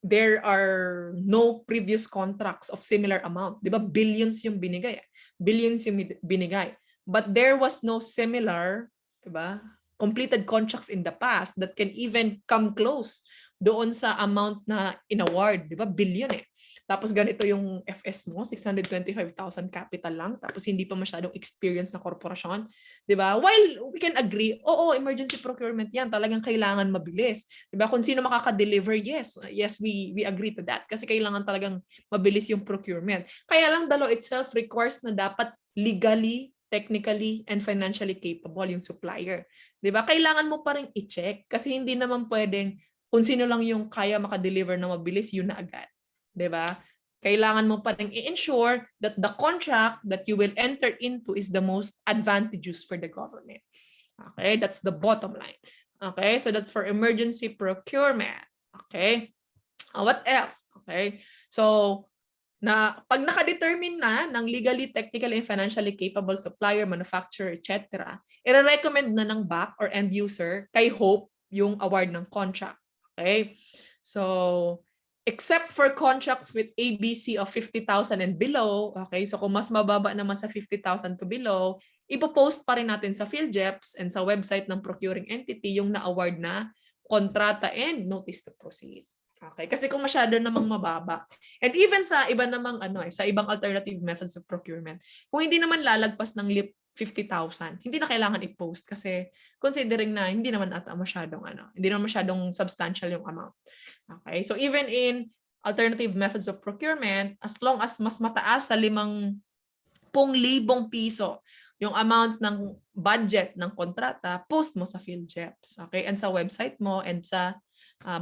there are no previous contracts of similar amount. Di ba? Billions yung binigay. Billions yung binigay. But there was no similar, di ba, completed contracts in the past that can even come close doon sa amount na in-award. Di ba? Billion Tapos ganito yung FS mo, 625,000 capital lang, tapos hindi pa masyadong experience na korporasyon. Diba? While we can agree, oo, emergency procurement yan, talagang kailangan mabilis. Diba? Kung sino makaka-deliver, yes, we agree to that. Kasi kailangan talagang mabilis yung procurement. Kaya lang the law itself requires na dapat legally, technically, and financially capable yung supplier. Diba? Kailangan mo pa rin i-check kasi hindi naman pwedeng kung sino lang yung kaya makadeliver na mabilis, yun na agad. Diba? Kailangan mo pa rin i-ensure that the contract that you will enter into is the most advantageous for the government. Okay? That's the bottom line. Okay? So that's for emergency procurement. Okay? What else? Okay? So, pag naka-determine na ng legally, technically, and financially capable supplier, manufacturer, etc., i-recommend na ng BAC or end user kay HOPE yung award ng contract. Okay? So, except for contracts with ABC of 50,000 and below, okay, so kung mas mababa naman sa 50,000 to below, ipopost pa rin natin sa PhilJeps and sa website ng procuring entity yung na-award na kontrata and notice to proceed. Okay, kasi kung masyado namang mababa. And even sa iba namang sa ibang alternative methods of procurement, kung hindi naman lalagpas ng 50,000, hindi na kailangan i-post kasi considering na hindi naman ata masyadong hindi naman masyadong substantial yung amount. Okay? So even in alternative methods of procurement as long as mas mataas sa 50,000 piso yung amount ng budget ng kontrata, post mo sa PhilJeps, okay? And sa website mo and sa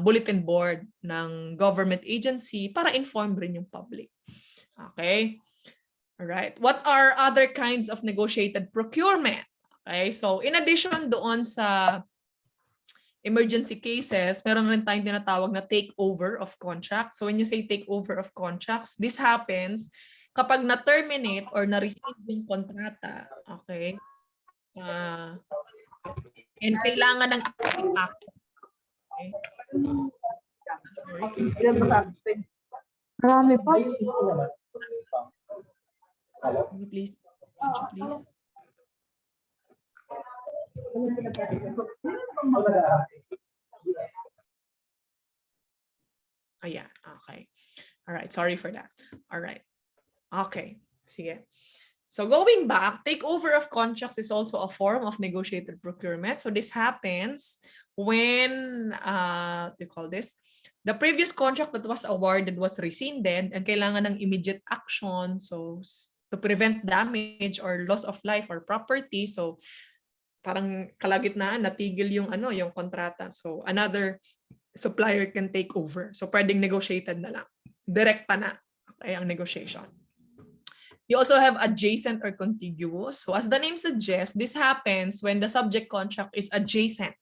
bulletin board ng government agency para inform rin yung public. Okay? All right. What are other kinds of negotiated procurement? Okay? So, in addition doon sa emergency cases, meron rin tayong tinatawag na takeover of contracts. So, when you say takeover of contracts, this happens kapag na-terminate or na-receive yung kontrata, okay, and kailangan ng action. Okay. Sorry. Marami pa. Please. Ayan, okay. All right, sorry for that. All right. Okay, sige. So going back, takeover of contracts is also a form of negotiated procurement. So this happens when, what do you call this? The previous contract that was awarded was rescinded and kailangan ng immediate action. So to prevent damage or loss of life or property. So parang kalagitnaan, natigil yung yung kontrata. So another supplier can take over. So pwedeng negotiated na lang. Direkta na ang negotiation. You also have adjacent or contiguous. So as the name suggests, this happens when the subject contract is adjacent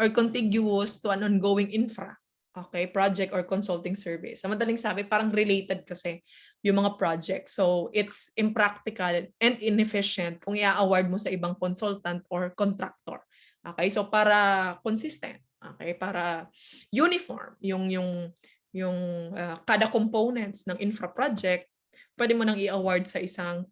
or contiguous to an ongoing infra, okay, project or consulting service. Sa madaling sabi, parang related kasi yung mga project. So it's impractical and inefficient kung i-award mo sa ibang consultant or contractor. Okay, so para consistent, okay, para uniform yung kada components ng infra project, pwede mo nang i-award sa isang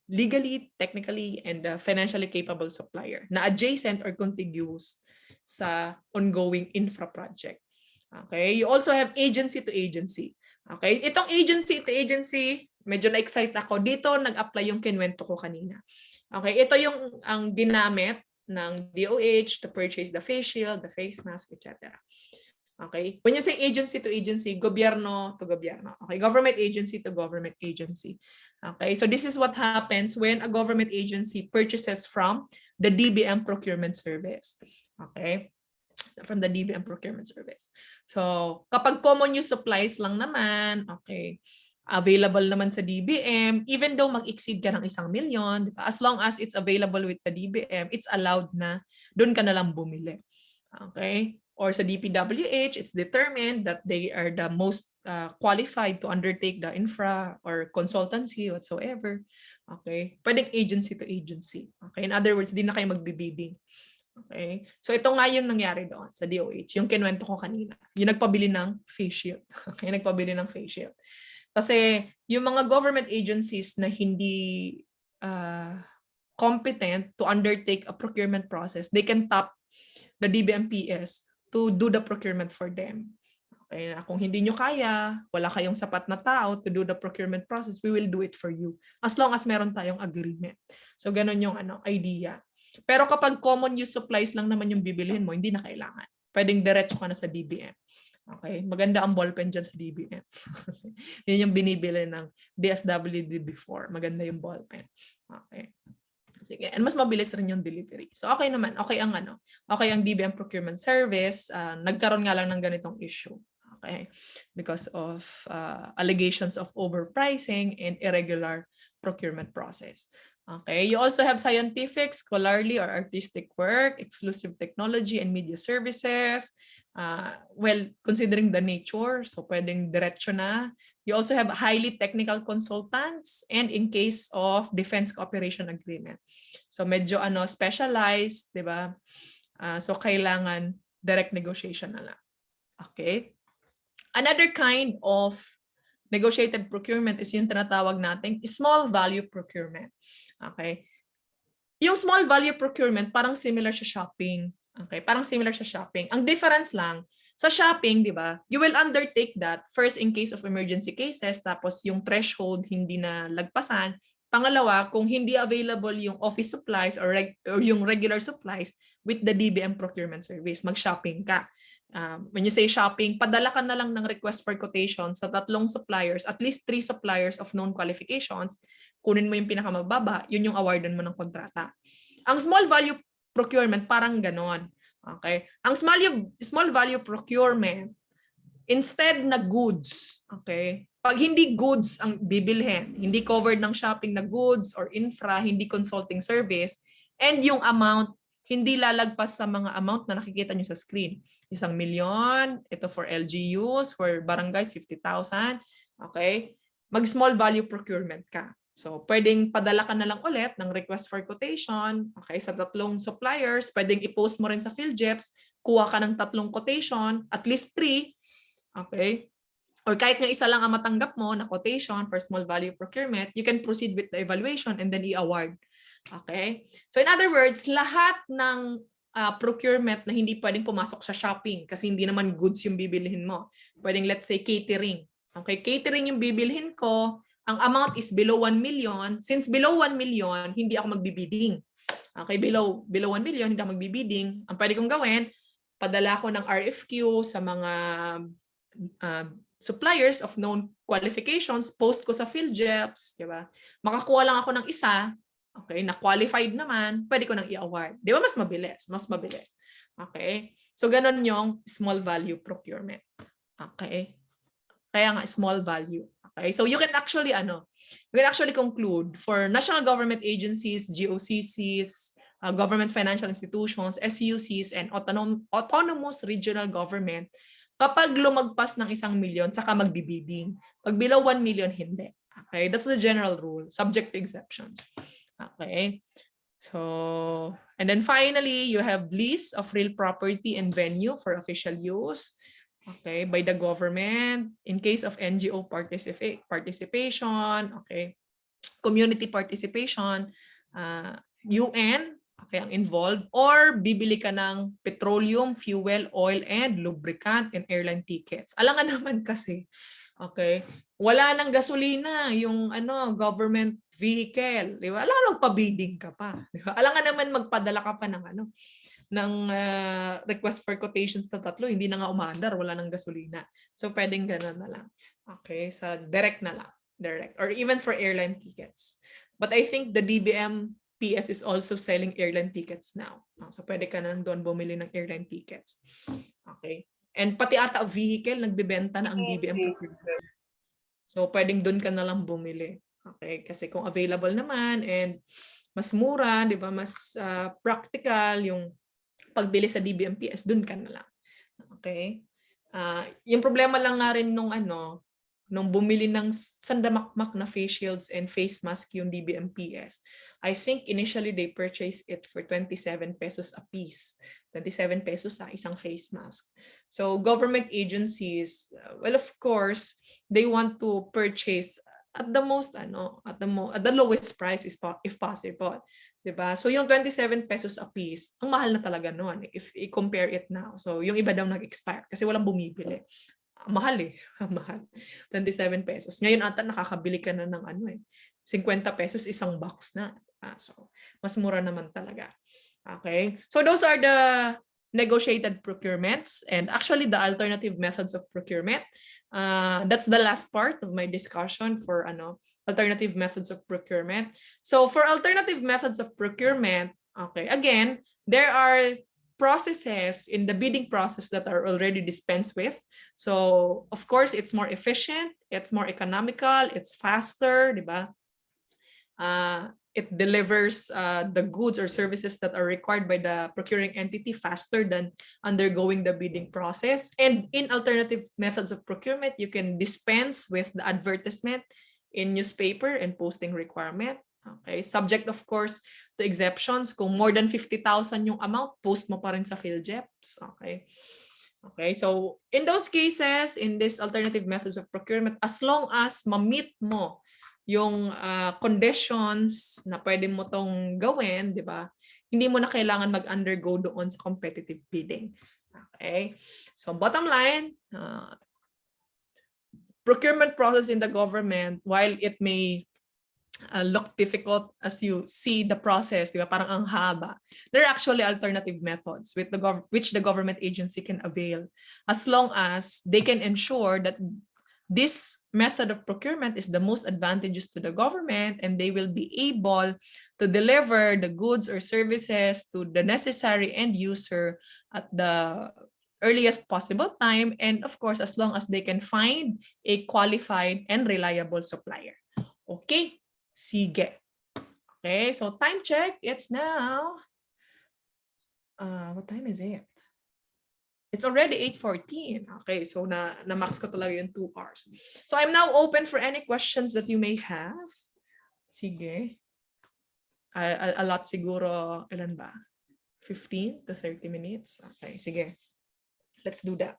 legally, technically, and financially capable supplier na adjacent or contiguous sa ongoing infra project. Okay? You also have agency to agency. Okay? Itong agency to agency, medyo na-excite ako. Dito nag-apply yung kinwento ko kanina. Okay? Ito yung ang ginamit ng DOH to purchase the face shield, the face mask, etc. Okay? When you say agency to agency, gobyerno to gobyerno. Okay? Government agency to government agency. Okay? So this is what happens when a government agency purchases from the DBM procurement service. Okay? From the DBM procurement service. So kapag common use supplies lang naman, okay, available naman sa DBM, even though mag-exceed ka ng 1 million, diba? As long as it's available with the DBM, it's allowed na doon ka na lang bumili. Okay? Or sa DPWH, it's determined that they are the most qualified to undertake the infra or consultancy whatsoever. Okay? Pwedeng agency to agency. Okay? In other words, di na kayo magbibidding. Okay? So ito nga yung nangyari doon sa DOH, yung kinuwento ko kanina. Yung nagpabili ng face shield. Okay? Nagpabili ng face shield. Kasi yung mga government agencies na hindi competent to undertake a procurement process, they can tap the DBMPS to do the procurement for them. Okay, kung hindi nyo kaya, wala kayong sapat na tao to do the procurement process, we will do it for you. As long as meron tayong agreement. So ganun yung idea. Pero kapag common use supplies lang naman yung bibilihin mo, hindi na kailangan. Pwedeng diretso ka na sa DBM. Okay, maganda ang ballpen dyan sa DBM. Yun yung binibili ng DSWD before. Maganda yung ballpen. Okay. Sige, and mas mabilis rin yung delivery. So okay naman, okay ang DBM procurement service, nagkaroon nga lang ng ganitong issue. Okay? Because of allegations of overpricing and irregular procurement process. Okay, you also have scientific, scholarly or artistic work, exclusive technology and media services. Well, considering the nature, so pwedeng diretso na. You also have highly technical consultants and in case of defense cooperation agreement. So medyo specialized, 'di ba? So kailangan direct negotiation na lang. Okay? Another kind of negotiated procurement is yung tinatawag nating small value procurement. Okay? Yung small value procurement parang similar sa shopping. Okay? Parang similar sa shopping. Ang difference lang, sa shopping, di ba, you will undertake that first in case of emergency cases, tapos yung threshold hindi na lagpasan, Pangalawa, kung hindi available yung office supplies or yung regular supplies with the DBM procurement service, mag-shopping ka. When you say shopping, padala ka na lang ng request for quotation sa 3 suppliers, at least 3 suppliers of known qualifications. Kunin mo yung pinakamababa, yun yung awardan mo ng kontrata. Ang small value procurement, parang ganon. Okay? Ang small value procurement, instead na goods, okay? Pag hindi goods ang bibilhin, hindi covered ng shopping na goods or infra, hindi consulting service, and yung amount, hindi lalagpas sa mga amount na nakikita nyo sa screen. 1,000,000, ito for LGUs, for barangays, 50,000, okay? Mag-small value procurement ka. So, pwedeng padala ka na lang ulit ng request for quotation, okay, sa 3 suppliers, pwedeng i-post mo rin sa PhilJeps, kuha ka ng 3 quotation, at least 3, okay? Or kahit nga isa lang ang matanggap mo na quotation for small value procurement, you can proceed with the evaluation and then i-award. Okay? So in other words, lahat ng procurement na hindi pwedeng pumasok sa shopping kasi hindi naman goods yung bibilhin mo. Pwedeng let's say catering. Okay, catering yung bibilhin ko, ang amount is below 1 million. Since below 1 million, hindi ako magbibidding. Okay, below 1 million, hindi ako magbibidding. Ang pwede kong gawin, padala ko ng RFQ sa mga suppliers of known qualifications, post ko sa PhilJeps, di ba? Makakuha lang ako ng isa, okay, na qualified naman, pwede ko nang i-award. Di ba? Mas mabilis, mas mabilis. Okay? So, ganun yung small value procurement. Okay? Kaya nga, small value. Okay? So, you can actually conclude for national government agencies, GOCCs, government financial institutions, SUCs, and autonomous regional government, kapag lumagpas ng 1 million, saka magbibidding. Pag below 1 million, hindi. Okay? That's the general rule, subject to exceptions. Okay? So, and then finally, you have lease of real property and venue for official use, okay, by the government. In case of NGO participation, okay, community participation, UN, okay, ang involved, or bibili ka ng petroleum, fuel, oil, and lubricant and airline tickets. Alangan naman kasi, okay, wala nang gasolina yung government vehicle, di ba? Alangan pabidding ka pa, di ba? Alangan naman magpadala ka pa ng request for quotations na 3, hindi na nga umaandar, wala nang gasolina. So pwedeng gano'n na lang. Okay, sa direct na lang, direct, or even for airline tickets. But I think the DBM PS is also selling airline tickets now. So pwede ka na doon bumili ng airline tickets. Okay. And pati ata vehicle, nagbebenta na ang DBM procurement. So pwedeng doon ka na lang bumili. Okay. Kasi kung available naman and mas mura, di ba, mas practical yung pagbili sa DBM PS, doon ka na lang. Okay. Yung problema lang nga rin nung bumili ng sandamakmak na face shields and face mask yung DBM PS, I think initially they purchased it for 27 pesos a piece. 27 pesos sa isang face mask. So government agencies, well, of course, they want to purchase at the most, at the lowest price if possible. Diba? So yung 27 pesos a piece, ang mahal na talaga noon if i-compare it now. So yung iba daw nag-expire kasi walang bumibili. Mahal mahal. 27 pesos. Ngayon ata nakakabili ka na ng 50 pesos isang box na. So, mas mura naman talaga. Okay? So, those are the negotiated procurements and actually the alternative methods of procurement. That's the last part of my discussion for alternative methods of procurement. So, for alternative methods of procurement, okay, again, there are processes in the bidding process that are already dispensed with. So, of course, it's more efficient, it's more economical, it's faster, diba? It delivers the goods or services that are required by the procuring entity faster than undergoing the bidding process. And in alternative methods of procurement, you can dispense with the advertisement in newspaper and posting requirement. Okay, subject of course to exceptions. Kung more than 50,000 yung amount, post mo pa rin sa PhilJeps. Okay. Okay, so in those cases, in this alternative methods of procurement, as long as ma-meet mo yung conditions na pwede mo tong gawin, di ba? Hindi mo na kailangan mag-undergo doon sa competitive bidding. Okay, so bottom line, procurement process in the government, while it may look difficult as you see the process, di ba? Parang ang haba. There are actually alternative methods with which the government agency can avail, as long as they can ensure that this method of procurement is the most advantageous to the government, and they will be able to deliver the goods or services to the necessary end user at the earliest possible time, and of course, as long as they can find a qualified and reliable supplier. Okay, sige. Okay, so time check. It's now, what time is it? It's already 8:14. Okay, so na-max ko talaga yung 2 hours. So I'm now open for any questions that you may have. Sige. A lot siguro, ilan ba? 15 to 30 minutes. Okay, sige. Let's do that.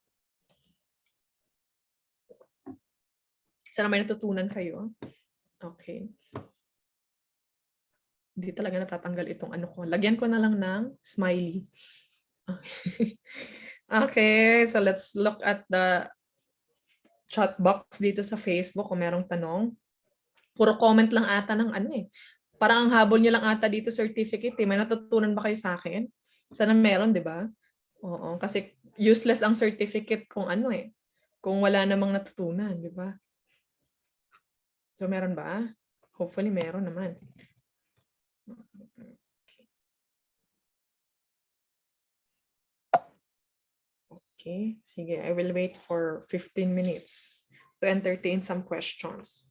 Sana may natutunan kayo. Okay. Hindi talaga natatanggal itong ano ko. Lagyan ko na lang ng smiley. Okay. Okay, so let's look at the chat box dito sa Facebook kung merong tanong. Puro comment lang ata ng ano eh. Parang ang habol niyo lang ata dito certificate eh. May natutunan ba kayo sa akin? Sana meron, di ba? Oo, kasi useless ang certificate kung ano eh. Kung wala namang natutunan, di ba? So meron ba? Hopefully meron naman. Okay, sige. I will wait for 15 minutes to entertain some questions.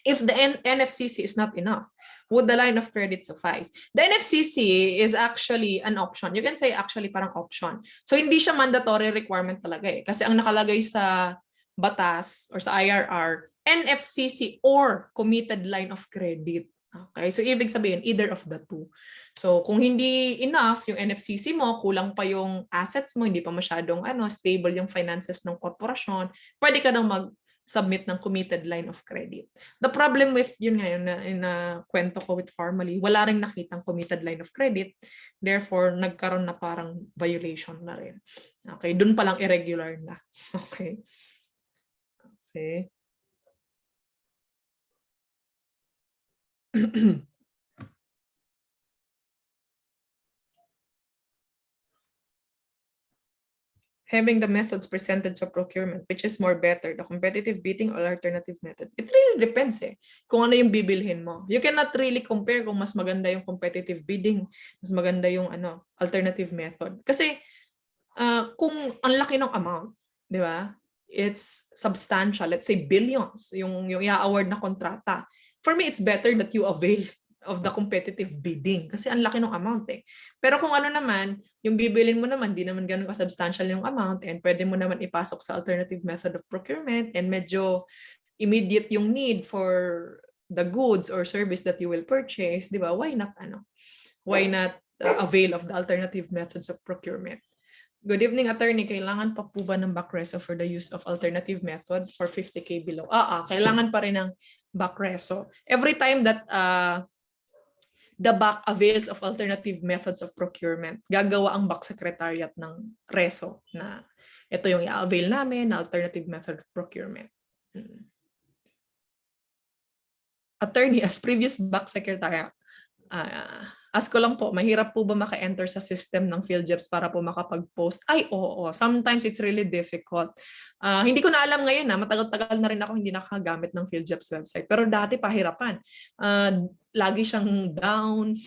If the NFCC is not enough, would the line of credit suffice? The NFCC is actually an option. You can say actually parang option. So hindi siya mandatory requirement talaga eh. Kasi ang nakalagay sa batas or sa IRR, NFCC or committed line of credit. Okay, so ibig sabihin either of the two. So kung hindi enough yung NFCC mo, kulang pa yung assets mo, hindi pa masyadong stable yung finances ng korporasyon, pwede ka nang mag-submit ng committed line of credit. The problem with yun nga yung na kwento ko with Formally, wala ring nakitang committed line of credit, therefore nagkaroon na parang violation na rin. Okay, dun pa lang irregular na. Okay. Okay. Having the methods presented sa procurement, which is more better, the competitive bidding or alternative method? It really depends eh, kung ano yung bibilhin mo. You cannot really compare kung mas maganda yung competitive bidding, mas maganda yung alternative method. Kasi kung ang laki ng amount, di ba? It's substantial, let's say billions, yung i-award na kontrata. For me, it's better that you avail of the competitive bidding kasi ang laki ng amount eh. Pero kung ano naman, yung bibilin mo naman, di naman ganun ka-substantial yung amount and pwede mo naman ipasok sa alternative method of procurement and medyo immediate yung need for the goods or service that you will purchase, di ba? Why not avail of the alternative methods of procurement? Good evening, attorney. Kailangan pa po ba ng back reso for the use of alternative method for 50K below? Kailangan pa rin ng back reso. Every time that the back avails of alternative methods of procurement, gagawa ang back secretariat ng reso na ito yung i-avail namin na alternative method of procurement. Attorney, as previous back secretariat, ask ko lang po, mahirap po ba maka-enter sa system ng PhilJobs para po makapag-post? Ay, oo. Sometimes it's really difficult. Hindi ko na alam ngayon matagal-tagal na rin ako hindi nakagamit ng PhilJobs website. Pero dati pahirapan. Lagi siyang down.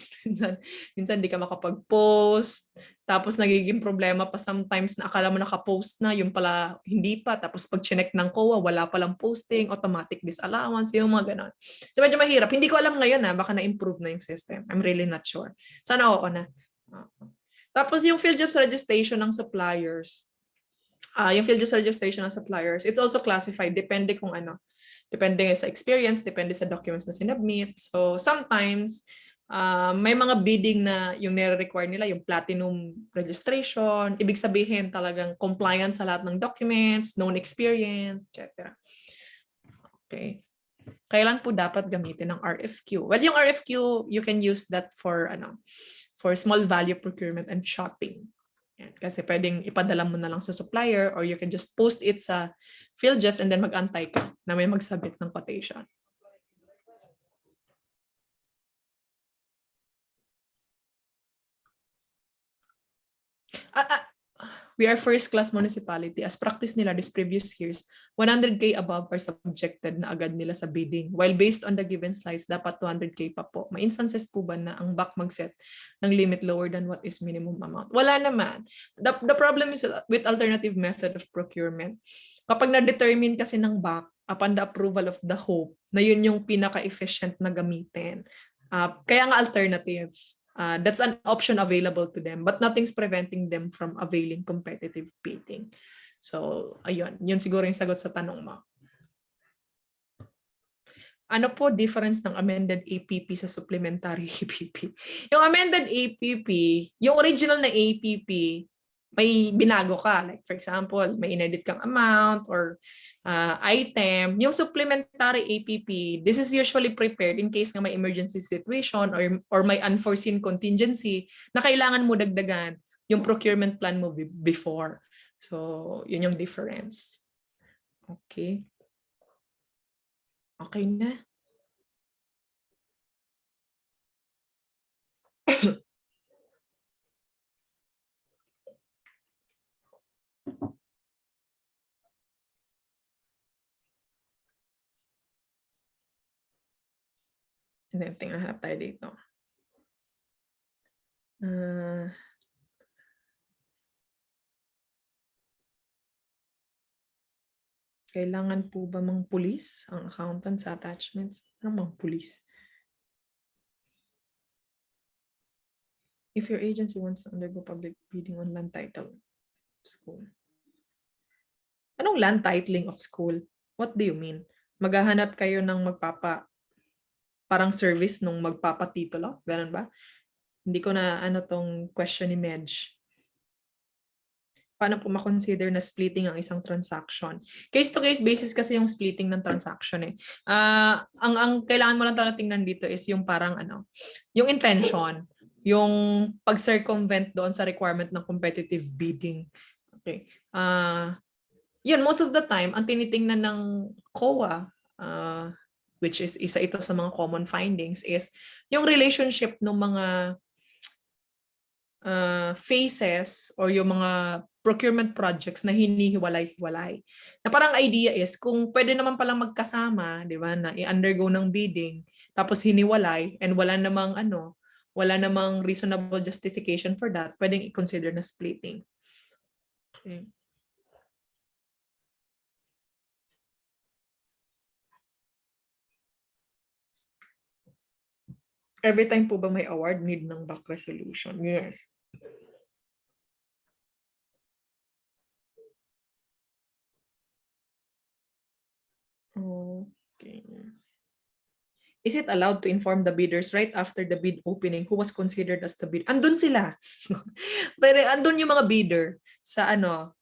minsan di ka makapag-post. Tapos nagiging problema pa sometimes na akala mo naka-post na, yung pala hindi pa. Tapos pag chinek ng COA, wala palang posting, automatic disallowance, yung mga ganon. So medyo mahirap. Hindi ko alam ngayon baka na-improve na yung system. I'm really not sure. Sana oo na. Tapos yung PhilJobs registration ng suppliers, it's also classified. Depende kung Depende sa experience, depende sa documents na sinubmit. So sometimes, may mga bidding na yung nire-require nila, yung platinum registration, ibig sabihin talagang compliance sa lahat ng documents, known experience, etc. Okay. Kailan po dapat gamitin ng RFQ? Well, yung RFQ, you can use that for small value procurement and shopping. Yan. Kasi pwedeng ipadala mo na lang sa supplier or you can just post it sa PhilJobs and then mag-antay ka na may magsabit ng quotation. We are first-class municipality. As practice nila this previous years, 100K above are subjected na agad nila sa bidding. While based on the given slides, dapat 200K pa po. May instances po ba na ang BAC mag-set ng limit lower than what is minimum amount? Wala naman. The problem is with alternative method of procurement. Kapag na-determine kasi ng BAC, upon the approval of the HOPE, na yun yung pinaka-efficient na gamitin. Kaya nga alternative. That's an option available to them, but nothing's preventing them from availing competitive bidding. So, ayun. Yun siguro yung sagot sa tanong mo. Ano po difference ng amended APP sa supplementary APP? Yung amended APP, yung original na APP, may binago ka. Like for example, may inedit kang amount or item. Yung supplementary APP, this is usually prepared in case nga may emergency situation or may unforeseen contingency na kailangan mo dagdagan yung procurement plan mo before. So, yun yung difference. Okay. Okay na. And then, tingnan hanap tayo dito. Kailangan po ba mang pulis ang accountant sa attachments? Ano mang pulis? If your agency wants to undergo public bidding on land title school. Anong land titling of school? What do you mean? Maghahanap kayo ng parang service nung magpapatitulo? Ganun ba? Hindi ko na tong question ni Medj. Paano po ma-consider na splitting ang isang transaction? Case-to-case basis kasi yung splitting ng transaction eh. Ang kailangan mo lang talaga tingnan dito is yung parang yung intention, yung pag-circumvent doon sa requirement ng competitive bidding. Okay. Yun, most of the time, ang tinitingnan ng COA, which is isa ito sa mga common findings, is yung relationship ng mga phases or yung mga procurement projects na hinihiwalay-hiwalay. Na parang idea is, kung pwede naman palang magkasama, di ba, na i-undergo ng bidding, tapos hiniwalay, and wala namang reasonable justification for that, pwedeng i-consider na splitting. Okay. Every time po ba may award, need ng back resolution? Yes. Okay. Is it allowed to inform the bidders right after the bid opening who was considered as the bid? Andun sila. Pero andun yung mga bidder sa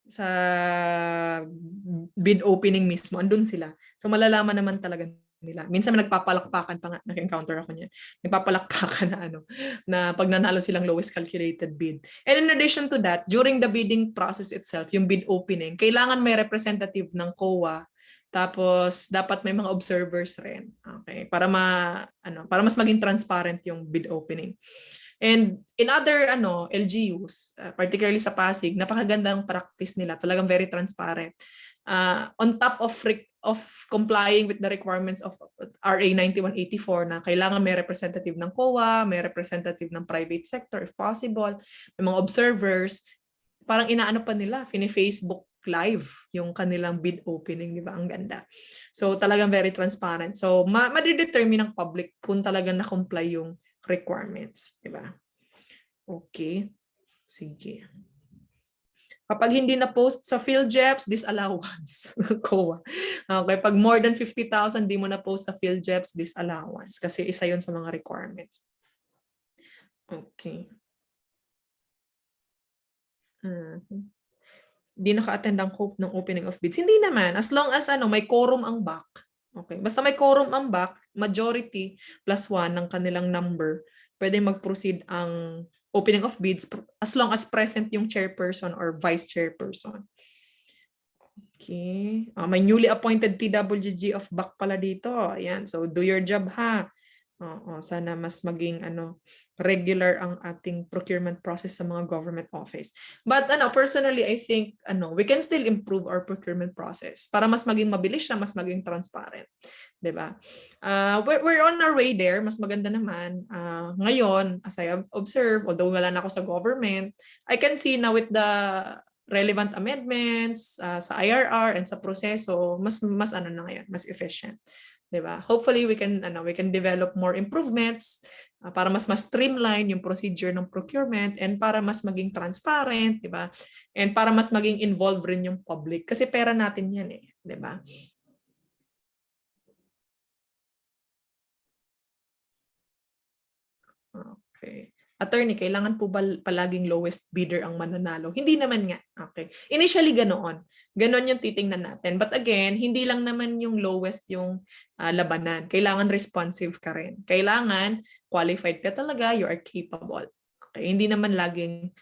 sa bid opening mismo. Andun sila. So malalaman naman talaga nila. Minsan nagpapalakpakan pa nga, nag-encounter ako niyan. Nagpapalakpakan na pag nanalo silang lowest calculated bid. And in addition to that, during the bidding process itself, yung bid opening, kailangan may representative ng COA. Tapos dapat may mga observers rin. Okay, para mas maging transparent yung bid opening. And in other LGUs, particularly sa Pasig, napakagandang practice nila, talagang very transparent. On top of complying with the requirements of RA 9184 na kailangan may representative ng COA, may representative ng private sector if possible, may mga observers, parang inaano pa nila, fini-Facebook live yung kanilang bid opening, di ba? Ang ganda. So talagang very transparent. So ma-determine ng public kung talagang na-comply yung requirements, di ba? Okay. Sige. Kapag hindi na post sa PhilJeps, disallowance. COA. Okay, pag more than 50,000, di mo na post sa PhilJeps, disallowance. Kasi isa yun sa mga requirements. Okay. Di naka-attend ang HOPE ng opening of bids. Hindi naman. As long as may quorum ang BAC. Okay. Basta may quorum ang BAC, majority plus 1 ng kanilang number, pwede mag-proceed ang opening of bids as long as present yung chairperson or vice chairperson. Okay. May newly appointed TWG of BAC pala dito. Ayan. So, do your job ha. Oo, sana mas maging regular ang ating procurement process sa mga government office. But personally, I think we can still improve our procurement process para mas maging mabilis siya, mas maging transparent, 'di ba? We're on our way there, mas maganda naman. Ngayon, as I have observed, although wala na ako sa government, I can see now with the relevant amendments sa IRR and sa proseso, mas na ngayon, mas efficient. Diba? Hopefully we can develop more improvements para mas streamline yung procedure ng procurement and para mas maging transparent, diba? And para mas maging involved rin yung public kasi pera natin 'yan eh, diba? Okay. Attorney, kailangan po ba palaging lowest bidder ang mananalo? Hindi naman nga. Okay. Initially, ganoon. Ganon yung titingnan natin. But again, hindi lang naman yung lowest yung labanan. Kailangan responsive ka rin. Kailangan qualified ka talaga, you are capable. Okay. Hindi naman laging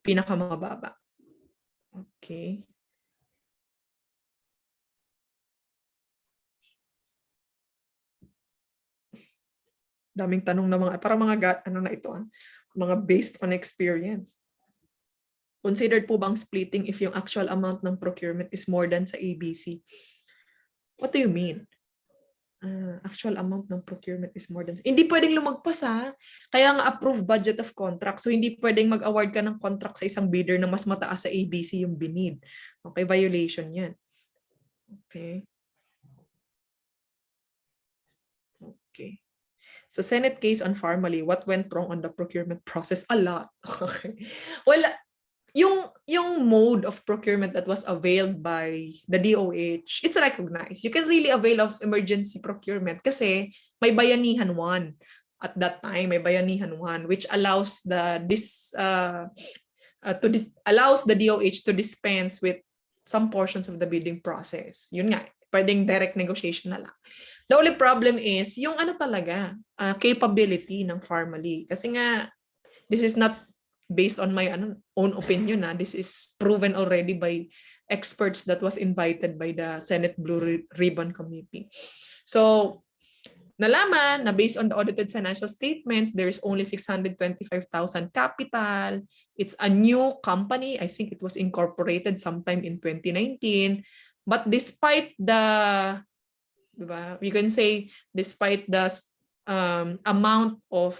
pinakamababa. Okay. Daming tanong na para mga na ito, mga based on experience. Considered po bang splitting if yung actual amount ng procurement is more than sa ABC? What do you mean? Actual amount ng procurement is more than... Hindi pwedeng lumagpas Kaya nga approved budget of contract. So hindi pwedeng mag-award ka ng contract sa isang bidder na mas mataas sa ABC yung binid. Okay, violation yan. Okay. Okay. So Senate case on Farmally, what went wrong on the procurement process? A lot. Okay. Well, yung mode of procurement that was availed by the DOH, it's recognized. You can really avail of emergency procurement kasi may bayanihan 1 at that time, may bayanihan 1 which allows allows the DOH to dispense with some portions of the bidding process. Yun nga, pwedeng direct negotiation na lang. The only problem is yung talaga, capability ng Farmally. Kasi nga, this is not based on my own opinion. This is proven already by experts that was invited by the Senate Blue Ribbon Committee. So, nalaman na based on the audited financial statements, there is only 625,000 capital. It's a new company. I think it was incorporated sometime in 2019. But despite the you can say despite the amount of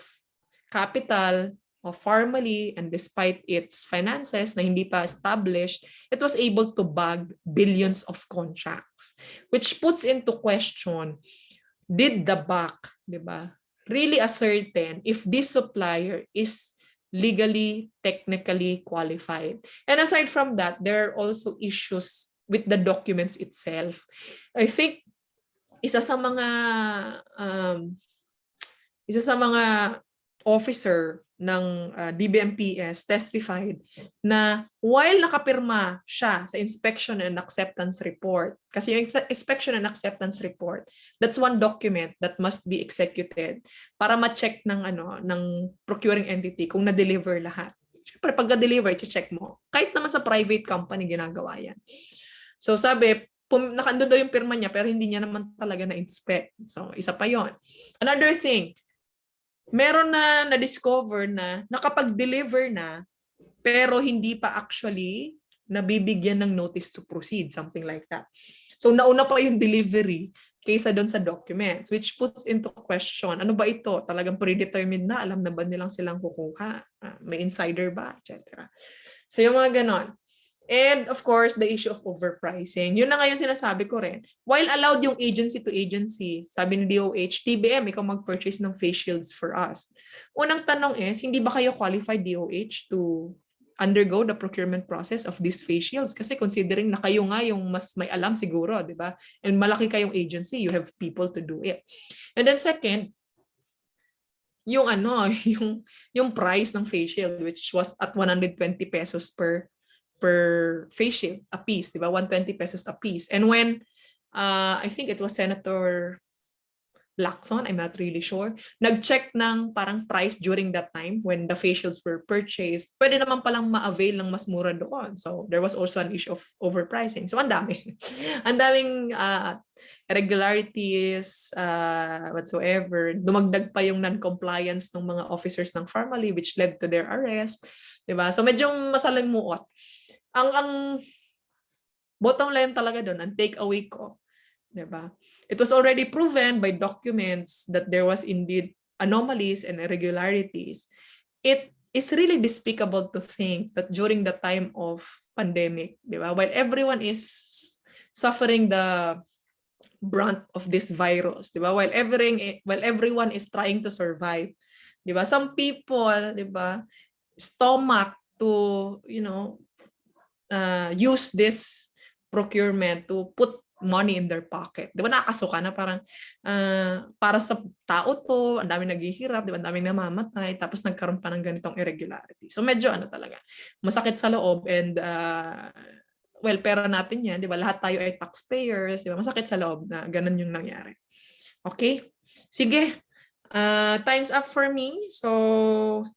capital of Farmally and despite its finances na hindi pa established, it was able to bag billions of contracts, which puts into question, did the BAC, really ascertain if this supplier is legally, technically qualified? And aside from that, there are also issues with the documents itself. I think isa sa mga officer ng DBMPS testified na while nakapirma siya sa inspection and acceptance report, kasi yung inspection and acceptance report, that's one document that must be executed para ma-check ng procuring entity kung na-deliver lahat. Siyempre, pag na-deliver, check mo. Kahit naman sa private company, ginagawa yan. So sabi, nakandun daw yung pirma niya pero hindi niya naman talaga na-inspect. So isa pa yon. Another thing, meron na na-discover na nakapag-deliver na pero hindi pa actually nabibigyan ng notice to proceed, something like that. So nauna pa yung delivery kaysa doon sa documents, which puts into question, ano ba ito? Talagang predetermined na? Alam na ba nilang silang kukuha? May insider ba? Etc. So yung mga ganon. And of course, the issue of overpricing. Yun na ngayon sinasabi ko rin. While allowed yung agency to agency, sabi ni DOH, TBM, ikaw mag-purchase ng face shields for us. Unang tanong is, hindi ba kayo qualified DOH to undergo the procurement process of these face shields? Kasi considering na kayo nga yung mas may alam siguro, di ba? And malaki kayong agency, you have people to do it. And then second, yung yung price ng face shield, which was at 120 pesos per face shield a piece, di ba? 120 pesos a piece. And when I think it was Senator Lacson, I'm not really sure. Nag-check ng parang price during that time when the facials were purchased. Pwede naman palang ma-avail ng mas mura doon. So there was also an issue of overpricing. So ang dami. Ang daming irregularities whatsoever. Dumagdag pa yung non-compliance ng mga officers ng Pharmaly which led to their arrest. Diba? So medyo masalimuot. Ang bottom line talaga doon, ang takeaway ko, diba? It was already proven by documents that there was indeed anomalies and irregularities. It is really despicable to think that during the time of pandemic, diba, while everyone is suffering the brunt of this virus, diba, while everyone is trying to survive, diba, some people, diba, stomach to, use this procurement to put money in their pocket. Di ba nakakasuka na parang para sa tao to, ang daming naghihirap, di ba, ang daming namamatay, tapos nagkaroon pa ng ganitong irregularity. So medyo talaga, masakit sa loob and well, pera natin yan, di ba? Lahat tayo ay taxpayers, di ba? Masakit sa loob na ganun yung nangyari. Okay? Sige. Time's up for me. So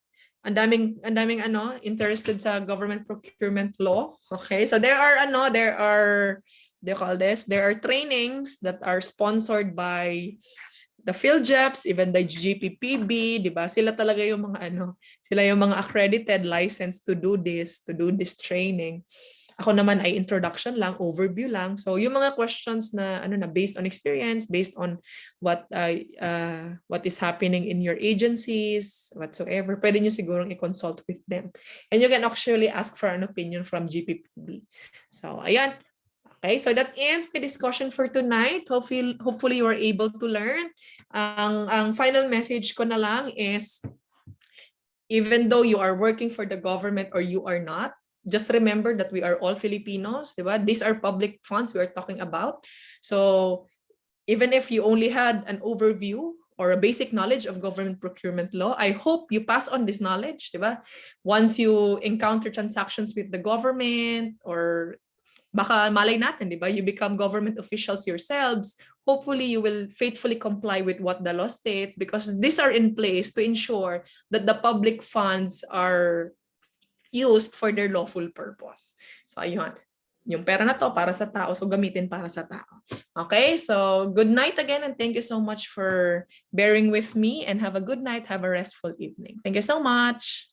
ang daming interested sa government procurement law. Okay? So there are trainings that are sponsored by the PhilJeps, even the GPPB, di ba? Sila talaga yung mga accredited license to do this training. Ako naman ay introduction lang, overview lang. So yung mga questions na based on experience, based on what is happening in your agencies, whatsoever, pwede nyo sigurong i-consult with them. And you can actually ask for an opinion from GPPB. So ayan. Okay, so that ends my discussion for tonight. Hopefully you were able to learn. Ang final message ko na lang is, even though you are working for the government or you are not, just remember that we are all Filipinos, diba? These are public funds we are talking about. So even if you only had an overview or a basic knowledge of government procurement law, I hope you pass on this knowledge, diba? Once you encounter transactions with the government, or baka malay natin, diba? You become government officials yourselves. Hopefully, you will faithfully comply with what the law states, because these are in place to ensure that the public funds are used for their lawful purpose. So, ayun. Yung pera na to para sa tao, so gamitin para sa tao. Okay? So, good night again, and thank you so much for bearing with me, and have a good night. Have a restful evening. Thank you so much.